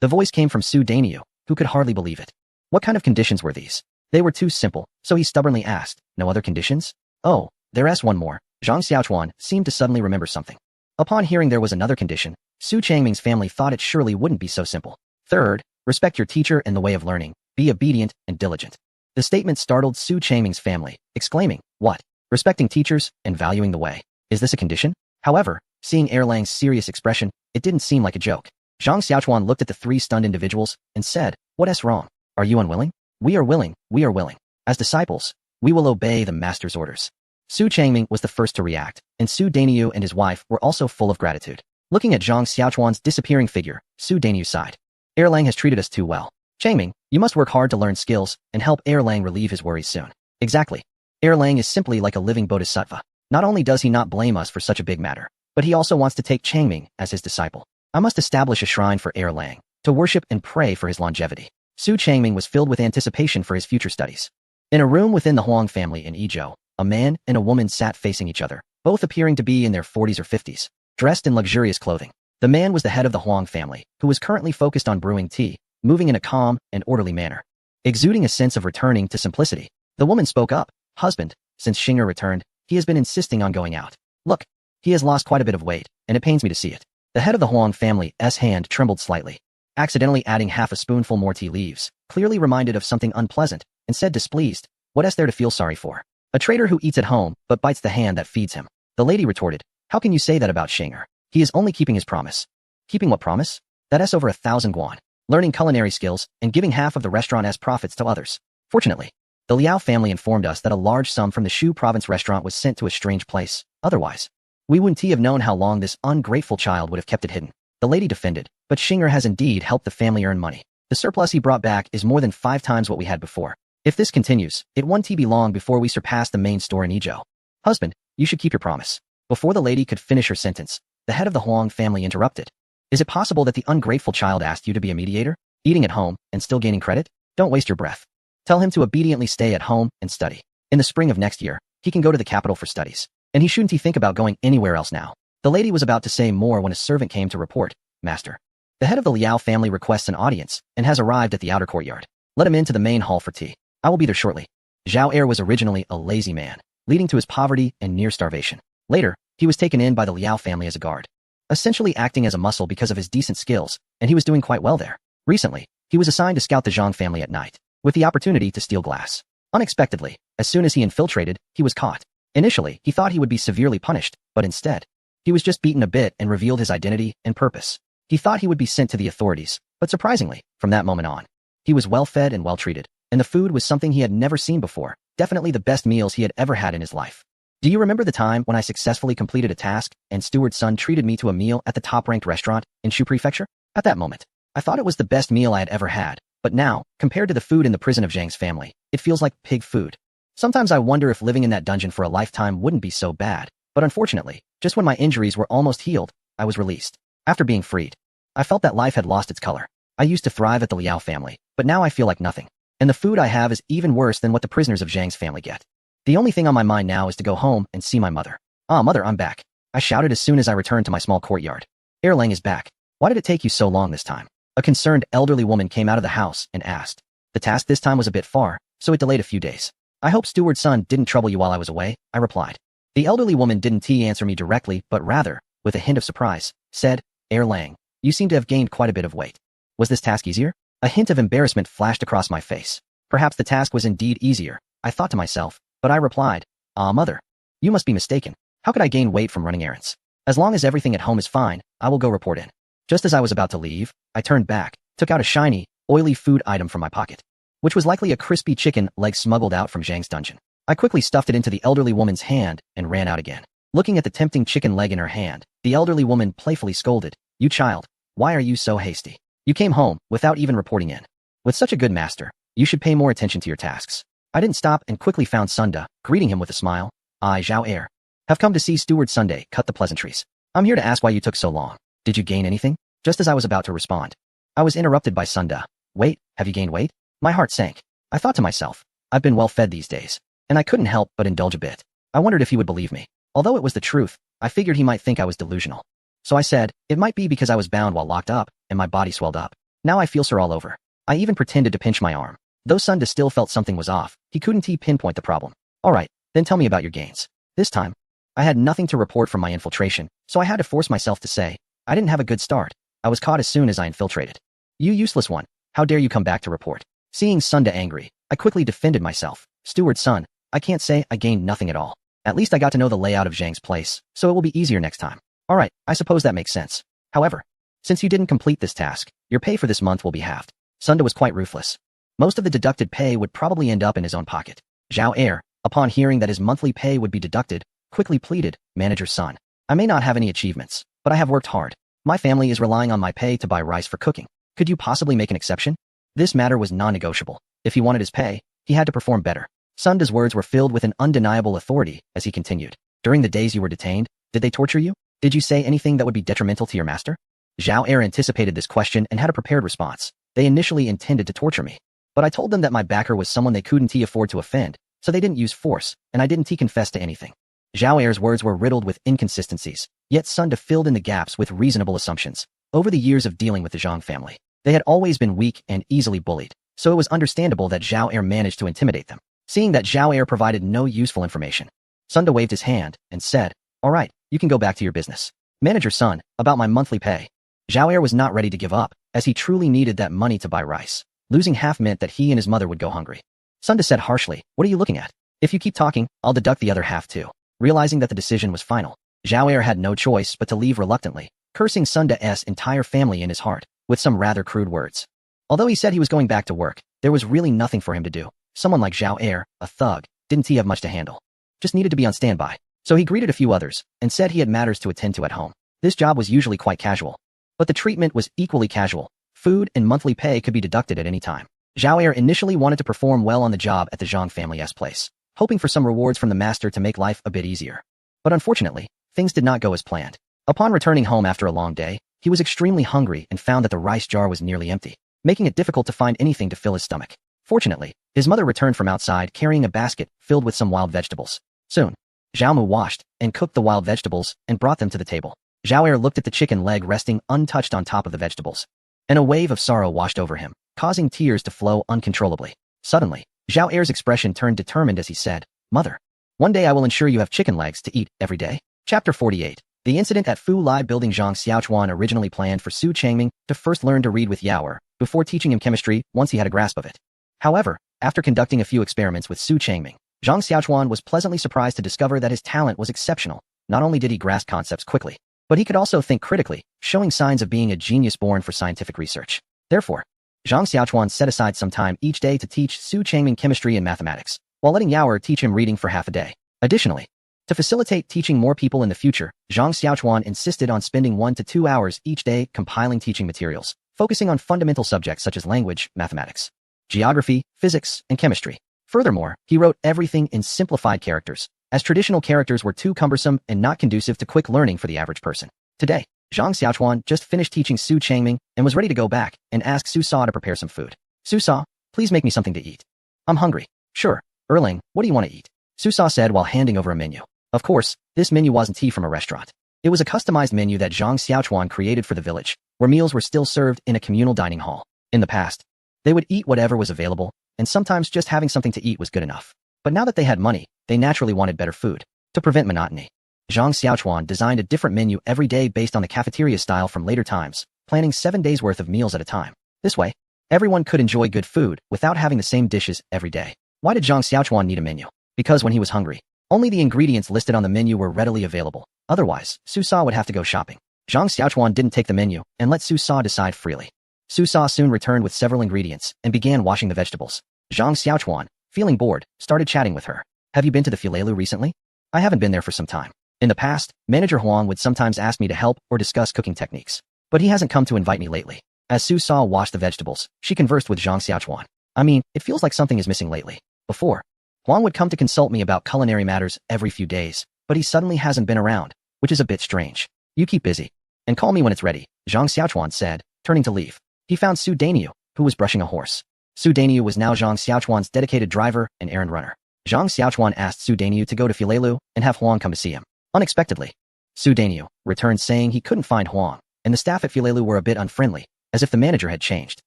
The voice came from Su Daniu, who could hardly believe it. What kind of conditions were these? They were too simple, so he stubbornly asked, no other conditions? Oh, there's one more. Zhang Xiaochuan seemed to suddenly remember something. Upon hearing there was another condition, Su Changming's family thought it surely wouldn't be so simple. Third, respect your teacher and the way of learning. Be obedient and diligent. The statement startled Su Changming's family, exclaiming, what? Respecting teachers and valuing the way. Is this a condition? However, seeing Erlang's serious expression, it didn't seem like a joke. Zhang Xiaochuan looked at the 3 stunned individuals and said, what's wrong? Are you unwilling? We are willing, we are willing. As disciples, we will obey the master's orders. Su Changming was the first to react, and Su Daniu and his wife were also full of gratitude. Looking at Zhang Xiaochuan's disappearing figure, Su Daniu sighed. Erlang has treated us too well. Changming, you must work hard to learn skills and help Erlang relieve his worries soon. Exactly. Erlang is simply like a living bodhisattva. Not only does he not blame us for such a big matter, but he also wants to take Changming as his disciple. I must establish a shrine for Erlang, to worship and pray for his longevity. Su Changming was filled with anticipation for his future studies. In a room within the Huang family in Yizhou, a man and a woman sat facing each other, both appearing to be in their 40s or 50s, dressed in luxurious clothing. The man was the head of the Huang family, who was currently focused on brewing tea, moving in a calm and orderly manner, exuding a sense of returning to simplicity. The woman spoke up, husband, since Xinger returned, he has been insisting on going out. Look, he has lost quite a bit of weight, and it pains me to see it. The head of the Huang family's hand trembled slightly, accidentally adding half a spoonful more tea leaves, clearly reminded of something unpleasant, and said displeased, what is there to feel sorry for? A traitor who eats at home, but bites the hand that feeds him. The lady retorted, how can you say that about Shinger? He is only keeping his promise. Keeping what promise? That's over 1,000 guan. Learning culinary skills and giving half of the restaurant's profits to others. Fortunately, the Liao family informed us that a large sum from the Shu province restaurant was sent to a strange place. Otherwise, we wouldn't have known how long this ungrateful child would have kept it hidden. The lady defended, but Shinger has indeed helped the family earn money. The surplus he brought back is more than 5 times what we had before. If this continues, it won't be long before we surpass the main store in Ezhou. Husband, you should keep your promise. Before the lady could finish her sentence, the head of the Huang family interrupted. Is it possible that the ungrateful child asked you to be a mediator, eating at home, and still gaining credit? Don't waste your breath. Tell him to obediently stay at home and study. In the spring of next year, he can go to the capital for studies. And he shouldn't think about going anywhere else now. The lady was about to say more when a servant came to report, Master. The head of the Liao family requests an audience and has arrived at the outer courtyard. Let him into the main hall for tea. I will be there shortly. Zhao Er was originally a lazy man, leading to his poverty and near starvation. Later, he was taken in by the Liao family as a guard, essentially acting as a muscle because of his decent skills, and he was doing quite well there. Recently, he was assigned to scout the Zhang family at night, with the opportunity to steal glass. Unexpectedly, as soon as he infiltrated, he was caught. Initially, he thought he would be severely punished, but instead, he was just beaten a bit and revealed his identity and purpose. He thought he would be sent to the authorities, but surprisingly, from that moment on, he was well-fed and well-treated, and the food was something he had never seen before, definitely the best meals he had ever had in his life. Do you remember the time when I successfully completed a task and Steward's son treated me to a meal at the top-ranked restaurant in Shu Prefecture? At that moment, I thought it was the best meal I had ever had, but now, compared to the food in the prison of Zhang's family, it feels like pig food. Sometimes I wonder if living in that dungeon for a lifetime wouldn't be so bad, but unfortunately, just when my injuries were almost healed, I was released. After being freed, I felt that life had lost its color. I used to thrive at the Liao family, but now I feel like nothing. And the food I have is even worse than what the prisoners of Zhang's family get. The only thing on my mind now is to go home and see my mother. Ah, mother, I'm back. I shouted as soon as I returned to my small courtyard. Erlang is back. Why did it take you so long this time? A concerned elderly woman came out of the house and asked. The task this time was a bit far, so it delayed a few days. I hope Steward's son didn't trouble you while I was away, I replied. The elderly woman didn't answer me directly, but rather, with a hint of surprise, said, Erlang, you seem to have gained quite a bit of weight. Was this task easier? A hint of embarrassment flashed across my face. Perhaps the task was indeed easier, I thought to myself, but I replied, Ah, mother, you must be mistaken. How could I gain weight from running errands? As long as everything at home is fine, I will go report in. Just as I was about to leave, I turned back, took out a shiny, oily food item from my pocket, which was likely a crispy chicken leg smuggled out from Zhang's dungeon. I quickly stuffed it into the elderly woman's hand and ran out again. Looking at the tempting chicken leg in her hand, the elderly woman playfully scolded, You child, why are you so hasty? You came home without even reporting in. With such a good master, you should pay more attention to your tasks. I didn't stop and quickly found Sunda, greeting him with a smile. I, Zhao Er, have come to see Steward Sunday cut the pleasantries. I'm here to ask why you took so long. Did you gain anything? Just as I was about to respond, I was interrupted by Sunda. Wait, have you gained weight? My heart sank. I thought to myself, I've been well fed these days, and I couldn't help but indulge a bit. I wondered if he would believe me. Although it was the truth, I figured he might think I was delusional. So I said, it might be because I was bound while locked up, and my body swelled up. Now I feel sore all over. I even pretended to pinch my arm. Though Sunda still felt something was off, he couldn't pinpoint the problem. Alright, then tell me about your gains. This time, I had nothing to report from my infiltration, so I had to force myself to say, I didn't have a good start. I was caught as soon as I infiltrated. You useless one, how dare you come back to report? Seeing Sunda angry, I quickly defended myself. Steward's son, I can't say I gained nothing at all. At least I got to know the layout of Zhang's place, so it will be easier next time. Alright, I suppose that makes sense. However, since you didn't complete this task, your pay for this month will be halved. Sunda was quite ruthless. Most of the deducted pay would probably end up in his own pocket. Zhao Er, upon hearing that his monthly pay would be deducted, quickly pleaded, Manager's son. I may not have any achievements, but I have worked hard. My family is relying on my pay to buy rice for cooking. Could you possibly make an exception? This matter was non-negotiable. If he wanted his pay, he had to perform better. Sunda's words were filled with an undeniable authority as he continued. During the days you were detained, did they torture you? Did you say anything that would be detrimental to your master? Zhao Er anticipated this question and had a prepared response. They initially intended to torture me, but I told them that my backer was someone they couldn't afford to offend, so they didn't use force, and I didn't confess to anything. Zhao Er's words were riddled with inconsistencies, yet Sunda filled in the gaps with reasonable assumptions. Over the years of dealing with the Zhang family, they had always been weak and easily bullied, so it was understandable that Zhao Er managed to intimidate them. Seeing that Zhao Er provided no useful information, Sunda waved his hand and said, Alright, you can go back to your business. Manager's son, about my monthly pay. Zhao Er was not ready to give up, as he truly needed that money to buy rice. Losing half meant that he and his mother would go hungry. Sunda said harshly, What are you looking at? If you keep talking, I'll deduct the other half too. Realizing that the decision was final, Zhao Er had no choice but to leave reluctantly, cursing Sun Da's entire family in his heart, with some rather crude words. Although he said he was going back to work, there was really nothing for him to do. Someone like Zhao Er, a thug, didn't he have much to handle? Just needed to be on standby. So he greeted a few others, and said he had matters to attend to at home. This job was usually quite casual. But the treatment was equally casual. Food and monthly pay could be deducted at any time. Zhao Er initially wanted to perform well on the job at the Zhang family's place, hoping for some rewards from the master to make life a bit easier. But unfortunately, things did not go as planned. Upon returning home after a long day, he was extremely hungry and found that the rice jar was nearly empty, making it difficult to find anything to fill his stomach. Fortunately, his mother returned from outside carrying a basket filled with some wild vegetables. Soon, Zhao Mu washed and cooked the wild vegetables and brought them to the table. Zhao Er looked at the chicken leg resting untouched on top of the vegetables, and a wave of sorrow washed over him, causing tears to flow uncontrollably. Suddenly, Zhao Er's expression turned determined as he said, "Mother, one day I will ensure you have chicken legs to eat every day." Chapter 48. The incident at Fu Lai Building. Zhang Xiaochuan originally planned for Su Changming to first learn to read with Yao Er, before teaching him chemistry once he had a grasp of it. However, after conducting a few experiments with Su Changming, Zhang Xiaochuan was pleasantly surprised to discover that his talent was exceptional. Not only did he grasp concepts quickly, but he could also think critically, showing signs of being a genius born for scientific research. Therefore, Zhang Xiaochuan set aside some time each day to teach Su Changming chemistry and mathematics, while letting Yao Er teach him reading for half a day. Additionally, to facilitate teaching more people in the future, Zhang Xiaochuan insisted on spending 1 to 2 hours each day compiling teaching materials, focusing on fundamental subjects such as language, mathematics, geography, physics, and chemistry. Furthermore, he wrote everything in simplified characters, as traditional characters were too cumbersome and not conducive to quick learning for the average person. Today, Zhang Xiaochuan just finished teaching Su Changming and was ready to go back and ask Su Sa to prepare some food. "Su Sa, please make me something to eat. I'm hungry." "Sure, Erling, what do you want to eat?" Su Sa said while handing over a menu. Of course, this menu wasn't tea from a restaurant. It was a customized menu that Zhang Xiaochuan created for the village, where meals were still served in a communal dining hall. In the past, they would eat whatever was available, and sometimes just having something to eat was good enough. But now that they had money, they naturally wanted better food. To prevent monotony, Zhang Xiaochuan designed a different menu every day based on the cafeteria style from later times, planning 7 days' worth of meals at a time. This way, everyone could enjoy good food without having the same dishes every day. Why did Zhang Xiaochuan need a menu? Because when he was hungry, only the ingredients listed on the menu were readily available. Otherwise, Su Sa would have to go shopping. Zhang Xiaochuan didn't take the menu and let Su Sa decide freely. Su Sa soon returned with several ingredients and began washing the vegetables. Zhang Xiaochuan, feeling bored, started chatting with her. "Have you been to the Filelu recently?" "I haven't been there for some time. In the past, Manager Huang would sometimes ask me to help or discuss cooking techniques, but he hasn't come to invite me lately." As Su Sa washed the vegetables, she conversed with Zhang Xiaochuan. "I mean, it feels like something is missing lately. Before, Huang would come to consult me about culinary matters every few days, but he suddenly hasn't been around, which is a bit strange. You keep busy, and call me when it's ready," Zhang Xiaochuan said, turning to leave. He found Su Daniu, who was brushing a horse. Su Daniu was now Zhang Xiaochuan's dedicated driver and errand runner. Zhang Xiaochuan asked Su Daniu to go to Filelu and have Huang come to see him. Unexpectedly, Su Daniu returned saying he couldn't find Huang, and the staff at Filelu were a bit unfriendly, as if the manager had changed.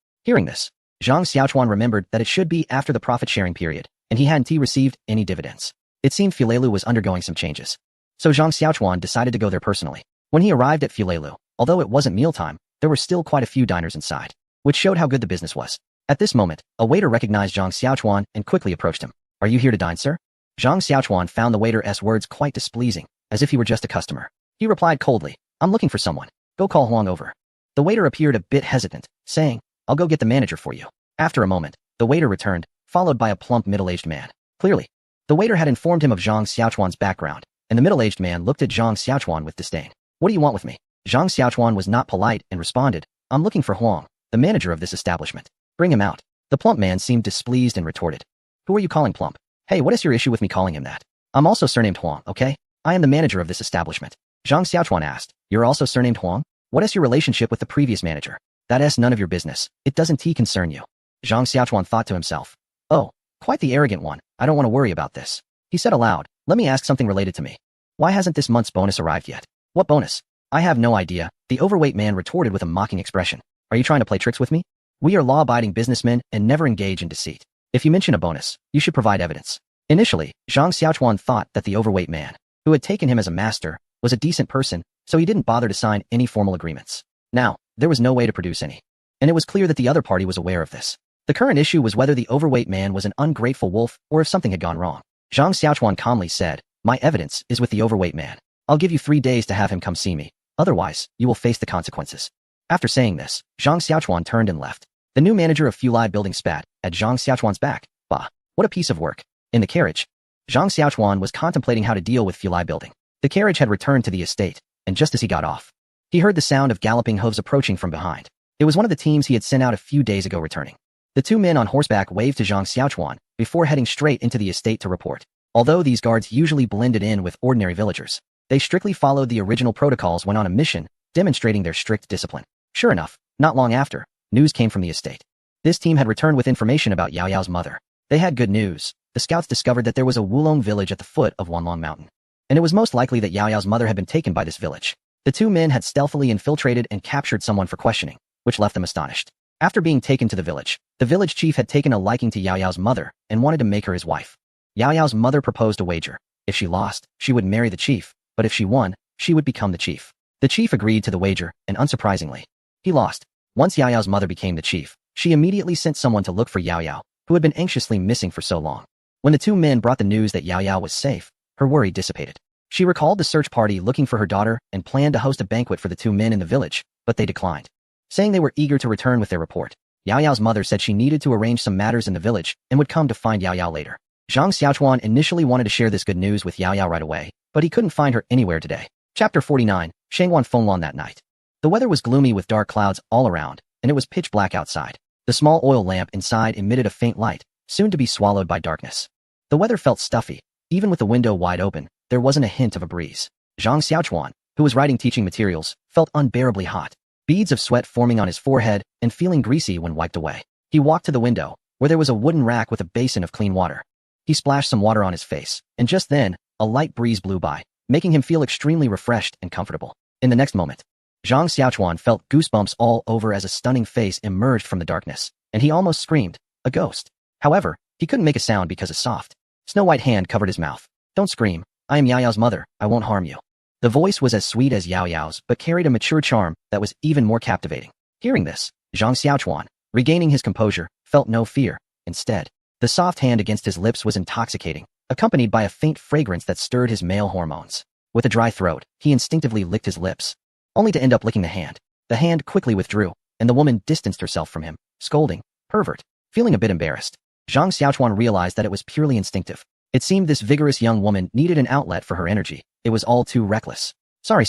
Hearing this, Zhang Xiaochuan remembered that it should be after the profit-sharing period, and he hadn't received any dividends. It seemed Filelu was undergoing some changes. So Zhang Xiaochuan decided to go there personally. When he arrived at Filelu, although it wasn't mealtime, there were still quite a few diners inside, which showed how good the business was. At this moment, a waiter recognized Zhang Xiaochuan and quickly approached him. "Are you here to dine, sir?" Zhang Xiaochuan found the waiter's words quite displeasing, as if he were just a customer. He replied coldly, "I'm looking for someone. Go call Huang over." The waiter appeared a bit hesitant, saying, "I'll go get the manager for you." After a moment, the waiter returned, followed by a plump middle-aged man. Clearly, the waiter had informed him of Zhang Xiaochuan's background, and the middle-aged man looked at Zhang Xiaochuan with disdain. "What do you want with me?" Zhang Xiaochuan was not polite and responded, "I'm looking for Huang, the manager of this establishment. Bring him out." The plump man seemed displeased and retorted, "Who are you calling plump? Hey, what is your issue with me calling him that? I'm also surnamed Huang, okay? I am the manager of this establishment." Zhang Xiaochuan asked, "You're also surnamed Huang? What is your relationship with the previous manager?" "That's none of your business. It doesn't concern you." Zhang Xiaochuan thought to himself, "Oh, quite the arrogant one. I don't want to worry about this." He said aloud, "Let me ask something related to me. Why hasn't this month's bonus arrived yet?" "What bonus?" "I have no idea," the overweight man retorted with a mocking expression. "Are you trying to play tricks with me? We are law-abiding businessmen and never engage in deceit. If you mention a bonus, you should provide evidence." Initially, Zhang Xiaochuan thought that the overweight man, who had taken him as a master, was a decent person, so he didn't bother to sign any formal agreements. Now, there was no way to produce any. And it was clear that the other party was aware of this. The current issue was whether the overweight man was an ungrateful wolf or if something had gone wrong. Zhang Xiaochuan calmly said, "My evidence is with the overweight man. I'll give you 3 days to have him come see me. Otherwise, you will face the consequences." After saying this, Zhang Xiaochuan turned and left. The new manager of Fulai Building spat at Zhang Xiaochuan's back. Bah, what a piece of work. In the carriage, Zhang Xiaochuan was contemplating how to deal with Fulai Building. The carriage had returned to the estate, and just as he got off, he heard the sound of galloping hooves approaching from behind. It was one of the teams he had sent out a few days ago returning. The 2 men on horseback waved to Zhang Xiaochuan before heading straight into the estate to report. Although these guards usually blended in with ordinary villagers, they strictly followed the original protocols when on a mission, demonstrating their strict discipline. Sure enough, not long after, news came from the estate. This team had returned with information about Yao Yao's mother. They had good news. The scouts discovered that there was a Wulong village at the foot of Wanlong Mountain, and it was most likely that Yao Yao's mother had been taken by this village. The 2 men had stealthily infiltrated and captured someone for questioning, which left them astonished. After being taken to the village chief had taken a liking to Yao Yao's mother and wanted to make her his wife. Yao Yao's mother proposed a wager. If she lost, she would marry the chief, but if she won, she would become the chief. The chief agreed to the wager, and unsurprisingly, he lost. Once Yao Yao's mother became the chief, she immediately sent someone to look for Yao Yao, who had been anxiously missing for so long. When the 2 men brought the news that Yao Yao was safe, her worry dissipated. She recalled the search party looking for her daughter and planned to host a banquet for the 2 men in the village, but they declined, saying they were eager to return with their report. Yao Yao's mother said she needed to arrange some matters in the village and would come to find Yao Yao later. Zhang Xiaochuan initially wanted to share this good news with Yao Yao right away, but he couldn't find her anywhere today. Chapter 49, Shangwan Fenglan that night. The weather was gloomy with dark clouds all around, and it was pitch black outside. The small oil lamp inside emitted a faint light, soon to be swallowed by darkness. The weather felt stuffy. Even with the window wide open, there wasn't a hint of a breeze. Zhang Xiaochuan, who was writing teaching materials, felt unbearably hot, beads of sweat forming on his forehead and feeling greasy when wiped away. He walked to the window, where there was a wooden rack with a basin of clean water. He splashed some water on his face, and just then, a light breeze blew by, making him feel extremely refreshed and comfortable. In the next moment, Zhang Xiaochuan felt goosebumps all over as a stunning face emerged from the darkness, and he almost screamed, "A ghost." However, he couldn't make a sound because a soft, snow-white hand covered his mouth. "Don't scream. I am Yao Yao's mother. I won't harm you." The voice was as sweet as Yao Yao's, but carried a mature charm that was even more captivating. Hearing this, Zhang Xiaochuan, regaining his composure, felt no fear. Instead, the soft hand against his lips was intoxicating, accompanied by a faint fragrance that stirred his male hormones. With a dry throat, he instinctively licked his lips, only to end up licking the hand. The hand quickly withdrew, and the woman distanced herself from him, scolding, "Pervert." Feeling a bit embarrassed, Zhang Xiaochuan realized that it was purely instinctive. It seemed this vigorous young woman needed an outlet for her energy. It was all too reckless. Sorry.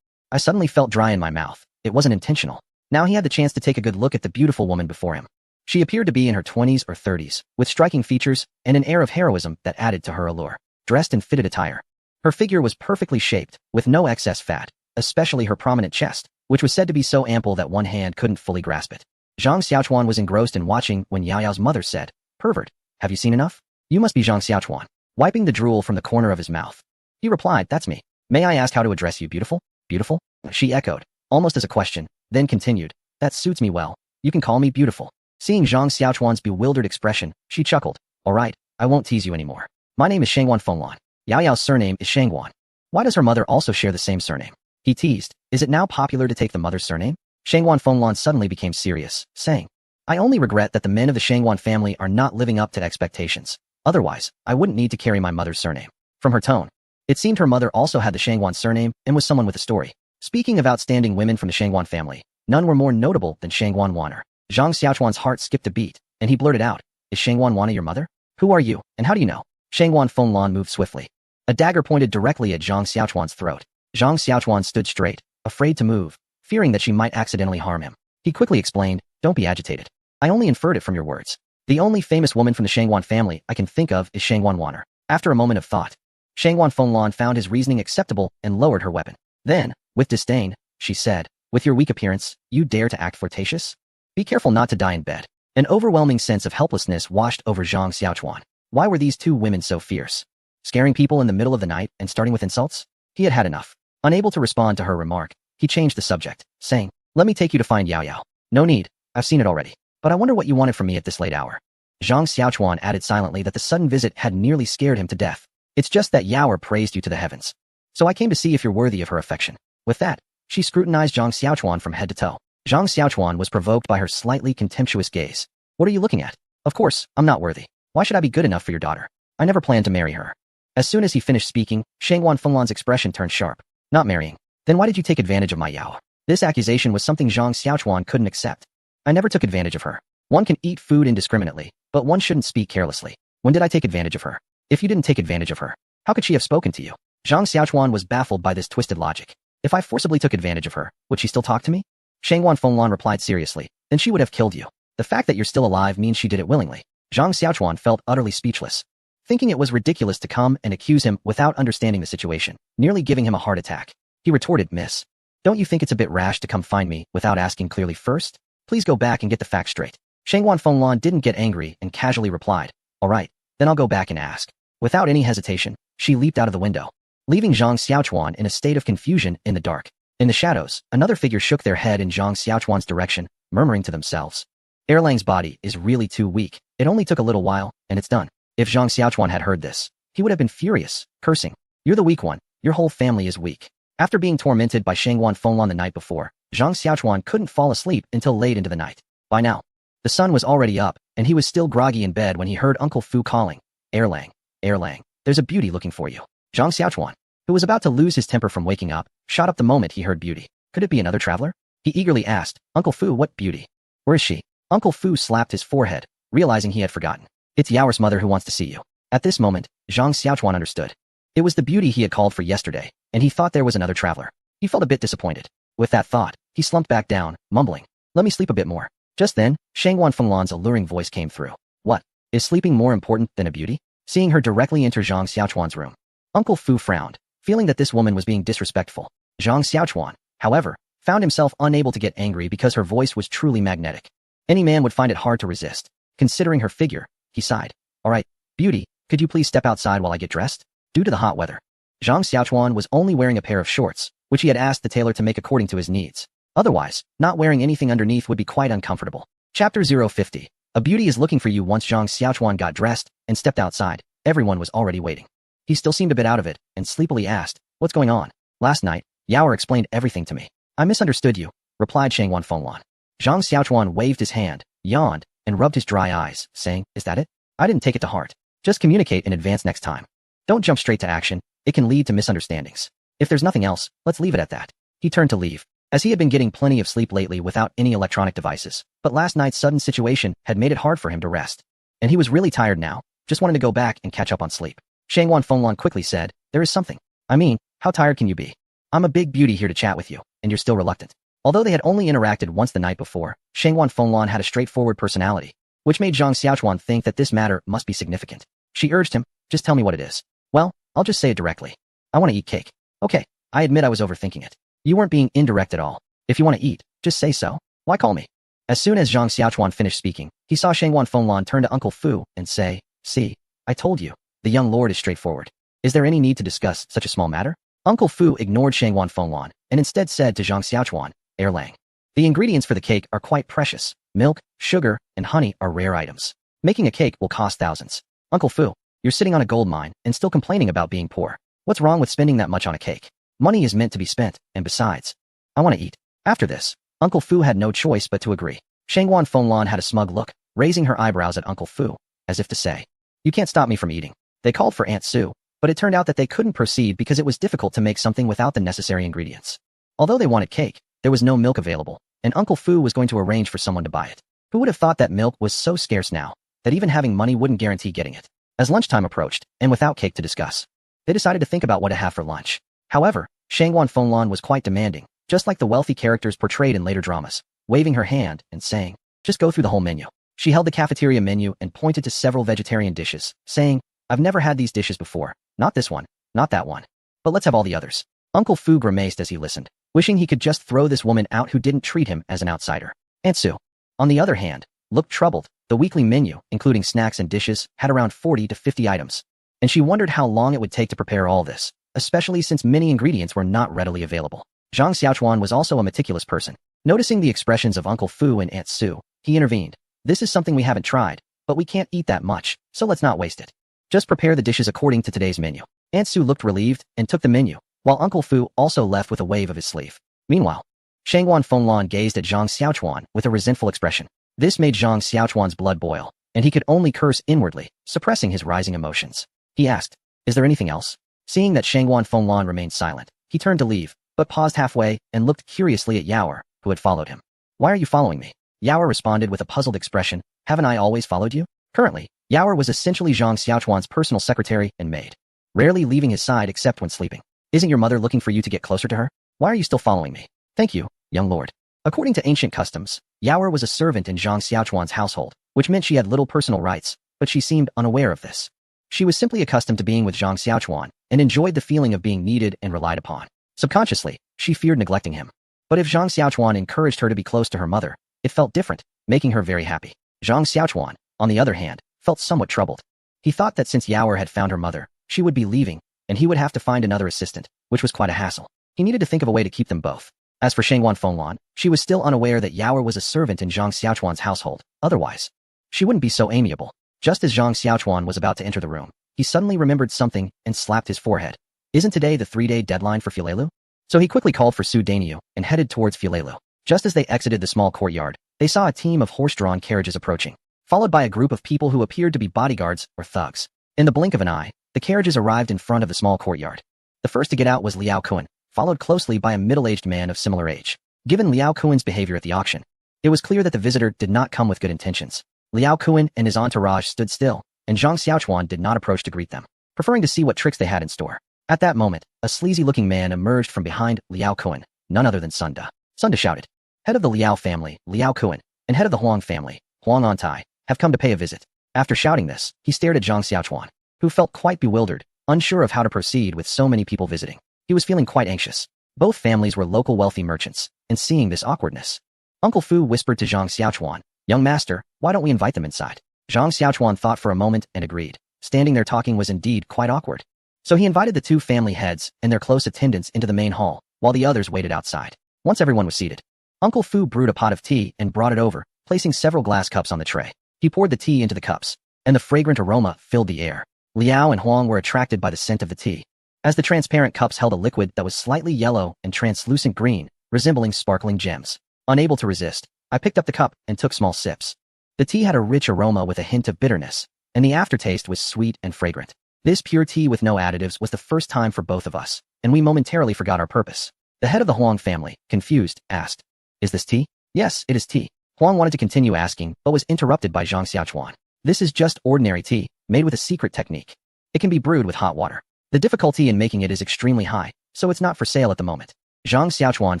I suddenly felt dry in my mouth. It wasn't intentional. Now he had the chance to take a good look at the beautiful woman before him. She appeared to be in her 20s or 30s, with striking features and an air of heroism that added to her allure. Dressed in fitted attire, her figure was perfectly shaped, with no excess fat, especially her prominent chest, which was said to be so ample that one hand couldn't fully grasp it. Zhang Xiaochuan was engrossed in watching when Yao Yao's mother said, "Pervert, have you seen enough? You must be Zhang Xiaochuan," wiping the drool from the corner of his mouth. He replied, "That's me. May I ask how to address you, beautiful?" "Beautiful?" she echoed, almost as a question, then continued, "That suits me well. You can call me beautiful." Seeing Zhang Xiaochuan's bewildered expression, she chuckled. "All right, I won't tease you anymore. My name is Shangwan Fenglan. Yao Yao's surname is Shangwan. Why does her mother also share the same surname?" He teased. "Is it now popular to take the mother's surname?" Shangwan Fenglan suddenly became serious, saying, "I only regret that the men of the Shangwan family are not living up to expectations. Otherwise, I wouldn't need to carry my mother's surname." From her tone, it seemed her mother also had the Shangwan surname and was someone with a story. Speaking of outstanding women from the Shangwan family, none were more notable than Shangwan Wanner. Zhang Xiaochuan's heart skipped a beat, and he blurted out, "Is Shangwan Wanner your mother? Who are you, and how do you know?" Shangwan Fenglan moved swiftly. A dagger pointed directly at Zhang Xiaochuan's throat. Zhang Xiaochuan stood straight, afraid to move, fearing that she might accidentally harm him. He quickly explained, "Don't be agitated. I only inferred it from your words. The only famous woman from the Shangwan family I can think of is Shangwan Wanner." After a moment of thought, Shangwan Fenglan found his reasoning acceptable and lowered her weapon. Then, with disdain, she said, "With your weak appearance, you dare to act flirtatious? Be careful not to die in bed." An overwhelming sense of helplessness washed over Zhang Xiaochuan. Why were these 2 women so fierce? Scaring people in the middle of the night and starting with insults? He had had enough. Unable to respond to her remark, he changed the subject, saying, "Let me take you to find Yao Yao." "No need, I've seen it already. But I wonder what you wanted from me at this late hour." Zhang Xiaochuan added silently that the sudden visit had nearly scared him to death. "It's just that Yao praised you to the heavens. So I came to see if you're worthy of her affection." With that, she scrutinized Zhang Xiaochuan from head to toe. Zhang Xiaochuan was provoked by her slightly contemptuous gaze. "What are you looking at? Of course, I'm not worthy. Why should I be good enough for your daughter?" I never planned to marry her. As soon as he finished speaking, Shangwan Fenglan's expression turned sharp. Not marrying. Then why did you take advantage of my Yao? This accusation was something Zhang Xiaochuan couldn't accept. I never took advantage of her. One can eat food indiscriminately, but one shouldn't speak carelessly. When did I take advantage of her? If you didn't take advantage of her, how could she have spoken to you? Zhang Xiaochuan was baffled by this twisted logic. If I forcibly took advantage of her, would she still talk to me? Shangwan Fenglan replied seriously. Then she would have killed you. The fact that you're still alive means she did it willingly. Zhang Xiaochuan felt utterly speechless, thinking it was ridiculous to come and accuse him without understanding the situation, nearly giving him a heart attack. He retorted, Miss, don't you think it's a bit rash to come find me without asking clearly first? Please go back and get the facts straight. Shangwan Fenglan didn't get angry and casually replied, all right, then I'll go back and ask. Without any hesitation, she leaped out of the window, leaving Zhang Xiaochuan in a state of confusion in the dark. In the shadows, another figure shook their head in Zhang Xiaochuan's direction, murmuring to themselves. Erlang's body is really too weak. It only took a little while, and it's done. If Zhang Xiaochuan had heard this, he would have been furious, cursing. You're the weak one. Your whole family is weak. After being tormented by Shangwan Fenglan the night before, Zhang Xiaochuan couldn't fall asleep until late into the night. By now, the sun was already up, and he was still groggy in bed when he heard Uncle Fu calling, Erlang, Erlang, there's a beauty looking for you. Zhang Xiaochuan, who was about to lose his temper from waking up, shot up the moment he heard beauty. Could it be another traveler? He eagerly asked, Uncle Fu, what beauty? Where is she? Uncle Fu slapped his forehead, realizing he had forgotten. It's Yao's mother who wants to see you. At this moment, Zhang Xiaochuan understood. It was the beauty he had called for yesterday, and he thought there was another traveler. He felt a bit disappointed. With that thought, he slumped back down, mumbling, let me sleep a bit more. Just then, Shangwan Fenglan's alluring voice came through. What? Is sleeping more important than a beauty? Seeing her directly enter Zhang Xiaochuan's room, Uncle Fu frowned, feeling that this woman was being disrespectful. Zhang Xiaochuan, however, found himself unable to get angry because her voice was truly magnetic. Any man would find it hard to resist. Considering her figure, he sighed. All right, beauty, could you please step outside while I get dressed? Due to the hot weather, Zhang Xiaochuan was only wearing a pair of shorts, which he had asked the tailor to make according to his needs. Otherwise, not wearing anything underneath would be quite uncomfortable. Chapter 050. A beauty is looking for you. Once Zhang Xiaochuan got dressed and stepped outside, everyone was already waiting. He still seemed a bit out of it, and sleepily asked, what's going on? Last night, Yao explained everything to me. I misunderstood you, replied Shangwan Fenglan. Zhang Xiaochuan waved his hand, yawned, and rubbed his dry eyes, saying, is that it? I didn't take it to heart. Just communicate in advance next time. Don't jump straight to action. It can lead to misunderstandings. If there's nothing else, let's leave it at that. He turned to leave, as he had been getting plenty of sleep lately without any electronic devices, but last night's sudden situation had made it hard for him to rest. And he was really tired now, just wanted to go back and catch up on sleep. Shangwan Fenglan quickly said, there is something. I mean, how tired can you be? I'm a big beauty here to chat with you, and you're still reluctant. Although they had only interacted once the night before, Shangwan Fenglan had a straightforward personality, which made Zhang Xiaochuan think that this matter must be significant. She urged him, just tell me what it is. Well, I'll just say it directly. I want to eat cake. Okay, I admit I was overthinking it. You weren't being indirect at all. If you want to eat, just say so. Why call me? As soon as Zhang Xiaochuan finished speaking, he saw Shangwan Fenglan turn to Uncle Fu and say, see, I told you, the young lord is straightforward. Is there any need to discuss such a small matter? Uncle Fu ignored Shangwan Fenglan and instead said to Zhang Xiaochuan, Erlang, the ingredients for the cake are quite precious. Milk, sugar, and honey are rare items. Making a cake will cost thousands. Uncle Fu, you're sitting on a gold mine and still complaining about being poor. What's wrong with spending that much on a cake? Money is meant to be spent, and besides, I want to eat. After this, Uncle Fu had no choice but to agree. Shangwan Fenglan had a smug look, raising her eyebrows at Uncle Fu, as if to say, you can't stop me from eating. They called for Aunt Sue, but it turned out that they couldn't proceed because it was difficult to make something without the necessary ingredients. Although they wanted cake, there was no milk available, and Uncle Fu was going to arrange for someone to buy it. Who would have thought that milk was so scarce now, that even having money wouldn't guarantee getting it? As lunchtime approached, and without cake to discuss, they decided to think about what to have for lunch. However, Shangwan Fenglan was quite demanding, just like the wealthy characters portrayed in later dramas, waving her hand and saying, just go through the whole menu. She held the cafeteria menu and pointed to several vegetarian dishes, saying, I've never had these dishes before. Not this one, not that one. But let's have all the others. Uncle Fu grimaced as he listened, wishing he could just throw this woman out who didn't treat him as an outsider. Aunt Sue, on the other hand, looked troubled. The weekly menu, including snacks and dishes, had around 40 to 50 items, and she wondered how long it would take to prepare all this, especially since many ingredients were not readily available. Zhang Xiaochuan was also a meticulous person. Noticing the expressions of Uncle Fu and Aunt Sue, he intervened. This is something we haven't tried, but we can't eat that much, so let's not waste it. Just prepare the dishes according to today's menu. Aunt Sue looked relieved and took the menu, while Uncle Fu also left with a wave of his sleeve. Meanwhile, Shangwan Fenglan gazed at Zhang Xiaochuan with a resentful expression. This made Zhang Xiaochuan's blood boil, and he could only curse inwardly, suppressing his rising emotions. He asked, "Is there anything else?" Seeing that Shangguan Fenglan remained silent, he turned to leave, but paused halfway and looked curiously at Yaoer, who had followed him. "Why are you following me?" Yaoer responded with a puzzled expression. "Haven't I always followed you?" Currently, Yaoer was essentially Zhang Xiaochuan's personal secretary and maid, rarely leaving his side except when sleeping. "Isn't your mother looking for you to get closer to her? Why are you still following me?" "Thank you, young lord." According to ancient customs, Yaoer was a servant in Zhang Xiaochuan's household, which meant she had little personal rights, but she seemed unaware of this. She was simply accustomed to being with Zhang Xiaochuan and enjoyed the feeling of being needed and relied upon. Subconsciously, she feared neglecting him. But if Zhang Xiaochuan encouraged her to be close to her mother, it felt different, making her very happy. Zhang Xiaochuan, on the other hand, felt somewhat troubled. He thought that since Yaoer had found her mother, she would be leaving, and he would have to find another assistant, which was quite a hassle. He needed to think of a way to keep them both. As for Shangguan Fenglan, she was still unaware that Yaoer was a servant in Zhang Xiaochuan's household. Otherwise, she wouldn't be so amiable. Just as Zhang Xiaochuan was about to enter the room, he suddenly remembered something and slapped his forehead. Isn't today the 3-day deadline for Filelu? So he quickly called for Su Daniu and headed towards Filelu. Just as they exited the small courtyard, they saw a team of horse-drawn carriages approaching, followed by a group of people who appeared to be bodyguards or thugs. In the blink of an eye, the carriages arrived in front of the small courtyard. The first to get out was Liao Kuan, followed closely by a middle-aged man of similar age. Given Liao Kuan's behavior at the auction, it was clear that the visitor did not come with good intentions. Liao Kuan and his entourage stood still, and Zhang Xiaochuan did not approach to greet them, preferring to see what tricks they had in store. At that moment, a sleazy-looking man emerged from behind Liao Kuan, none other than Sun Da. Sun Da shouted, "Head of the Liao family, Liao Kuan, and head of the Huang family, Huang Antai, have come to pay a visit." After shouting this, he stared at Zhang Xiaochuan, who felt quite bewildered, unsure of how to proceed with so many people visiting. He was feeling quite anxious. Both families were local wealthy merchants, and seeing this awkwardness, Uncle Fu whispered to Zhang Xiaochuan, "Young master, why don't we invite them inside?" Zhang Xiaochuan thought for a moment and agreed. Standing there talking was indeed quite awkward. So he invited the two family heads and their close attendants into the main hall, while the others waited outside. Once everyone was seated, Uncle Fu brewed a pot of tea and brought it over, placing several glass cups on the tray. He poured the tea into the cups, and the fragrant aroma filled the air. Liao and Huang were attracted by the scent of the tea, as the transparent cups held a liquid that was slightly yellow and translucent green, resembling sparkling gems. Unable to resist, I picked up the cup and took small sips. The tea had a rich aroma with a hint of bitterness, and the aftertaste was sweet and fragrant. This pure tea with no additives was the first time for both of us, and we momentarily forgot our purpose. The head of the Huang family, confused, asked, "Is this tea?" "Yes, it is tea." Huang wanted to continue asking, but was interrupted by Zhang Xiaochuan. "This is just ordinary tea, made with a secret technique. It can be brewed with hot water. The difficulty in making it is extremely high, so it's not for sale at the moment." Zhang Xiaochuan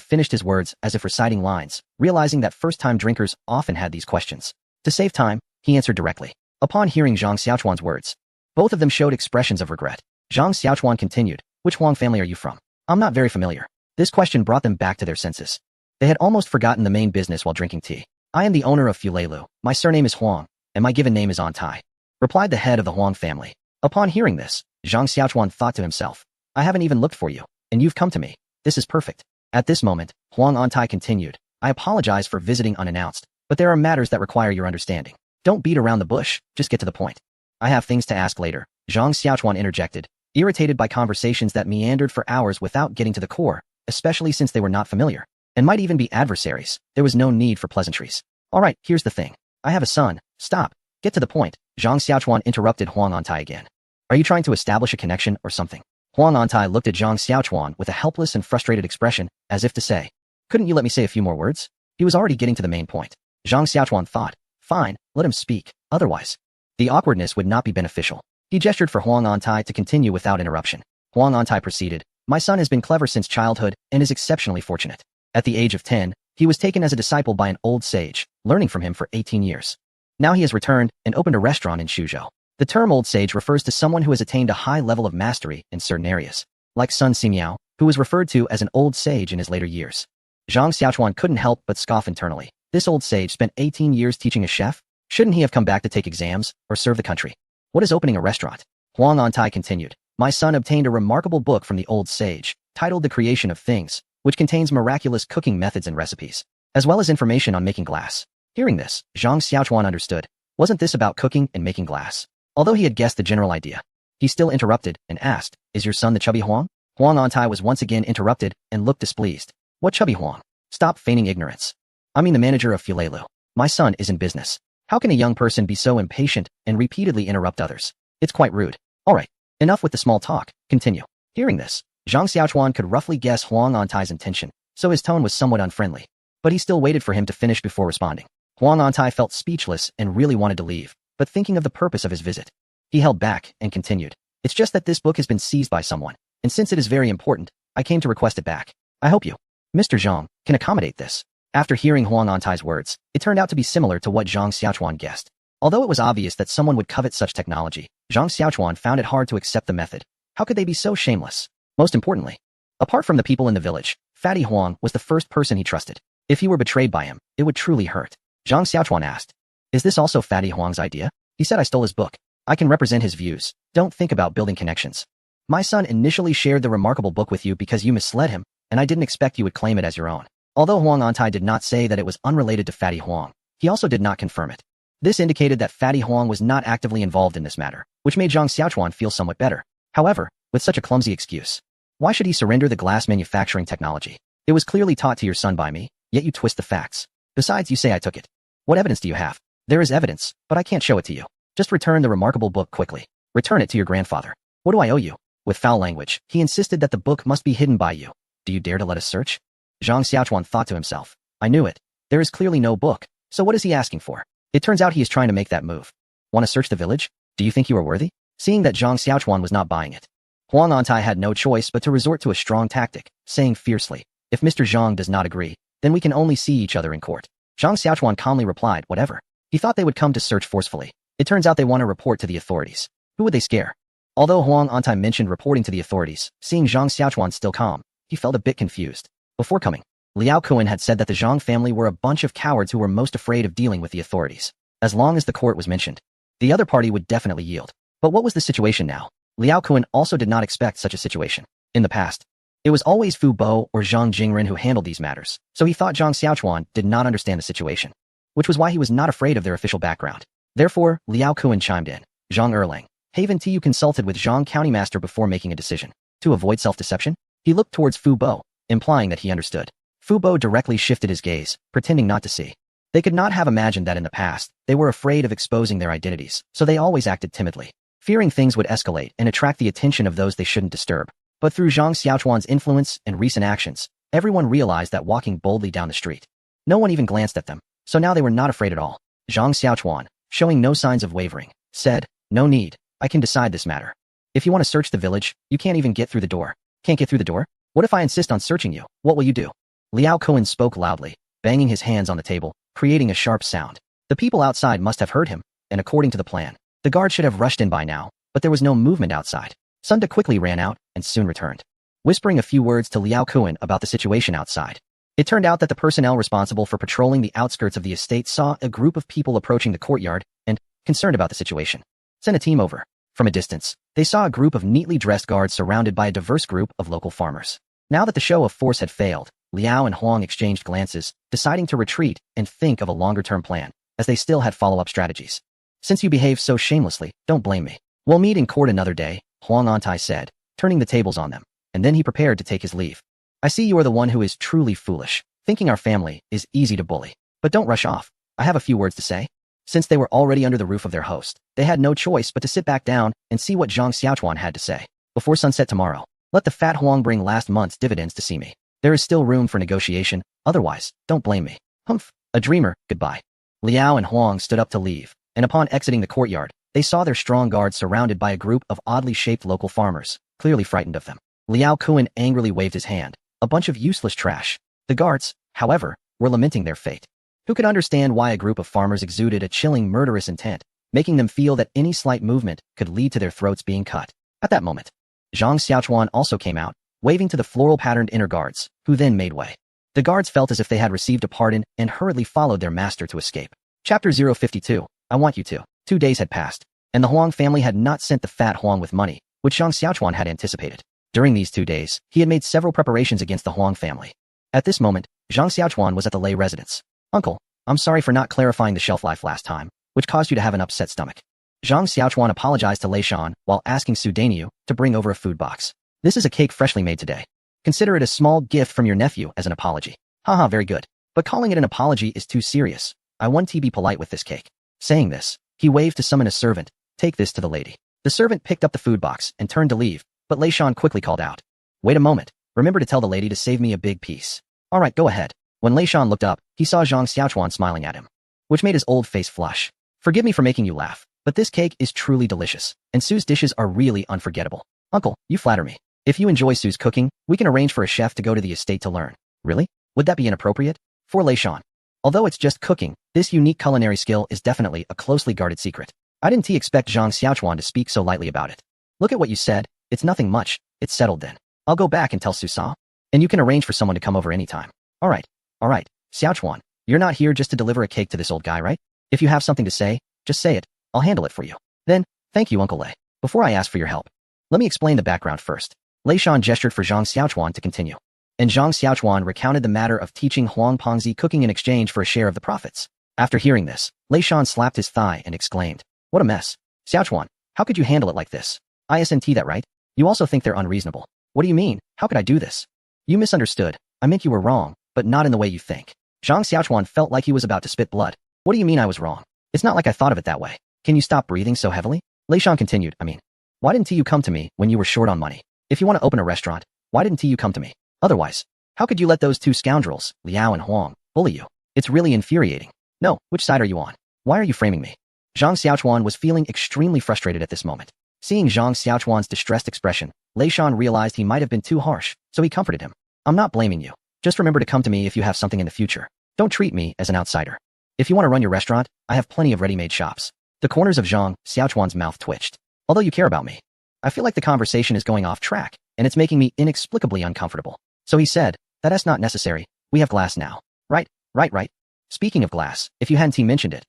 finished his words as if reciting lines, realizing that first-time drinkers often had these questions. To save time, he answered directly. Upon hearing Zhang Xiaochuan's words, both of them showed expressions of regret. Zhang Xiaochuan continued, "Which Huang family are you from?" "I'm not very familiar." This question brought them back to their senses. They had almost forgotten the main business while drinking tea. "I am the owner of Fulelu. My surname is Huang, and my given name is Antai," replied the head of the Huang family. Upon hearing this, Zhang Xiaochuan thought to himself, "I haven't even looked for you, and you've come to me. This is perfect." At this moment, Huang Antai continued, "I apologize for visiting unannounced, but there are matters that require your understanding. Don't beat around the bush, just get to the point." "I have things to ask later," Zhang Xiaochuan interjected, irritated by conversations that meandered for hours without getting to the core, especially since they were not familiar, and might even be adversaries. There was no need for pleasantries. "All right, here's the thing. I have a son." "Stop. Get to the point." Zhang Xiaochuan interrupted Huang Antai again. "Are you trying to establish a connection or something?" Huang Antai looked at Zhang Xiaochuan with a helpless and frustrated expression, as if to say, "Couldn't you let me say a few more words?" He was already getting to the main point. Zhang Xiaochuan thought, "Fine, let him speak, otherwise the awkwardness would not be beneficial." He gestured for Huang Antai to continue without interruption. Huang Antai proceeded, "My son has been clever since childhood and is exceptionally fortunate. At the age of 10, he was taken as a disciple by an old sage, learning from him for 18 years. Now he has returned and opened a restaurant in Suzhou. The term old sage refers to someone who has attained a high level of mastery in certain areas, like Sun Ximiao, who was referred to as an old sage in his later years." Zhang Xiaochuan couldn't help but scoff internally. This old sage spent 18 years teaching a chef? Shouldn't he have come back to take exams or serve the country? What is opening a restaurant? Huang Antai continued, "My son obtained a remarkable book from the old sage, titled The Creation of Things, which contains miraculous cooking methods and recipes, as well as information on making glass." Hearing this, Zhang Xiaochuan understood. Wasn't this about cooking and making glass? Although he had guessed the general idea, he still interrupted and asked, "Is your son the chubby Huang?" Huang Antai was once again interrupted and looked displeased. "What chubby Huang? Stop feigning ignorance. I mean the manager of Fulelu. My son is in business." How can a young person be so impatient and repeatedly interrupt others? It's quite rude. Alright, enough with the small talk, continue. Hearing this, Zhang Xiaochuan could roughly guess Huang Antai's intention, so his tone was somewhat unfriendly. But he still waited for him to finish before responding. Huang Antai felt speechless and really wanted to leave, but thinking of the purpose of his visit, he held back and continued. It's just that this book has been seized by someone, and since it is very important, I came to request it back. I hope you, Mr. Zhang, can accommodate this. After hearing Huang Antai's words, it turned out to be similar to what Zhang Xiaochuan guessed. Although it was obvious that someone would covet such technology, Zhang Xiaochuan found it hard to accept the method. How could they be so shameless? Most importantly, apart from the people in the village, Fatty Huang was the first person he trusted. If he were betrayed by him, it would truly hurt. Zhang Xiaochuan asked, "Is this also Fatty Huang's idea? He said I stole his book. I can represent his views. Don't think about building connections. My son initially shared the remarkable book with you because you misled him, and I didn't expect you would claim it as your own." Although Huang Antai did not say that it was unrelated to Fatty Huang, he also did not confirm it. This indicated that Fatty Huang was not actively involved in this matter, which made Zhang Xiaochuan feel somewhat better. However, with such a clumsy excuse, why should he surrender the glass manufacturing technology? It was clearly taught to your son by me, yet you twist the facts. Besides, you say I took it. What evidence do you have? There is evidence, but I can't show it to you. Just return the remarkable book quickly. Return it to your grandfather. What do I owe you? With foul language, he insisted that the book must be hidden by you. Do you dare to let us search? Zhang Xiaochuan thought to himself. I knew it. There is clearly no book, so what is he asking for? It turns out he is trying to make that move. Want to search the village? Do you think you are worthy? Seeing that Zhang Xiaochuan was not buying it, Huang Antai had no choice but to resort to a strong tactic, saying fiercely, if Mr. Zhang does not agree, then we can only see each other in court. Zhang Xiaochuan calmly replied, whatever. He thought they would come to search forcefully. It turns out they want to report to the authorities. Who would they scare? Although Huang Antai mentioned reporting to the authorities, seeing Zhang Xiaochuan still calm, he felt a bit confused. Before coming, Liao Kuan had said that the Zhang family were a bunch of cowards who were most afraid of dealing with the authorities. As long as the court was mentioned, the other party would definitely yield. But what was the situation now? Liao Kuan also did not expect such a situation. In the past, it was always Fu Bo or Zhang Jingren who handled these matters, so he thought Zhang Xiaochuan did not understand the situation, which was why he was not afraid of their official background. Therefore, Liao Kuan chimed in. Zhang Erlang, Haven Tu consulted with Zhang County Master before making a decision. To avoid self-deception, he looked towards Fu Bo, implying that he understood. Fu Bo directly shifted his gaze, pretending not to see. They could not have imagined that in the past, they were afraid of exposing their identities, so they always acted timidly, fearing things would escalate and attract the attention of those they shouldn't disturb. But through Zhang Xiaochuan's influence and recent actions, everyone realized that walking boldly down the street. No one even glanced at them, so now they were not afraid at all. Zhang Xiaochuan, showing no signs of wavering, said, no need, I can decide this matter. If you want to search the village, you can't even get through the door. Can't get through the door? What if I insist on searching you? What will you do? Liao Kuan spoke loudly, banging his hands on the table, creating a sharp sound. The people outside must have heard him, and according to the plan, the guard should have rushed in by now, but there was no movement outside. Sunda quickly ran out and soon returned, whispering a few words to Liao Kuan about the situation outside. It turned out that the personnel responsible for patrolling the outskirts of the estate saw a group of people approaching the courtyard and, concerned about the situation, sent a team over. From a distance, they saw a group of neatly dressed guards surrounded by a diverse group of local farmers. Now that the show of force had failed, Liao and Huang exchanged glances, deciding to retreat and think of a longer-term plan, as they still had follow-up strategies. Since you behave so shamelessly, don't blame me. We'll meet in court another day, Huang Antai said, turning the tables on them, and then he prepared to take his leave. I see you are the one who is truly foolish, thinking our family is easy to bully. But don't rush off. I have a few words to say. Since they were already under the roof of their host, they had no choice but to sit back down and see what Zhang Xiaochuan had to say. Before sunset tomorrow, let the fat Huang bring last month's dividends to see me. There is still room for negotiation, otherwise, don't blame me. Humph, a dreamer, goodbye. Liao and Huang stood up to leave, and upon exiting the courtyard, they saw their strong guards surrounded by a group of oddly shaped local farmers, clearly frightened of them. Liao Kuan angrily waved his hand. A bunch of useless trash. The guards, however, were lamenting their fate. Who could understand why a group of farmers exuded a chilling murderous intent, making them feel that any slight movement could lead to their throats being cut? At that moment, Zhang Xiaochuan also came out, waving to the floral-patterned inner guards, who then made way. The guards felt as if they had received a pardon and hurriedly followed their master to escape. Chapter 052, I want you to. 2 days had passed, and the Huang family had not sent the fat Huang with money, which Zhang Xiaochuan had anticipated. During these 2 days, he had made several preparations against the Huang family. At this moment, Zhang Xiaochuan was at the lay residence. Uncle, I'm sorry for not clarifying the shelf life last time, which caused you to have an upset stomach. Zhang Xiaochuan apologized to Lei Shan while asking Su Dainiu to bring over a food box. This is a cake freshly made today. Consider it a small gift from your nephew as an apology. Haha, very good. But calling it an apology is too serious. I want to be polite with this cake. Saying this, he waved to summon a servant. Take this to the lady. The servant picked up the food box and turned to leave, but Lei Shan quickly called out. Wait a moment. Remember to tell the lady to save me a big piece. All right, go ahead. When Lei Shan looked up, he saw Zhang Xiaochuan smiling at him, which made his old face flush. Forgive me for making you laugh, but this cake is truly delicious, and Sue's dishes are really unforgettable. Uncle, you flatter me. If you enjoy Sue's cooking, we can arrange for a chef to go to the estate to learn. Really? Would that be inappropriate? For Lei Shan. Although it's just cooking, this unique culinary skill is definitely a closely guarded secret. I didn't expect Zhang Xiaochuan to speak so lightly about it. Look at what you said. It's nothing much. It's settled then. I'll go back and tell Susa. And you can arrange for someone to come over anytime. All right. Xiaochuan, you're not here just to deliver a cake to this old guy, right? If you have something to say, just say it. I'll handle it for you. Then, thank you, Uncle Lei. Before I ask for your help, let me explain the background first. Lei Shan gestured for Zhang Xiaochuan to continue. And Zhang Xiaochuan recounted the matter of teaching Huang Pengzi cooking in exchange for a share of the profits. After hearing this, Lei Shan slapped his thigh and exclaimed, what a mess. Xiaochuan, how could you handle it like this? Isn't that right? You also think they're unreasonable. What do you mean? How could I do this? You misunderstood. I meant you were wrong, but not in the way you think. Zhang Xiaochuan felt like he was about to spit blood. What do you mean I was wrong? It's not like I thought of it that way. Can you stop breathing so heavily? Lei Shan continued, why didn't you come to me when you were short on money? If you want to open a restaurant, why didn't you come to me? Otherwise, how could you let those two scoundrels, Liao and Huang, bully you? It's really infuriating. No, which side are you on? Why are you framing me? Zhang Xiaochuan was feeling extremely frustrated at this moment. Seeing Zhang Xiaochuan's distressed expression, Lei Shan realized he might have been too harsh, so he comforted him. I'm not blaming you. Just remember to come to me if you have something in the future. Don't treat me as an outsider. If you want to run your restaurant, I have plenty of ready-made shops. The corners of Zhang Xiaochuan's mouth twitched. Although you care about me, I feel like the conversation is going off track, and it's making me inexplicably uncomfortable. So he said, that's not necessary. We have glass now. Right. Speaking of glass, if you hadn't mentioned it,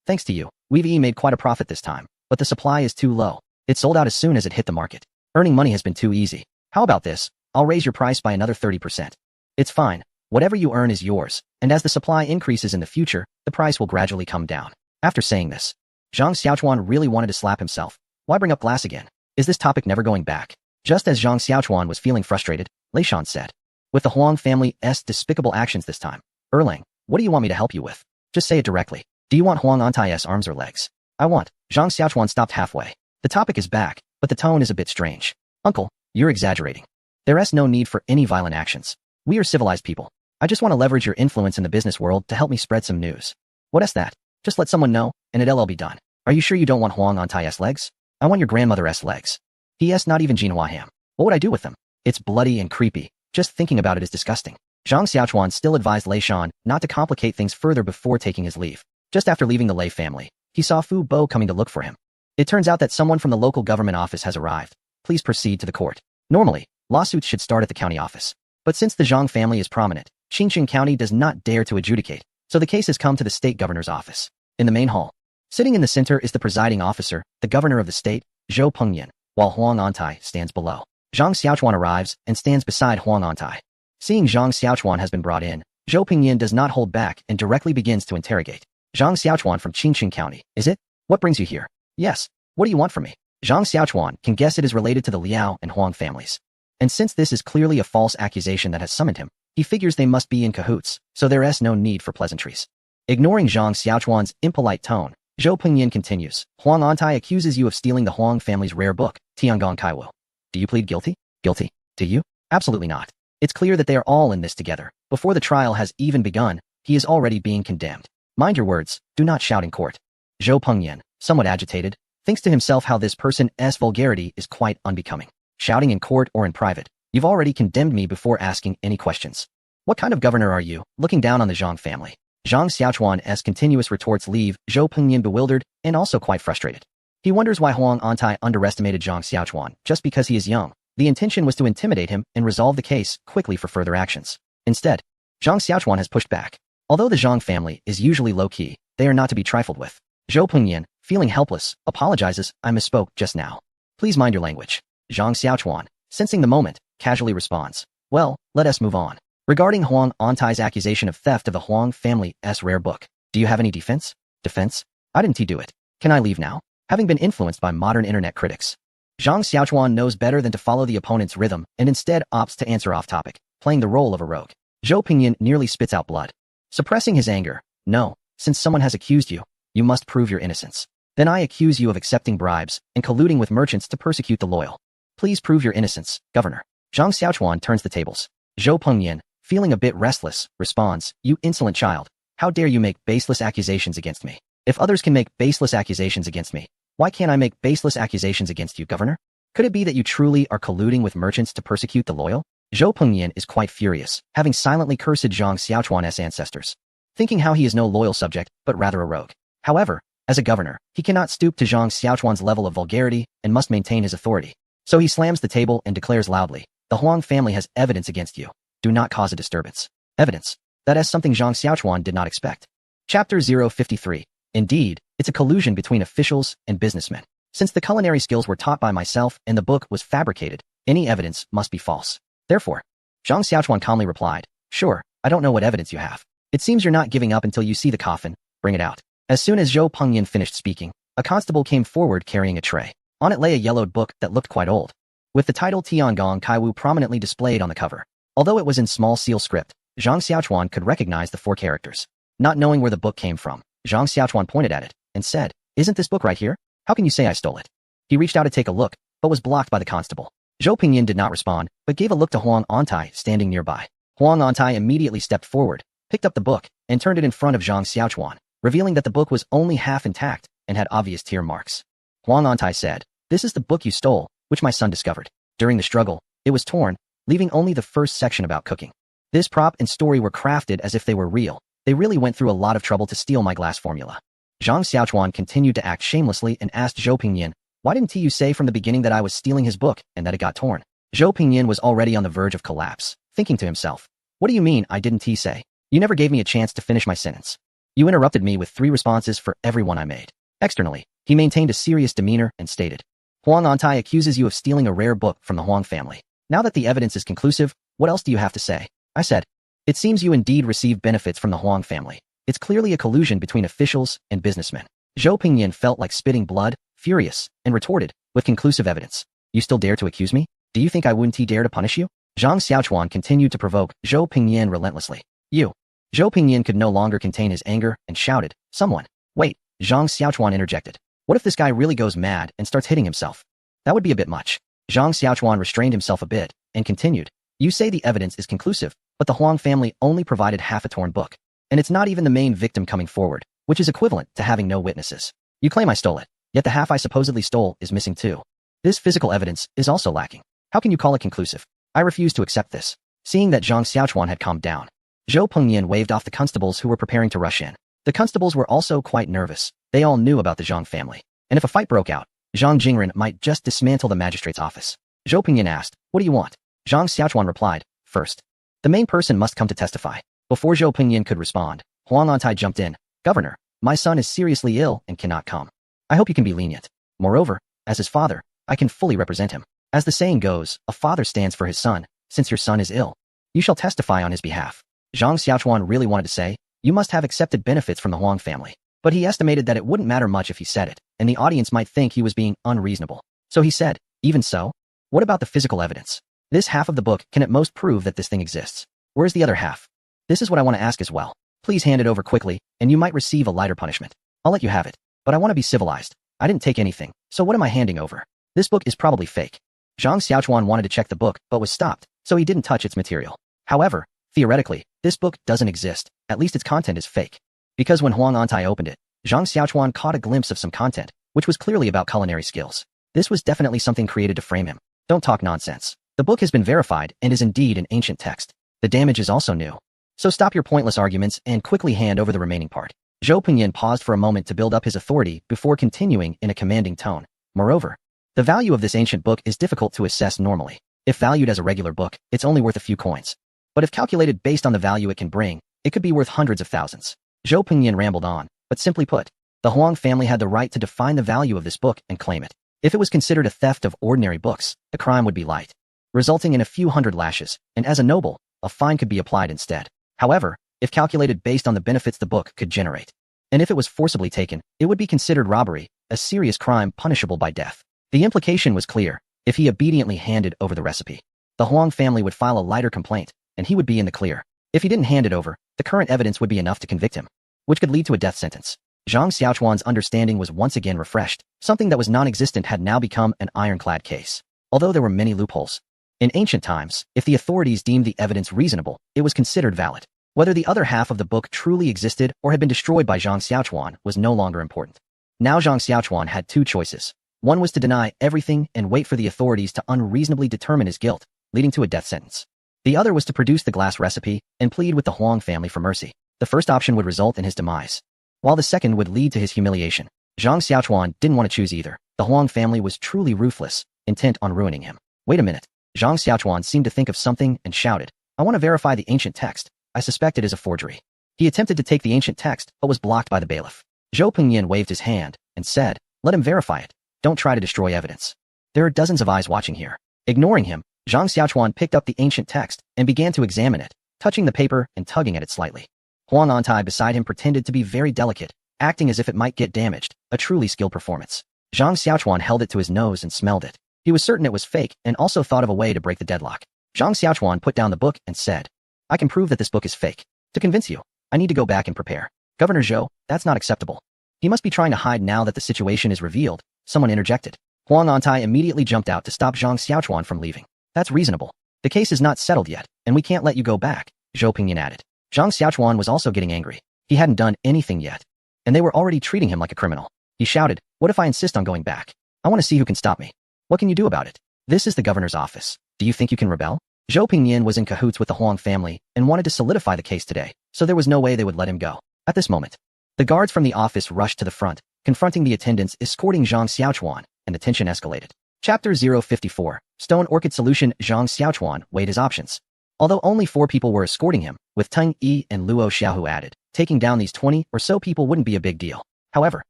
thanks to you, we've made quite a profit this time, but the supply is too low. It sold out as soon as it hit the market. Earning money has been too easy. How about this? I'll raise your price by another 30%. It's fine. Whatever you earn is yours, and as the supply increases in the future, the price will gradually come down. After saying this, Zhang Xiaochuan really wanted to slap himself. Why bring up glass again? Is this topic never going back? Just as Zhang Xiaochuan was feeling frustrated, Lei Shan said, with the Huang family's despicable actions this time. Erlang, what do you want me to help you with? Just say it directly. Do you want Huang Antai's arms or legs? I want. Zhang Xiaochuan stopped halfway. The topic is back, but the tone is a bit strange. Uncle, you're exaggerating. There's no need for any violent actions. We are civilized people. I just want to leverage your influence in the business world to help me spread some news. What's that? Just let someone know, and it'll be done. Are you sure you don't want Huang Antai's legs? I want your grandmother's legs. P.S. Not even Jinhua ham. What would I do with them? It's bloody and creepy. Just thinking about it is disgusting. Zhang Xiaochuan still advised Lei Shan not to complicate things further before taking his leave. Just after leaving the Lei family, he saw Fu Bo coming to look for him. It turns out that someone from the local government office has arrived. Please proceed to the court. Normally, lawsuits should start at the county office. But since the Zhang family is prominent, Qingqing County does not dare to adjudicate, so the case has come to the state governor's office. In the main hall, sitting in the center is the presiding officer, the governor of the state, Zhou Pengyan, while Huang Antai stands below. Zhang Xiaochuan arrives and stands beside Huang Antai. Seeing Zhang Xiaochuan has been brought in, Zhou Pengyan does not hold back and directly begins to interrogate. Zhang Xiaochuan from Qingqing County, is it? What brings you here? Yes. What do you want from me? Zhang Xiaochuan can guess it is related to the Liao and Huang families. And since this is clearly a false accusation that has summoned him, he figures they must be in cahoots, so there is no need for pleasantries. Ignoring Zhang Xiaochuan's impolite tone, Zhou Pengyan continues. Huang Antai accuses you of stealing the Huang family's rare book, Tiangong Kaiwu. Do you plead guilty? Guilty? Do you? Absolutely not. It's clear that they are all in this together. Before the trial has even begun, he is already being condemned. Mind your words, do not shout in court. Zhou Pengyan, somewhat agitated, thinks to himself how this person's vulgarity is quite unbecoming. Shouting in court or in private, you've already condemned me before asking any questions. What kind of governor are you, looking down on the Zhang family? Zhang Xiaochuan's continuous retorts leave Zhou Pengyan bewildered and also quite frustrated. He wonders why Huang Antai underestimated Zhang Xiaochuan just because he is young. The intention was to intimidate him and resolve the case quickly for further actions. Instead, Zhang Xiaochuan has pushed back. Although the Zhang family is usually low-key, they are not to be trifled with. Zhou Pengyan, feeling helpless, apologizes, I misspoke just now. Please mind your language. Zhang Xiaochuan, sensing the moment, casually responds. Well, let us move on. Regarding Huang Antai's accusation of theft of the Huang family's rare book, do you have any defense? Defense? I didn't do it. Can I leave now? Having been influenced by modern internet critics, Zhang Xiaochuan knows better than to follow the opponent's rhythm and instead opts to answer off topic, playing the role of a rogue. Zhou Pengyan nearly spits out blood. Suppressing his anger, no, since someone has accused you, You must prove your innocence. Then I accuse you of accepting bribes and colluding with merchants to persecute the loyal. Please prove your innocence, Governor. Zhang Xiaochuan turns the tables. Zhou Pengyan, feeling a bit restless, responds, You insolent child. How dare you make baseless accusations against me? If others can make baseless accusations against me, why can't I make baseless accusations against you, Governor? Could it be that you truly are colluding with merchants to persecute the loyal? Zhou Pengyan is quite furious, having silently cursed Zhang Xiaochuan's ancestors, thinking how he is no loyal subject, but rather a rogue. However, as a governor, he cannot stoop to Zhang Xiaochuan's level of vulgarity and must maintain his authority. So he slams the table and declares loudly, The Huang family has evidence against you. Do not cause a disturbance. Evidence. That is something Zhang Xiaochuan did not expect. Chapter 053. Indeed, it's a collusion between officials and businessmen. Since the culinary skills were taught by myself and the book was fabricated, any evidence must be false. Therefore, Zhang Xiaochuan calmly replied, Sure, I don't know what evidence you have. It seems you're not giving up until you see the coffin. Bring it out. As soon as Zhou Pengyan finished speaking, a constable came forward carrying a tray. On it lay a yellowed book that looked quite old, with the title Tiangong Kaiwu prominently displayed on the cover. Although it was in small seal script, Zhang Xiaochuan could recognize the 4 characters. Not knowing where the book came from, Zhang Xiaochuan pointed at it and said, Isn't this book right here? How can you say I stole it? He reached out to take a look, but was blocked by the constable. Zhou Pengyan did not respond, but gave a look to Huang Antai standing nearby. Huang Antai immediately stepped forward, picked up the book, and turned it in front of Zhang Xiaochuan, revealing that the book was only half intact and had obvious tear marks. Huang Antai said, This is the book you stole, which my son discovered. During the struggle, it was torn, leaving only the first section about cooking. This prop and story were crafted as if they were real. They really went through a lot of trouble to steal my glass formula. Zhang Xiaochuan continued to act shamelessly and asked Zhou Pengyan, Why didn't you say from the beginning that I was stealing his book and that it got torn? Zhou Pengyan was already on the verge of collapse, thinking to himself, What do you mean I didn't say? You never gave me a chance to finish my sentence. You interrupted me with 3 responses for every one I made. Externally, he maintained a serious demeanor and stated, Huang Antai accuses you of stealing a rare book from the Huang family. Now that the evidence is conclusive, what else do you have to say? I said, It seems you indeed receive benefits from the Huang family. It's clearly a collusion between officials and businessmen. Zhou Pengyan felt like spitting blood, furious, and retorted, with conclusive evidence. You still dare to accuse me? Do you think I wouldn't dare to punish you? Zhang Xiaochuan continued to provoke Zhou Pengyan relentlessly. You. Zhou Pengyan could no longer contain his anger and shouted, Someone. Wait, Zhang Xiaochuan interjected. What if this guy really goes mad and starts hitting himself? That would be a bit much. Zhang Xiaochuan restrained himself a bit and continued, You say the evidence is conclusive, but the Huang family only provided half a torn book. And it's not even the main victim coming forward, which is equivalent to having no witnesses. You claim I stole it, yet the half I supposedly stole is missing too. This physical evidence is also lacking. How can you call it conclusive? I refuse to accept this. Seeing that Zhang Xiaochuan had calmed down, Zhou Pengyan waved off the constables who were preparing to rush in. The constables were also quite nervous. They all knew about the Zhang family. And if a fight broke out, Zhang Jingren might just dismantle the magistrate's office. Zhou Pengyan asked, What do you want? Zhang Xiaochuan replied, First, the main person must come to testify. Before Zhou Pengyan could respond, Huang Antai jumped in. Governor, my son is seriously ill and cannot come. I hope you can be lenient. Moreover, as his father, I can fully represent him. As the saying goes, a father stands for his son. Since your son is ill, you shall testify on his behalf. Zhang Xiaochuan really wanted to say, You must have accepted benefits from the Huang family. But he estimated that it wouldn't matter much if he said it, and the audience might think he was being unreasonable. So he said, Even so? What about the physical evidence? This half of the book can at most prove that this thing exists. Where's the other half? This is what I want to ask as well. Please hand it over quickly, and you might receive a lighter punishment. I'll let you have it. But I want to be civilized. I didn't take anything, so what am I handing over? This book is probably fake. Zhang Xiaochuan wanted to check the book, but was stopped, so he didn't touch its material. However, theoretically, this book doesn't exist. At least its content is fake. Because when Huang Antai opened it, Zhang Xiaochuan caught a glimpse of some content, which was clearly about culinary skills. This was definitely something created to frame him. Don't talk nonsense. The book has been verified and is indeed an ancient text. The damage is also new. So stop your pointless arguments and quickly hand over the remaining part. Zhou Pengyan paused for a moment to build up his authority before continuing in a commanding tone. Moreover, the value of this ancient book is difficult to assess normally. If valued as a regular book, it's only worth a few coins. But if calculated based on the value it can bring, it could be worth hundreds of thousands. Zhou Pengyan rambled on, but simply put, the Huang family had the right to define the value of this book and claim it. If it was considered a theft of ordinary books, the crime would be light, resulting in a few hundred lashes, and as a noble, a fine could be applied instead. However, if calculated based on the benefits the book could generate, and if it was forcibly taken, it would be considered robbery, a serious crime punishable by death. The implication was clear. If he obediently handed over the recipe, the Huang family would file a lighter complaint, and he would be in the clear. If he didn't hand it over, the current evidence would be enough to convict him, which could lead to a death sentence. Zhang Xiaochuan's understanding was once again refreshed. Something that was non-existent had now become an ironclad case. Although there were many loopholes. In ancient times, if the authorities deemed the evidence reasonable, it was considered valid. Whether the other half of the book truly existed or had been destroyed by Zhang Xiaochuan was no longer important. Now Zhang Xiaochuan had two choices. One was to deny everything and wait for the authorities to unreasonably determine his guilt, leading to a death sentence. The other was to produce the glass recipe and plead with the Huang family for mercy. The first option would result in his demise, while the second would lead to his humiliation. Zhang Xiaochuan didn't want to choose either. The Huang family was truly ruthless, intent on ruining him. Wait a minute. Zhang Xiaochuan seemed to think of something and shouted, I want to verify the ancient text. I suspect it is a forgery. He attempted to take the ancient text, but was blocked by the bailiff. Zhou Pengyan waved his hand and said, let him verify it. Don't try to destroy evidence. There are dozens of eyes watching here. Ignoring him, Zhang Xiaochuan picked up the ancient text and began to examine it, touching the paper and tugging at it slightly. Huang Antai beside him pretended to be very delicate, acting as if it might get damaged, a truly skilled performance. Zhang Xiaochuan held it to his nose and smelled it. He was certain it was fake and also thought of a way to break the deadlock. Zhang Xiaochuan put down the book and said, I can prove that this book is fake. To convince you, I need to go back and prepare. Governor Zhou, that's not acceptable. He must be trying to hide now that the situation is revealed. Someone interjected. Huang Antai immediately jumped out to stop Zhang Xiaochuan from leaving. That's reasonable. The case is not settled yet, and we can't let you go back, Zhou Pengyan added. Zhang Xiaochuan was also getting angry. He hadn't done anything yet, and they were already treating him like a criminal. He shouted, what if I insist on going back? I want to see who can stop me. What can you do about it? This is the governor's office. Do you think you can rebel? Zhou Pengyan was in cahoots with the Huang family and wanted to solidify the case today, so there was no way they would let him go. At this moment, the guards from the office rushed to the front, confronting the attendants escorting Zhang Xiaochuan, and the tension escalated. Chapter 054, Stone Orchid Solution. Zhang Xiaochuan weighed his options. Although only 4 people were escorting him, with Teng Yi and Luo Xiaohu added, taking down these 20 or so people wouldn't be a big deal. However,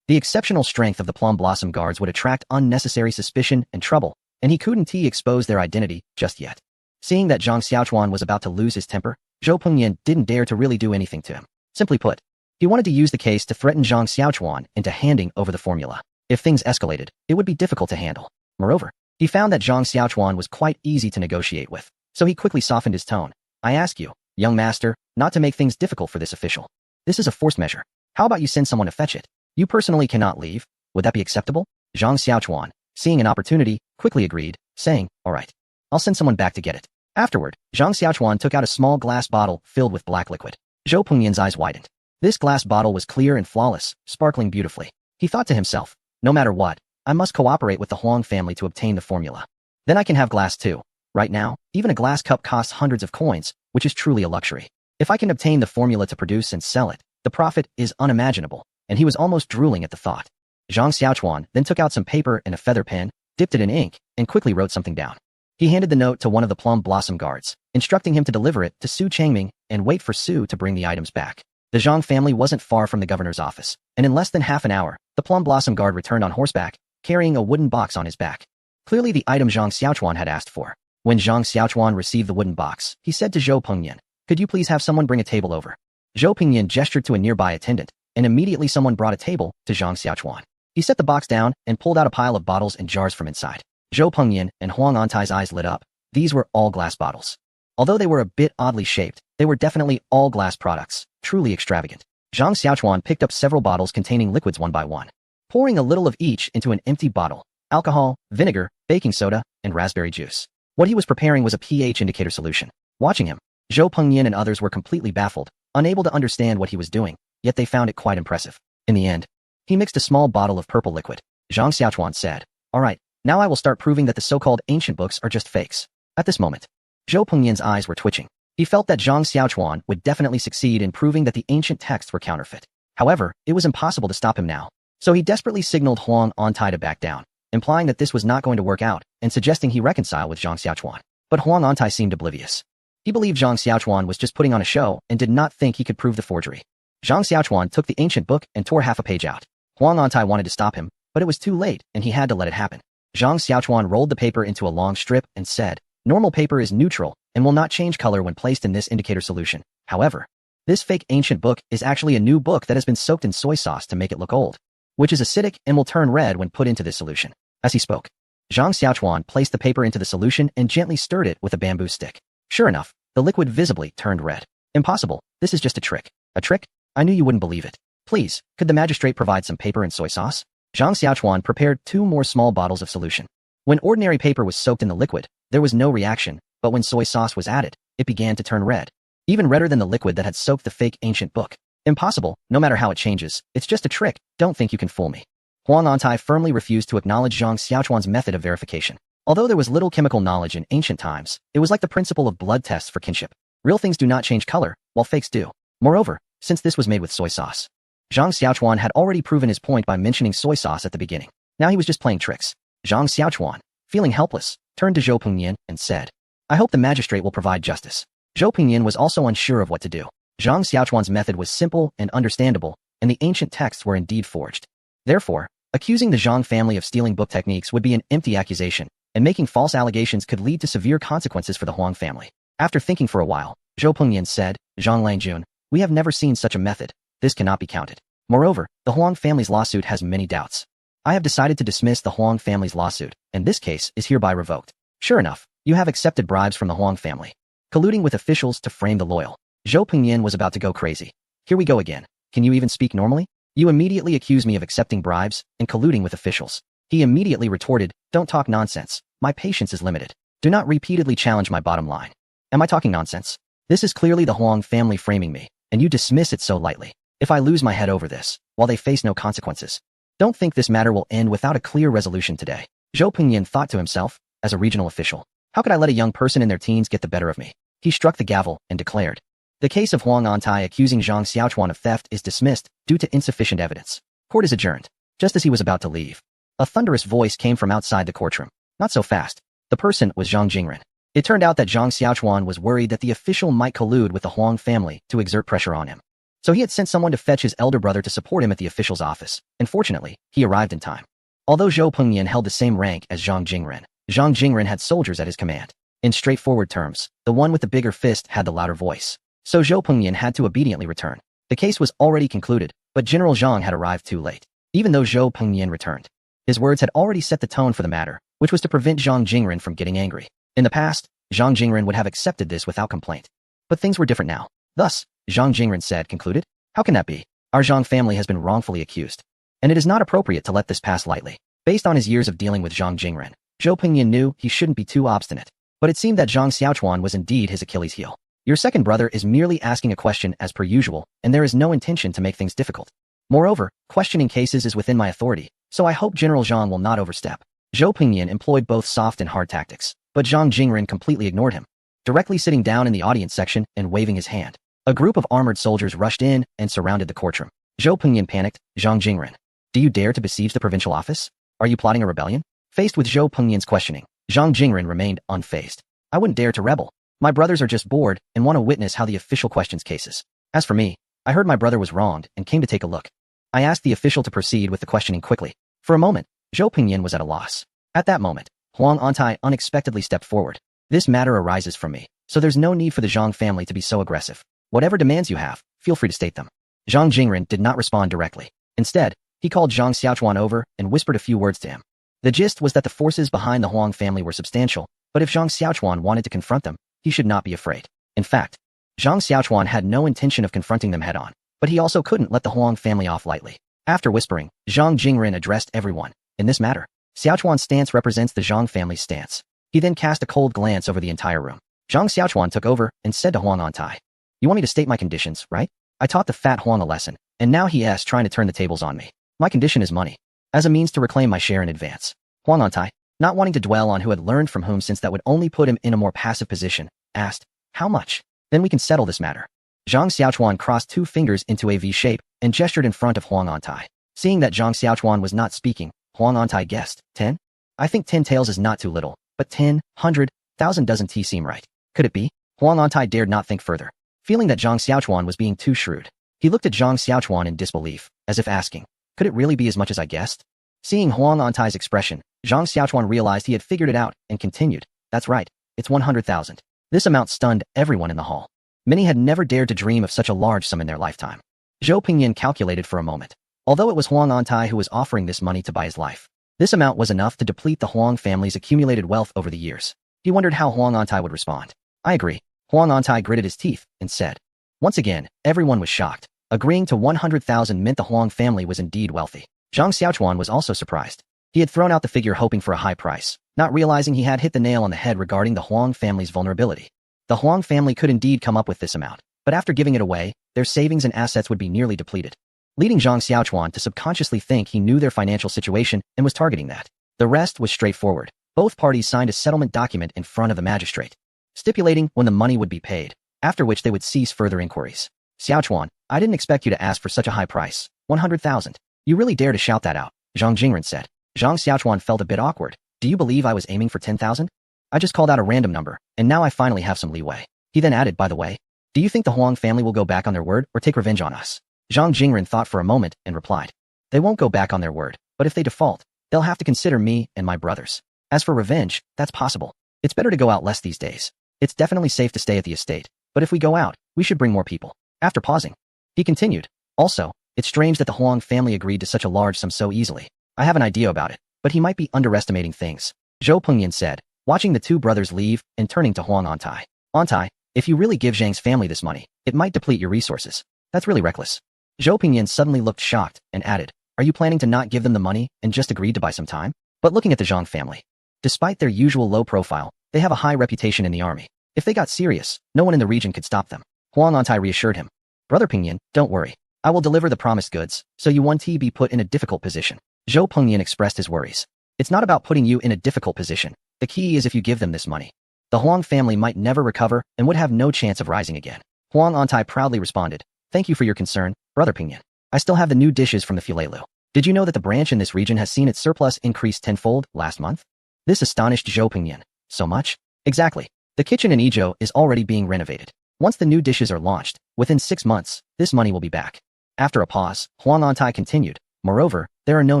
the exceptional strength of the Plum Blossom guards would attract unnecessary suspicion and trouble, and he couldn't expose their identity just yet. Seeing that Zhang Xiaochuan was about to lose his temper, Zhou Pengyan didn't dare to really do anything to him. Simply put, he wanted to use the case to threaten Zhang Xiaochuan into handing over the formula. If things escalated, it would be difficult to handle. Moreover, he found that Zhang Xiaochuan was quite easy to negotiate with, so he quickly softened his tone. I ask you, young master, not to make things difficult for this official. This is a forced measure. How about you send someone to fetch it? You personally cannot leave. Would that be acceptable? Zhang Xiaochuan, seeing an opportunity, quickly agreed, saying, all right, I'll send someone back to get it. Afterward, Zhang Xiaochuan took out a small glass bottle filled with black liquid. Zhou Pengyan's eyes widened. This glass bottle was clear and flawless, sparkling beautifully. He thought to himself, no matter what, I must cooperate with the Huang family to obtain the formula. Then I can have glass too. Right now, even a glass cup costs hundreds of coins, which is truly a luxury. If I can obtain the formula to produce and sell it, the profit is unimaginable, and he was almost drooling at the thought. Zhang Xiaochuan then took out some paper and a feather pen, dipped it in ink, and quickly wrote something down. He handed the note to one of the Plum Blossom guards, instructing him to deliver it to Su Changming and wait for Su to bring the items back. The Zhang family wasn't far from the governor's office, and in less than half an hour, the Plum Blossom guard returned on horseback, carrying a wooden box on his back. Clearly the item Zhang Xiaochuan had asked for. When Zhang Xiaochuan received the wooden box, he said to Zhou Pengyan, could you please have someone bring a table over? Zhou Pengyan gestured to a nearby attendant, and immediately someone brought a table to Zhang Xiaochuan. He set the box down and pulled out a pile of bottles and jars from inside. Zhou Pengyan and Huang Antai's eyes lit up. These were all glass bottles. Although they were a bit oddly shaped, they were definitely all glass products, truly extravagant. Zhang Xiaochuan picked up several bottles containing liquids one by one, pouring a little of each into an empty bottle: alcohol, vinegar, baking soda, and raspberry juice. What he was preparing was a pH indicator solution. Watching him, Zhou Pengyan and others were completely baffled, unable to understand what he was doing, yet they found it quite impressive. In the end, he mixed a small bottle of purple liquid. Zhang Xiaochuan said, all right, now I will start proving that the so-called ancient books are just fakes. At this moment, Zhou Pengyan's eyes were twitching. He felt that Zhang Xiaochuan would definitely succeed in proving that the ancient texts were counterfeit. However, it was impossible to stop him now. So he desperately signaled Huang Antai to back down, implying that this was not going to work out and suggesting he reconcile with Zhang Xiaochuan. But Huang Antai seemed oblivious. He believed Zhang Xiaochuan was just putting on a show and did not think he could prove the forgery. Zhang Xiaochuan took the ancient book and tore half a page out. Huang Antai wanted to stop him, but it was too late and he had to let it happen. Zhang Xiaochuan rolled the paper into a long strip and said, normal paper is neutral and will not change color when placed in this indicator solution. However, this fake ancient book is actually a new book that has been soaked in soy sauce to make it look old, which is acidic and will turn red when put into this solution. As he spoke, Zhang Xiaochuan placed the paper into the solution and gently stirred it with a bamboo stick. Sure enough, the liquid visibly turned red. Impossible, this is just a trick. A trick? I knew you wouldn't believe it. Please, could the magistrate provide some paper and soy sauce? Zhang Xiaochuan prepared 2 more small bottles of solution. When ordinary paper was soaked in the liquid, there was no reaction, but when soy sauce was added, it began to turn red. Even redder than the liquid that had soaked the fake ancient book. Impossible, no matter how it changes, it's just a trick, don't think you can fool me. Huang Antai firmly refused to acknowledge Zhang Xiaochuan's method of verification. Although there was little chemical knowledge in ancient times, it was like the principle of blood tests for kinship. Real things do not change color, while fakes do. Moreover, since this was made with soy sauce, Zhang Xiaochuan had already proven his point by mentioning soy sauce at the beginning. Now he was just playing tricks. Zhang Xiaochuan, feeling helpless, turned to Zhou Pengyan and said, I hope the magistrate will provide justice. Zhou Pengyan was also unsure of what to do. Zhang Xiaochuan's method was simple and understandable, and the ancient texts were indeed forged. Therefore, accusing the Zhang family of stealing book techniques would be an empty accusation, and making false allegations could lead to severe consequences for the Huang family. After thinking for a while, Zhou Pengyan said, Zhang Langjun, we have never seen such a method. This cannot be counted. Moreover, the Huang family's lawsuit has many doubts. I have decided to dismiss the Huang family's lawsuit, and this case is hereby revoked. Sure enough, you have accepted bribes from the Huang family, colluding with officials to frame the loyal. Zhou Pengyan was about to go crazy. Here we go again. Can you even speak normally? You immediately accuse me of accepting bribes and colluding with officials. He immediately retorted, don't talk nonsense. My patience is limited. Do not repeatedly challenge my bottom line. Am I talking nonsense? This is clearly the Huang family framing me, and you dismiss it so lightly. If I lose my head over this, while they face no consequences, don't think this matter will end without a clear resolution today. Zhou Pengyan thought to himself, as a regional official, how could I let a young person in their teens get the better of me? He struck the gavel and declared, the case of Huang Antai accusing Zhang Xiaochuan of theft is dismissed due to insufficient evidence. Court is adjourned. Just as he was about to leave, a thunderous voice came from outside the courtroom. Not so fast. The person was Zhang Jingren. It turned out that Zhang Xiaochuan was worried that the official might collude with the Huang family to exert pressure on him. So he had sent someone to fetch his elder brother to support him at the official's office, and fortunately, he arrived in time. Although Zhou Pengyan held the same rank as Zhang Jingren had soldiers at his command. In straightforward terms, the one with the bigger fist had the louder voice. So Zhou Pengyan had to obediently return. The case was already concluded, but General Zhang had arrived too late. Even though Zhou Pengyan returned, his words had already set the tone for the matter, which was to prevent Zhang Jingren from getting angry. In the past, Zhang Jingren would have accepted this without complaint. But things were different now. Thus, Zhang Jingren said, concluded, how can that be? Our Zhang family has been wrongfully accused, and it is not appropriate to let this pass lightly. Based on his years of dealing with Zhang Jingren, Zhou Pengyan knew he shouldn't be too obstinate. But it seemed that Zhang Xiaochuan was indeed his Achilles heel. Your second brother is merely asking a question as per usual, and there is no intention to make things difficult. Moreover, questioning cases is within my authority, so I hope General Zhang will not overstep. Zhou Pengyan employed both soft and hard tactics, but Zhang Jingren completely ignored him, directly sitting down in the audience section and waving his hand. A group of armored soldiers rushed in and surrounded the courtroom. Zhou Pengyan panicked, Zhang Jingren, do you dare to besiege the provincial office? Are you plotting a rebellion? Faced with Zhou Pengyan's questioning, Zhang Jingren remained unfazed. I wouldn't dare to rebel. My brothers are just bored and want to witness how the official questions cases. As for me, I heard my brother was wronged and came to take a look. I asked the official to proceed with the questioning quickly. For a moment, Zhou Pengyan was at a loss. At that moment, Huang Antai unexpectedly stepped forward. This matter arises from me, so there's no need for the Zhang family to be so aggressive. Whatever demands you have, feel free to state them. Zhang Jingren did not respond directly. Instead, he called Zhang Xiaochuan over and whispered a few words to him. The gist was that the forces behind the Huang family were substantial, but if Zhang Xiaochuan wanted to confront them, he should not be afraid. In fact, Zhang Xiaochuan had no intention of confronting them head-on, but he also couldn't let the Huang family off lightly. After whispering, Zhang Jingren addressed everyone. In this matter, Xiaochuan's stance represents the Zhang family's stance. He then cast a cold glance over the entire room. Zhang Xiaochuan took over and said to Huang Antai, you want me to state my conditions, right? I taught the fat Huang a lesson, and now he is trying to turn the tables on me. My condition is money, as a means to reclaim my share in advance. Huang Antai, not wanting to dwell on who had learned from whom since that would only put him in a more passive position, asked, how much? Then we can settle this matter. Zhang Xiaochuan crossed 2 fingers into a V shape and gestured in front of Huang Antai. Seeing that Zhang Xiaochuan was not speaking, Huang Antai guessed, 10? I think 10 taels is not too little, but 10, 100, 1,000 doesn't seem right. Could it be? Huang Antai dared not think further. Feeling that Zhang Xiaochuan was being too shrewd, he looked at Zhang Xiaochuan in disbelief, as if asking, could it really be as much as I guessed? Seeing Huang Antai's expression, Zhang Xiaochuan realized he had figured it out and continued, that's right, it's 100,000. This amount stunned everyone in the hall. Many had never dared to dream of such a large sum in their lifetime. Zhou Pengyan calculated for a moment. Although it was Huang Antai who was offering this money to buy his life, this amount was enough to deplete the Huang family's accumulated wealth over the years. He wondered how Huang Antai would respond. I agree. Huang Antai gritted his teeth and said. Once again, everyone was shocked. Agreeing to 100,000 meant the Huang family was indeed wealthy. Zhang Xiaochuan was also surprised. He had thrown out the figure hoping for a high price, not realizing he had hit the nail on the head regarding the Huang family's vulnerability. The Huang family could indeed come up with this amount, but after giving it away, their savings and assets would be nearly depleted, leading Zhang Xiaochuan to subconsciously think he knew their financial situation and was targeting that. The rest was straightforward. Both parties signed a settlement document in front of the magistrate, stipulating when the money would be paid, after which they would cease further inquiries. Xiaochuan, I didn't expect you to ask for such a high price. 100,000. You really dare to shout that out, Zhang Jingren said. Zhang Xiaochuan felt a bit awkward. Do you believe I was aiming for 10,000? I just called out a random number, and now I finally have some leeway. He then added, by the way, do you think the Huang family will go back on their word or take revenge on us? Zhang Jingren thought for a moment and replied, they won't go back on their word, but if they default, they'll have to consider me and my brothers. As for revenge, that's possible. It's better to go out less these days. It's definitely safe to stay at the estate, but if we go out, we should bring more people. After pausing, he continued, also, it's strange that the Huang family agreed to such a large sum so easily. I have an idea about it, but he might be underestimating things. Zhou Pengyan said, watching the two brothers leave and turning to Huang Antai. Antai, if you really give Zhang's family this money, it might deplete your resources. That's really reckless. Zhou Pengyan suddenly looked shocked and added, are you planning to not give them the money and just agreed to buy some time? But looking at the Zhang family, despite their usual low profile, they have a high reputation in the army. If they got serious, no one in the region could stop them. Huang Antai reassured him. Brother Pengyan, don't worry. I will deliver the promised goods, so you won't be put in a difficult position. Zhou Pengyan expressed his worries. It's not about putting you in a difficult position. The key is if you give them this money, the Huang family might never recover and would have no chance of rising again. Huang Antai proudly responded, thank you for your concern, Brother Pengyan. I still have the new dishes from the Fulelu. Did you know that the branch in this region has seen its surplus increase tenfold last month? This astonished Zhou Pengyan. So much? Exactly. The kitchen in Izhou is already being renovated. Once the new dishes are launched, within 6 months, this money will be back. After a pause, Huang Antai continued, moreover, there are no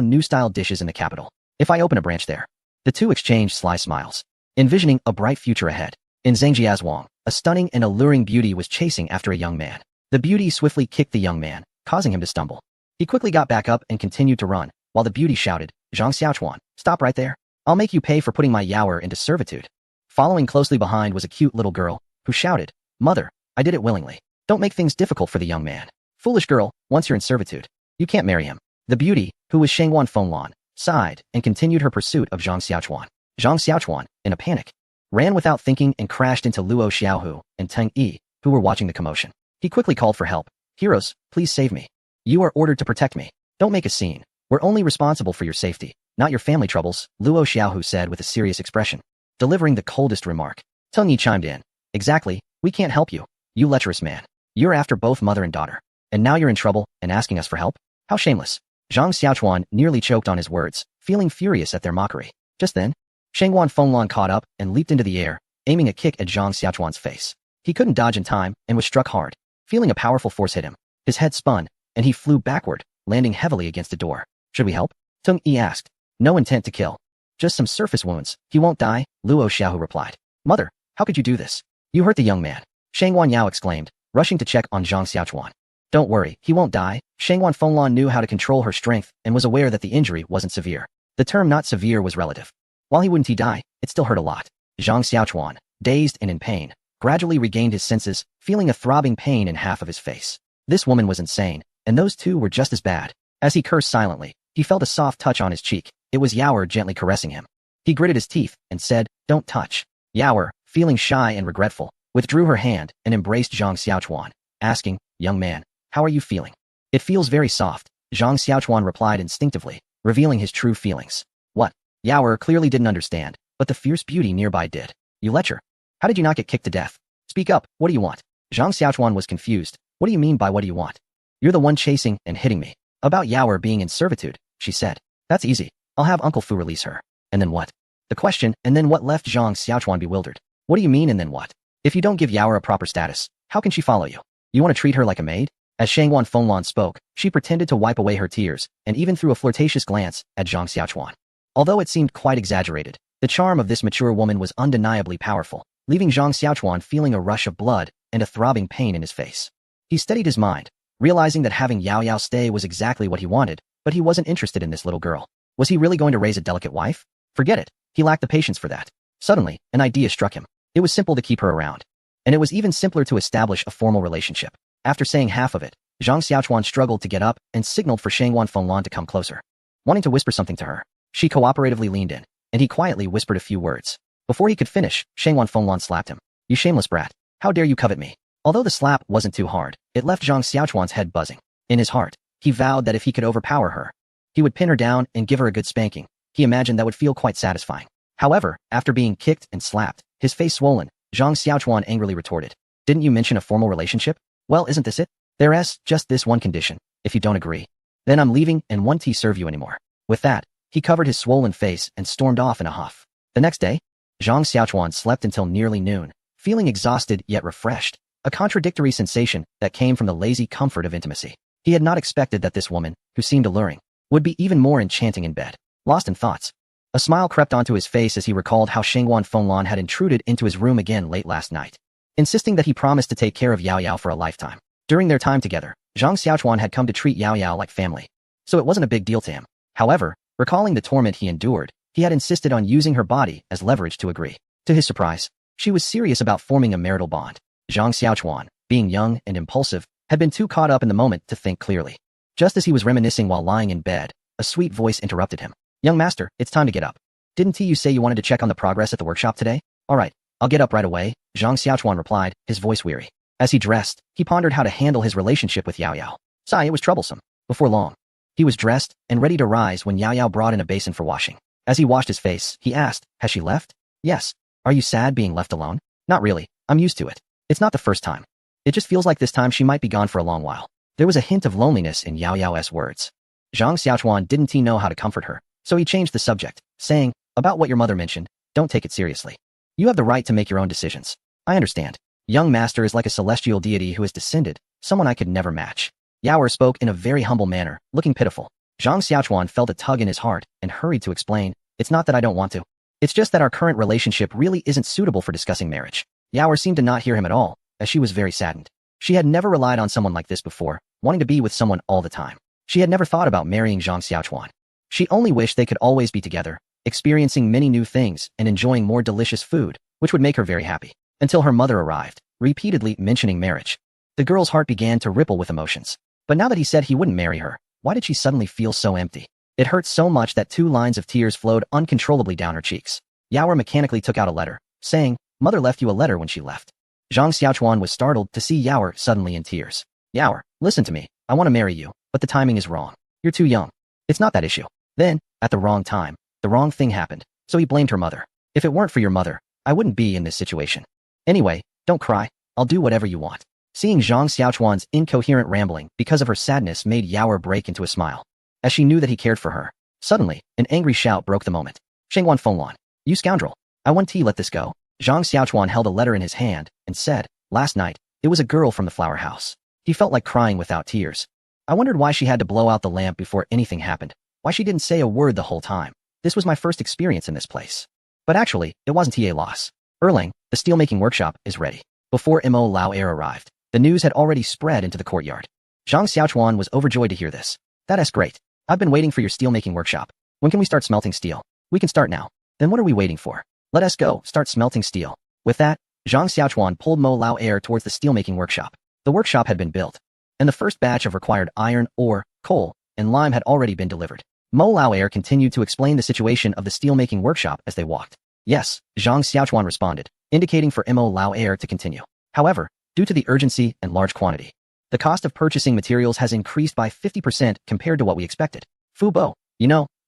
new-style dishes in the capital. If I open a branch there. The two exchanged sly smiles, envisioning a bright future ahead. In Zhangjiazhuang, a stunning and alluring beauty was chasing after a young man. The beauty swiftly kicked the young man, causing him to stumble. He quickly got back up and continued to run, while the beauty shouted, Zhang Xiaochuan, stop right there. I'll make you pay for putting my Yaoer into servitude. Following closely behind was a cute little girl, who shouted, Mother, I did it willingly. Don't make things difficult for the young man. Foolish girl, once you're in servitude, you can't marry him. The beauty, who was Shangwan Fenglan, sighed and continued her pursuit of Zhang Xiaochuan. Zhang Xiaochuan, in a panic, ran without thinking and crashed into Luo Xiaohu and Teng Yi, who were watching the commotion. He quickly called for help. Heroes, please save me. You are ordered to protect me. Don't make a scene. We're only responsible for your safety, not your family troubles, Luo Xiaohu said with a serious expression, delivering the coldest remark. Teng Yi chimed in. Exactly, we can't help you. You lecherous man. You're after both mother and daughter. And now you're in trouble and asking us for help? How shameless. Zhang Xiaochuan nearly choked on his words, feeling furious at their mockery. Just then, Shangwan Fenglan caught up and leaped into the air, aiming a kick at Zhang Xiaochuan's face. He couldn't dodge in time and was struck hard, feeling a powerful force hit him. His head spun, and he flew backward, landing heavily against a door. Should we help? Teng Yi asked. No intent to kill. Just some surface wounds. He won't die, Luo Xiaohu replied. Mother, how could you do this? You hurt the young man. Shangwan Yao exclaimed, rushing to check on Zhang Xiaochuan. Don't worry, he won't die. Shangwan Fenglan knew how to control her strength and was aware that the injury wasn't severe. The term not severe was relative. While he wouldn't die, it still hurt a lot. Zhang Xiaochuan, dazed and in pain, gradually regained his senses, feeling a throbbing pain in half of his face. This woman was insane, and those two were just as bad. As he cursed silently, he felt a soft touch on his cheek. It was Yaoer gently caressing him. He gritted his teeth and said, don't touch. Yaoer, feeling shy and regretful, withdrew her hand and embraced Zhang Xiaochuan, asking, young man, how are you feeling? It feels very soft, Zhang Xiaochuan replied instinctively, revealing his true feelings. What? Yaoer clearly didn't understand, but the fierce beauty nearby did. You lecher. How did you not get kicked to death? Speak up, what do you want? Zhang Xiaochuan was confused. What do you mean by what do you want? You're the one chasing and hitting me. About Yaoer being in servitude, she said. That's easy. I'll have Uncle Fu release her. And then what? The question, and then what, left Zhang Xiaochuan bewildered. What do you mean and then what? If you don't give Yaoer a proper status, how can she follow you? You want to treat her like a maid? As Shangwan Fenglan spoke, she pretended to wipe away her tears, and even threw a flirtatious glance at Zhang Xiaochuan. Although it seemed quite exaggerated, the charm of this mature woman was undeniably powerful, leaving Zhang Xiaochuan feeling a rush of blood and a throbbing pain in his face. He steadied his mind, realizing that having Yao Yao stay was exactly what he wanted, but he wasn't interested in this little girl. Was he really going to raise a delicate wife? Forget it. He lacked the patience for that. Suddenly, an idea struck him. It was simple to keep her around. And it was even simpler to establish a formal relationship. After saying half of it, Zhang Xiaochuan struggled to get up and signaled for Shangwan Fenglan to come closer. Wanting to whisper something to her, she cooperatively leaned in, and he quietly whispered a few words. Before he could finish, Shangwan Fenglan slapped him. You shameless brat. How dare you covet me? Although the slap wasn't too hard, it left Zhang Xiaochuan's head buzzing. In his heart, he vowed that if he could overpower her, he would pin her down and give her a good spanking. He imagined that would feel quite satisfying. However, after being kicked and slapped, his face swollen, Zhang Xiaochuan angrily retorted. Didn't you mention a formal relationship? Well, isn't this it? There's just this one condition. If you don't agree, then I'm leaving and won't serve you anymore. With that, he covered his swollen face and stormed off in a huff. The next day, Zhang Xiaochuan slept until nearly noon, feeling exhausted yet refreshed, a contradictory sensation that came from the lazy comfort of intimacy. He had not expected that this woman, who seemed alluring, would be even more enchanting in bed. Lost in thoughts, a smile crept onto his face as he recalled how Shangwan Fenglan had intruded into his room again late last night, insisting that he promised to take care of Yao Yao for a lifetime. During their time together, Zhang Xiaochuan had come to treat Yao Yao like family, so it wasn't a big deal to him. However, recalling the torment he endured, he had insisted on using her body as leverage to agree. To his surprise, she was serious about forming a marital bond. Zhang Xiaochuan, being young and impulsive, had been too caught up in the moment to think clearly. Just as he was reminiscing while lying in bed, a sweet voice interrupted him. Young master, it's time to get up. Didn't you say you wanted to check on the progress at the workshop today? All right, I'll get up right away, Zhang Xiaochuan replied, his voice weary. As he dressed, he pondered how to handle his relationship with Yao Yao. It was troublesome. Before long, he was dressed and ready to rise when Yao Yao brought in a basin for washing. As he washed his face, he asked, has she left? Yes. Are you sad being left alone? Not really. I'm used to it. It's not the first time. It just feels like this time she might be gone for a long while. There was a hint of loneliness in Yao Yao's words. Zhang Xiaochuan didn't know how to comfort her, so he changed the subject, saying, about what your mother mentioned, don't take it seriously. You have the right to make your own decisions. I understand. Young master is like a celestial deity who has descended, someone I could never match. Yao spoke in a very humble manner, looking pitiful. Zhang Xiaochuan felt a tug in his heart and hurried to explain, it's not that I don't want to. It's just that our current relationship really isn't suitable for discussing marriage. Yao seemed to not hear him at all, as she was very saddened. She had never relied on someone like this before, wanting to be with someone all the time. She had never thought about marrying Zhang Xiaochuan. She only wished they could always be together, experiencing many new things and enjoying more delicious food, which would make her very happy. Until her mother arrived, repeatedly mentioning marriage. The girl's heart began to ripple with emotions. But now that he said he wouldn't marry her, why did she suddenly feel so empty? It hurt so much that 2 lines of tears flowed uncontrollably down her cheeks. Yao mechanically took out a letter, saying, Mother left you a letter when she left. Zhang Xiaochuan was startled to see Yao suddenly in tears. Yao, listen to me. I want to marry you, but the timing is wrong. You're too young. It's not that issue. Then, at the wrong time, the wrong thing happened, so he blamed her mother. If it weren't for your mother, I wouldn't be in this situation. Anyway, don't cry. I'll do whatever you want. Seeing Zhang Xiaochuan's incoherent rambling because of her sadness made Yao break into a smile, as she knew that he cared for her. Suddenly, an angry shout broke the moment. Shangwan Fenglan, you scoundrel. I want to let this go. Zhang Xiaochuan held a letter in his hand and said, last night, it was a girl from the flower house. He felt like crying without tears. I wondered why she had to blow out the lamp before anything happened, why she didn't say a word the whole time. This was my first experience in this place. But actually, it wasn't a loss. Erlang, the steelmaking workshop, is ready. Before Mo Lao Air arrived, the news had already spread into the courtyard. Zhang Xiaochuan was overjoyed to hear this. That's great. I've been waiting for your steelmaking workshop. When can we start smelting steel? We can start now. Then what are we waiting for? Let us go, start smelting steel. With that, Zhang Xiaochuan pulled Mo Lao Air towards the steelmaking workshop. The workshop had been built, and the first batch of required iron, ore, coal, and lime had already been delivered. Mo Lao Air continued to explain the situation of the steelmaking workshop as they walked. Yes, Zhang Xiaochuan responded, indicating for Mo Lao Air to continue. However, due to the urgency and large quantity, the cost of purchasing materials has increased by 50% compared to what we expected. Fu Bo,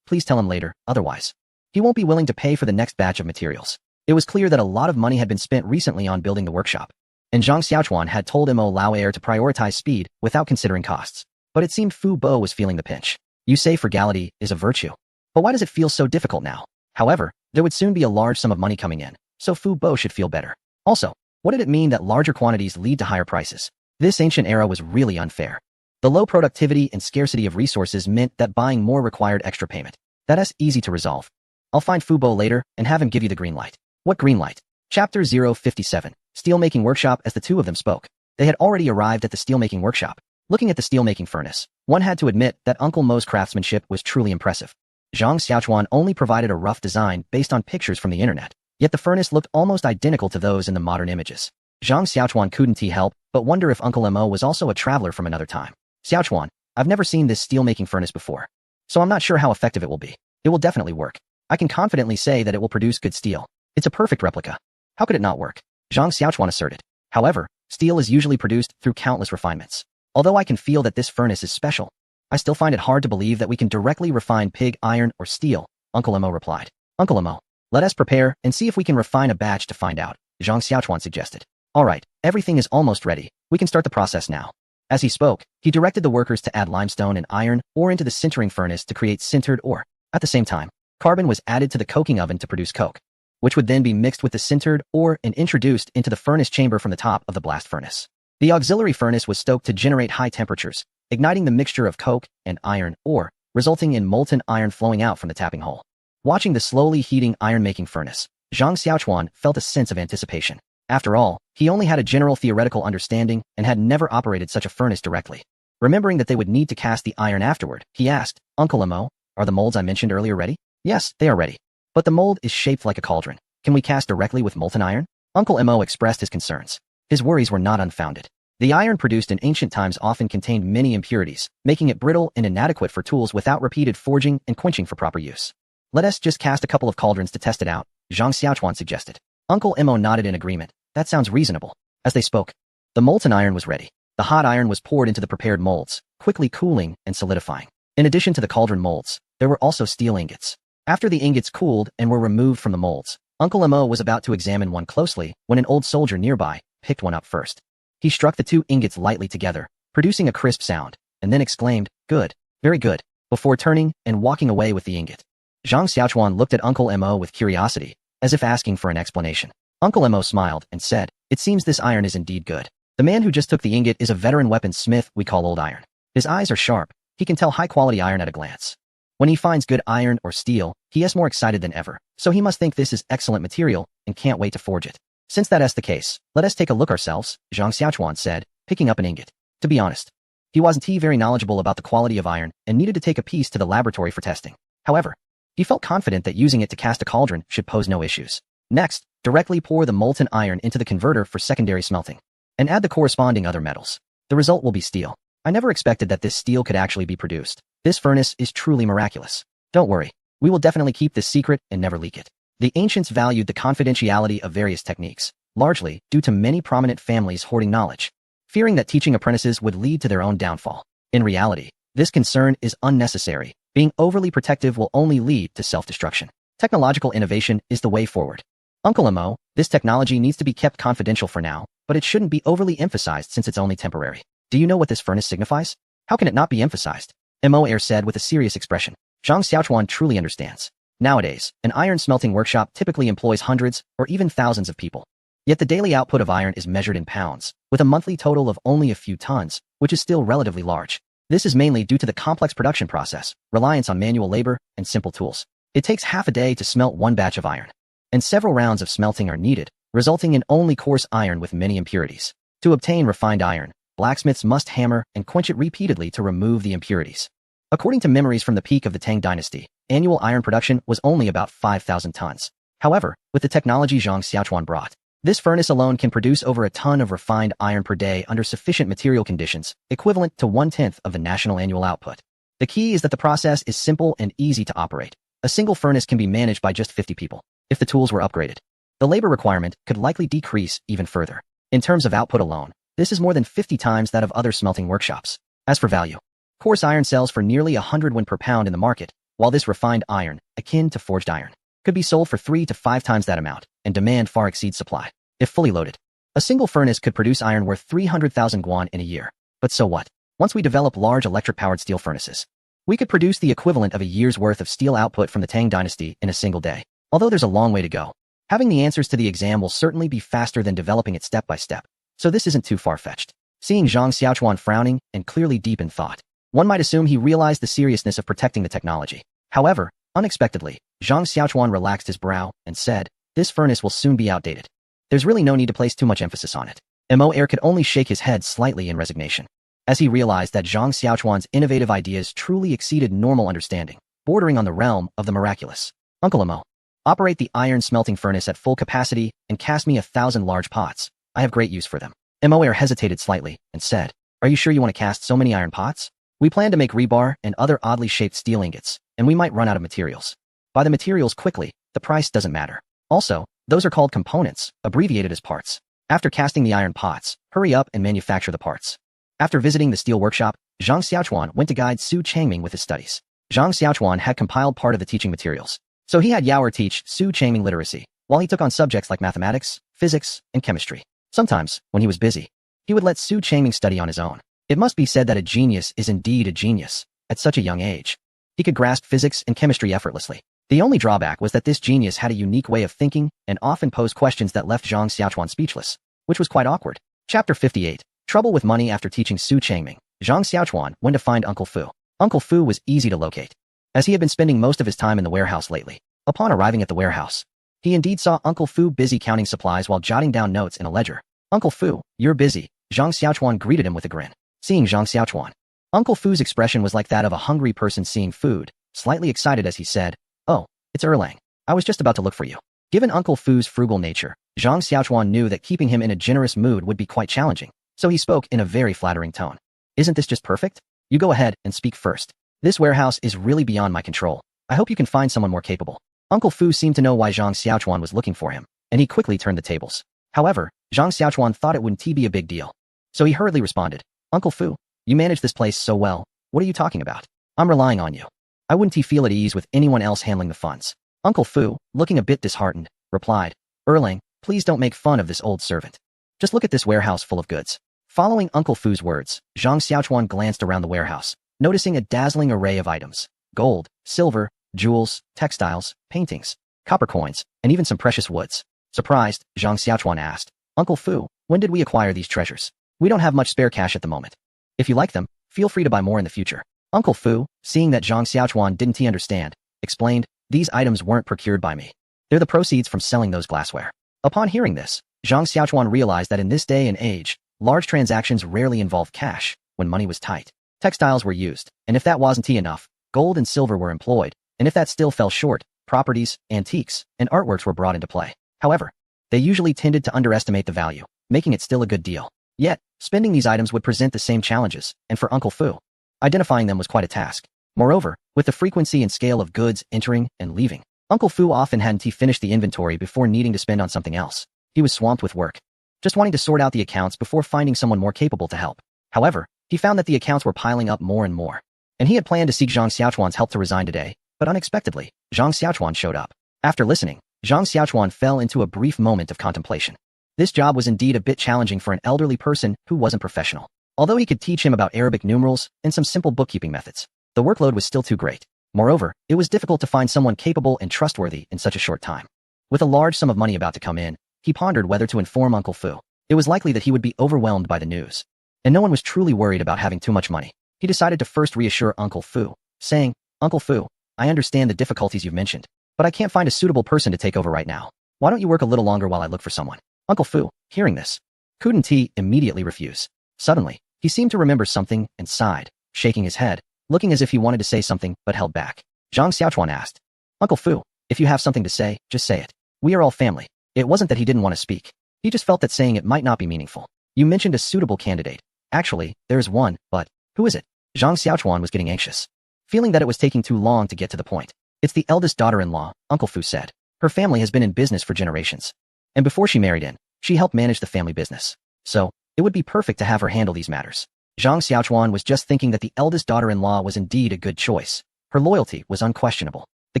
please tell him later, otherwise he won't be willing to pay for the next batch of materials. It was clear that a lot of money had been spent recently on building the workshop, and Zhang Xiaochuan had told Mo Lao Air to prioritize speed without considering costs. But it seemed Fu Bo was feeling the pinch. You say frugality is a virtue, but why does it feel so difficult now? However, there would soon be a large sum of money coming in, so Fu Bo should feel better. Also, what did it mean that larger quantities lead to higher prices? This ancient era was really unfair. The low productivity and scarcity of resources meant that buying more required extra payment. That's easy to resolve. I'll find Fu Bo later and have him give you the green light. What green light? Chapter 057. Steelmaking workshop. As the two of them spoke, they had already arrived at the steelmaking workshop. Looking at the steelmaking furnace, one had to admit that Uncle Mo's craftsmanship was truly impressive. Zhang Xiaochuan only provided a rough design based on pictures from the internet, yet the furnace looked almost identical to those in the modern images. Zhang Xiaochuan couldn't help but wonder if Uncle Mo was also a traveler from another time. Xiaochuan, I've never seen this steel-making furnace before, so I'm not sure how effective it will be. It will definitely work. I can confidently say that it will produce good steel. It's a perfect replica. How could it not work? Zhang Xiaochuan asserted. However, steel is usually produced through countless refinements. Although I can feel that this furnace is special, I still find it hard to believe that we can directly refine pig iron or steel, Uncle Mo replied. Uncle Mo, let us prepare and see if we can refine a batch to find out, Zhang Xiaochuan suggested. Alright, everything is almost ready. We can start the process now. As he spoke, he directed the workers to add limestone and iron ore into the sintering furnace to create sintered ore. At the same time, carbon was added to the coking oven to produce coke, which would then be mixed with the sintered ore and introduced into the furnace chamber from the top of the blast furnace. The auxiliary furnace was stoked to generate high temperatures, igniting the mixture of coke and iron ore, resulting in molten iron flowing out from the tapping hole. Watching the slowly heating iron-making furnace, Zhang Xiaochuan felt a sense of anticipation. After all, he only had a general theoretical understanding and had never operated such a furnace directly. Remembering that they would need to cast the iron afterward, he asked, Uncle Mo, are the molds I mentioned earlier ready? Yes, they are ready. But the mold is shaped like a cauldron. Can we cast directly with molten iron? Uncle Mo expressed his concerns. His worries were not unfounded. The iron produced in ancient times often contained many impurities, making it brittle and inadequate for tools without repeated forging and quenching for proper use. Let us just cast a couple of cauldrons to test it out, Zhang Xiaochuan suggested. Uncle Mo nodded in agreement. That sounds reasonable. As they spoke, the molten iron was ready. The hot iron was poured into the prepared molds, quickly cooling and solidifying. In addition to the cauldron molds, there were also steel ingots. After the ingots cooled and were removed from the molds, Uncle Mo was about to examine one closely when an old soldier nearby picked one up first. He struck the two ingots lightly together, producing a crisp sound, and then exclaimed, good, very good, before turning and walking away with the ingot. Zhang Xiaochuan looked at Uncle Mo with curiosity, as if asking for an explanation. Uncle Mo smiled and said, it seems this iron is indeed good. The man who just took the ingot is a veteran weaponsmith we call Old Iron. His eyes are sharp. He can tell high-quality iron at a glance. When he finds good iron or steel, he is more excited than ever, so he must think this is excellent material and can't wait to forge it. Since that is the case, let us take a look ourselves, Zhang Xiaochuan said, picking up an ingot. To be honest, he wasn't very knowledgeable about the quality of iron and needed to take a piece to the laboratory for testing. However, he felt confident that using it to cast a cauldron should pose no issues. Next, directly pour the molten iron into the converter for secondary smelting, and add the corresponding other metals. The result will be steel. I never expected that this steel could actually be produced. This furnace is truly miraculous. Don't worry, we will definitely keep this secret and never leak it. The ancients valued the confidentiality of various techniques, largely due to many prominent families hoarding knowledge, fearing that teaching apprentices would lead to their own downfall. In reality, this concern is unnecessary. Being overly protective will only lead to self-destruction. Technological innovation is the way forward. Uncle Mo, this technology needs to be kept confidential for now, but it shouldn't be overly emphasized since it's only temporary. Do you know what this furnace signifies? How can it not be emphasized? Mo Air said with a serious expression. Zhang Xiaochuan truly understands. Nowadays, an iron smelting workshop typically employs hundreds or even thousands of people. Yet the daily output of iron is measured in pounds, with a monthly total of only a few tons, which is still relatively large. This is mainly due to the complex production process, reliance on manual labor, and simple tools. It takes half a day to smelt one batch of iron, and several rounds of smelting are needed, resulting in only coarse iron with many impurities. To obtain refined iron, blacksmiths must hammer and quench it repeatedly to remove the impurities. According to memories from the peak of the Tang dynasty, annual iron production was only about 5,000 tons. However, with the technology Zhang Xiaochuan brought, this furnace alone can produce over a ton of refined iron per day under sufficient material conditions, equivalent to 1/10 of the national annual output. The key is that the process is simple and easy to operate. A single furnace can be managed by just 50 people. If the tools were upgraded, the labor requirement could likely decrease even further. In terms of output alone, this is more than 50 times that of other smelting workshops. As for value, coarse iron sells for nearly 100 yuan per pound in the market, while this refined iron, akin to forged iron, could be sold for 3 to 5 times that amount, and demand far exceeds supply. If fully loaded, a single furnace could produce iron worth 300,000 yuan in a year. But so what? Once we develop large electric-powered steel furnaces, we could produce the equivalent of a year's worth of steel output from the Tang dynasty in a single day. Although there's a long way to go, having the answers to the exam will certainly be faster than developing it step by step, so this isn't too far-fetched. Seeing Zhang Xiaochuan frowning and clearly deep in thought, one might assume he realized the seriousness of protecting the technology. However, unexpectedly, Zhang Xiaochuan relaxed his brow and said, this furnace will soon be outdated. There's really no need to place too much emphasis on it. Mo Air could only shake his head slightly in resignation, as he realized that Zhang Xiaochuan's innovative ideas truly exceeded normal understanding, bordering on the realm of the miraculous. Uncle Mo, operate the iron smelting furnace at full capacity and cast me 1,000 large pots. I have great use for them. Moer hesitated slightly and said, "Are you sure you want to cast so many iron pots? We plan to make rebar and other oddly shaped steel ingots, and we might run out of materials. Buy the materials quickly, the price doesn't matter. Also, those are called components, abbreviated as parts. After casting the iron pots, hurry up and manufacture the parts." After visiting the steel workshop, Zhang Xiaochuan went to guide Su Changming with his studies. Zhang Xiaochuan had compiled part of the teaching materials, so he had Yaoer teach Su Changming literacy, while he took on subjects like mathematics, physics, and chemistry. Sometimes, when he was busy, he would let Su Changming study on his own. It must be said that a genius is indeed a genius, at such a young age. He could grasp physics and chemistry effortlessly. The only drawback was that this genius had a unique way of thinking and often posed questions that left Zhang Xiaochuan speechless, which was quite awkward. Chapter 58. Trouble with money. After teaching Su Changming, Zhang Xiaochuan went to find Uncle Fu. Uncle Fu was easy to locate, as he had been spending most of his time in the warehouse lately. Upon arriving at the warehouse, he indeed saw Uncle Fu busy counting supplies while jotting down notes in a ledger. "Uncle Fu, you're busy," Zhang Xiaochuan greeted him with a grin. Seeing Zhang Xiaochuan, Uncle Fu's expression was like that of a hungry person seeing food, slightly excited as he said, "Oh, it's Erlang. I was just about to look for you." Given Uncle Fu's frugal nature, Zhang Xiaochuan knew that keeping him in a generous mood would be quite challenging, so he spoke in a very flattering tone. "Isn't this just perfect? You go ahead and speak first. This warehouse is really beyond my control. I hope you can find someone more capable." Uncle Fu seemed to know why Zhang Xiaochuan was looking for him, and he quickly turned the tables. However, Zhang Xiaochuan thought it wouldn't be a big deal, so he hurriedly responded, "Uncle Fu, you manage this place so well. What are you talking about? I'm relying on you. I wouldn't feel at ease with anyone else handling the funds." Uncle Fu, looking a bit disheartened, replied, "Erlang, please don't make fun of this old servant. Just look at this warehouse full of goods." Following Uncle Fu's words, Zhang Xiaochuan glanced around the warehouse, noticing a dazzling array of items: gold, silver, jewels, textiles, paintings, copper coins, and even some precious woods. Surprised, Zhang Xiaochuan asked, "Uncle Fu, when did we acquire these treasures? We don't have much spare cash at the moment. If you like them, feel free to buy more in the future." Uncle Fu, seeing that Zhang Xiaochuan didn't understand, explained, "These items weren't procured by me. They're the proceeds from selling those glassware." Upon hearing this, Zhang Xiaochuan realized that in this day and age, large transactions rarely involved cash when money was tight. Textiles were used, and if that wasn't enough, gold and silver were employed, and if that still fell short, properties, antiques, and artworks were brought into play. However, they usually tended to underestimate the value, making it still a good deal. Yet, spending these items would present the same challenges, and for Uncle Fu, identifying them was quite a task. Moreover, with the frequency and scale of goods entering and leaving, Uncle Fu often hadn't finished the inventory before needing to spend on something else. He was swamped with work, just wanting to sort out the accounts before finding someone more capable to help. However, he found that the accounts were piling up more and more, and he had planned to seek Zhang Xiaochuan's help to resign today, but unexpectedly, Zhang Xiaochuan showed up. After listening, Zhang Xiaochuan fell into a brief moment of contemplation. This job was indeed a bit challenging for an elderly person who wasn't professional. Although he could teach him about Arabic numerals and some simple bookkeeping methods, the workload was still too great. Moreover, it was difficult to find someone capable and trustworthy in such a short time. With a large sum of money about to come in, he pondered whether to inform Uncle Fu. It was likely that he would be overwhelmed by the news, and no one was truly worried about having too much money. He decided to first reassure Uncle Fu, saying, "Uncle Fu, I understand the difficulties you've mentioned, but I can't find a suitable person to take over right now. Why don't you work a little longer while I look for someone?" Uncle Fu, hearing this, couldn't immediately refuse. Suddenly, he seemed to remember something and sighed, shaking his head, looking as if he wanted to say something but held back. Zhang Xiaochuan asked, "Uncle Fu, if you have something to say, just say it. We are all family." It wasn't that he didn't want to speak. He just felt that saying it might not be meaningful. "You mentioned a suitable candidate. Actually, there's one, but who is it?" Zhang Xiaochuan was getting anxious, feeling that it was taking too long to get to the point. "It's the eldest daughter-in-law," Uncle Fu said. "Her family has been in business for generations, and before she married in, she helped manage the family business. So, it would be perfect to have her handle these matters." Zhang Xiaochuan was just thinking that the eldest daughter-in-law was indeed a good choice. Her loyalty was unquestionable. The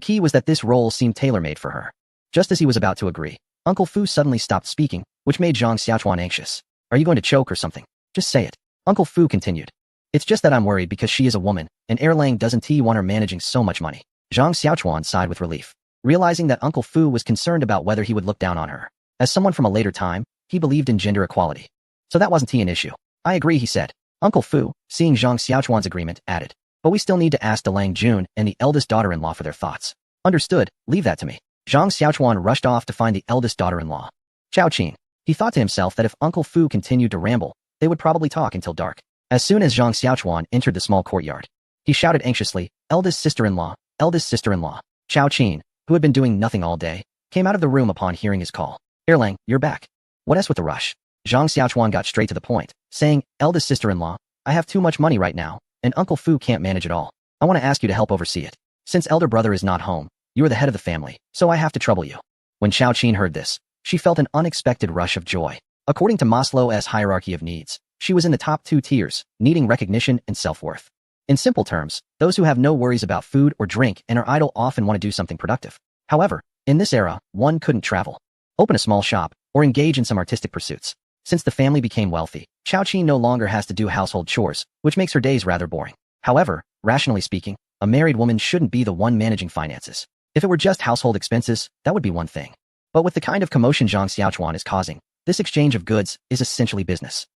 key was that this role seemed tailor-made for her. Just as he was about to agree, Uncle Fu suddenly stopped speaking, which made Zhang Xiaochuan anxious. "Are you going to choke or something? Just say it." Uncle Fu continued. "It's just that I'm worried because she is a woman, and Erlang doesn't want her managing so much money." Zhang Xiaochuan sighed with relief, realizing that Uncle Fu was concerned about whether he would look down on her. As someone from a later time, he believed in gender equality, so that wasn't an issue. "I agree," he said. Uncle Fu, seeing Zhang Xiaochuan's agreement, added, "But we still need to ask Delang Jun and the eldest daughter-in-law for their thoughts." "Understood, leave that to me." Zhang Xiaochuan rushed off to find the eldest daughter-in-law, Chao Qin. He thought to himself that if Uncle Fu continued to ramble, they would probably talk until dark. As soon as Zhang Xiaochuan entered the small courtyard, he shouted anxiously, "Eldest sister-in-law, eldest sister-in-law." Chao Qin, who had been doing nothing all day, came out of the room upon hearing his call. "Erlang, you're back. What else with the rush?" Zhang Xiaochuan got straight to the point, saying, eldest sister-in-law, I have too much money right now, and Uncle Fu can't manage it all. I want to ask you to help oversee it. Since elder brother is not home, you are the head of the family, so I have to trouble you. When Xiao Qin heard this, she felt an unexpected rush of joy. According to Maslow's hierarchy of needs, she was in the top 2 tiers, needing recognition and self-worth. In simple terms, those who have no worries about food or drink and are idle often want to do something productive. However, in this era, one couldn't travel, open a small shop, or engage in some artistic pursuits. Since the family became wealthy, Xiao Qin no longer has to do household chores, which makes her days rather boring. However, rationally speaking, a married woman shouldn't be the one managing finances. If it were just household expenses, that would be one thing. But with the kind of commotion Zhang Xiaochuan is causing, this exchange of goods is essentially business.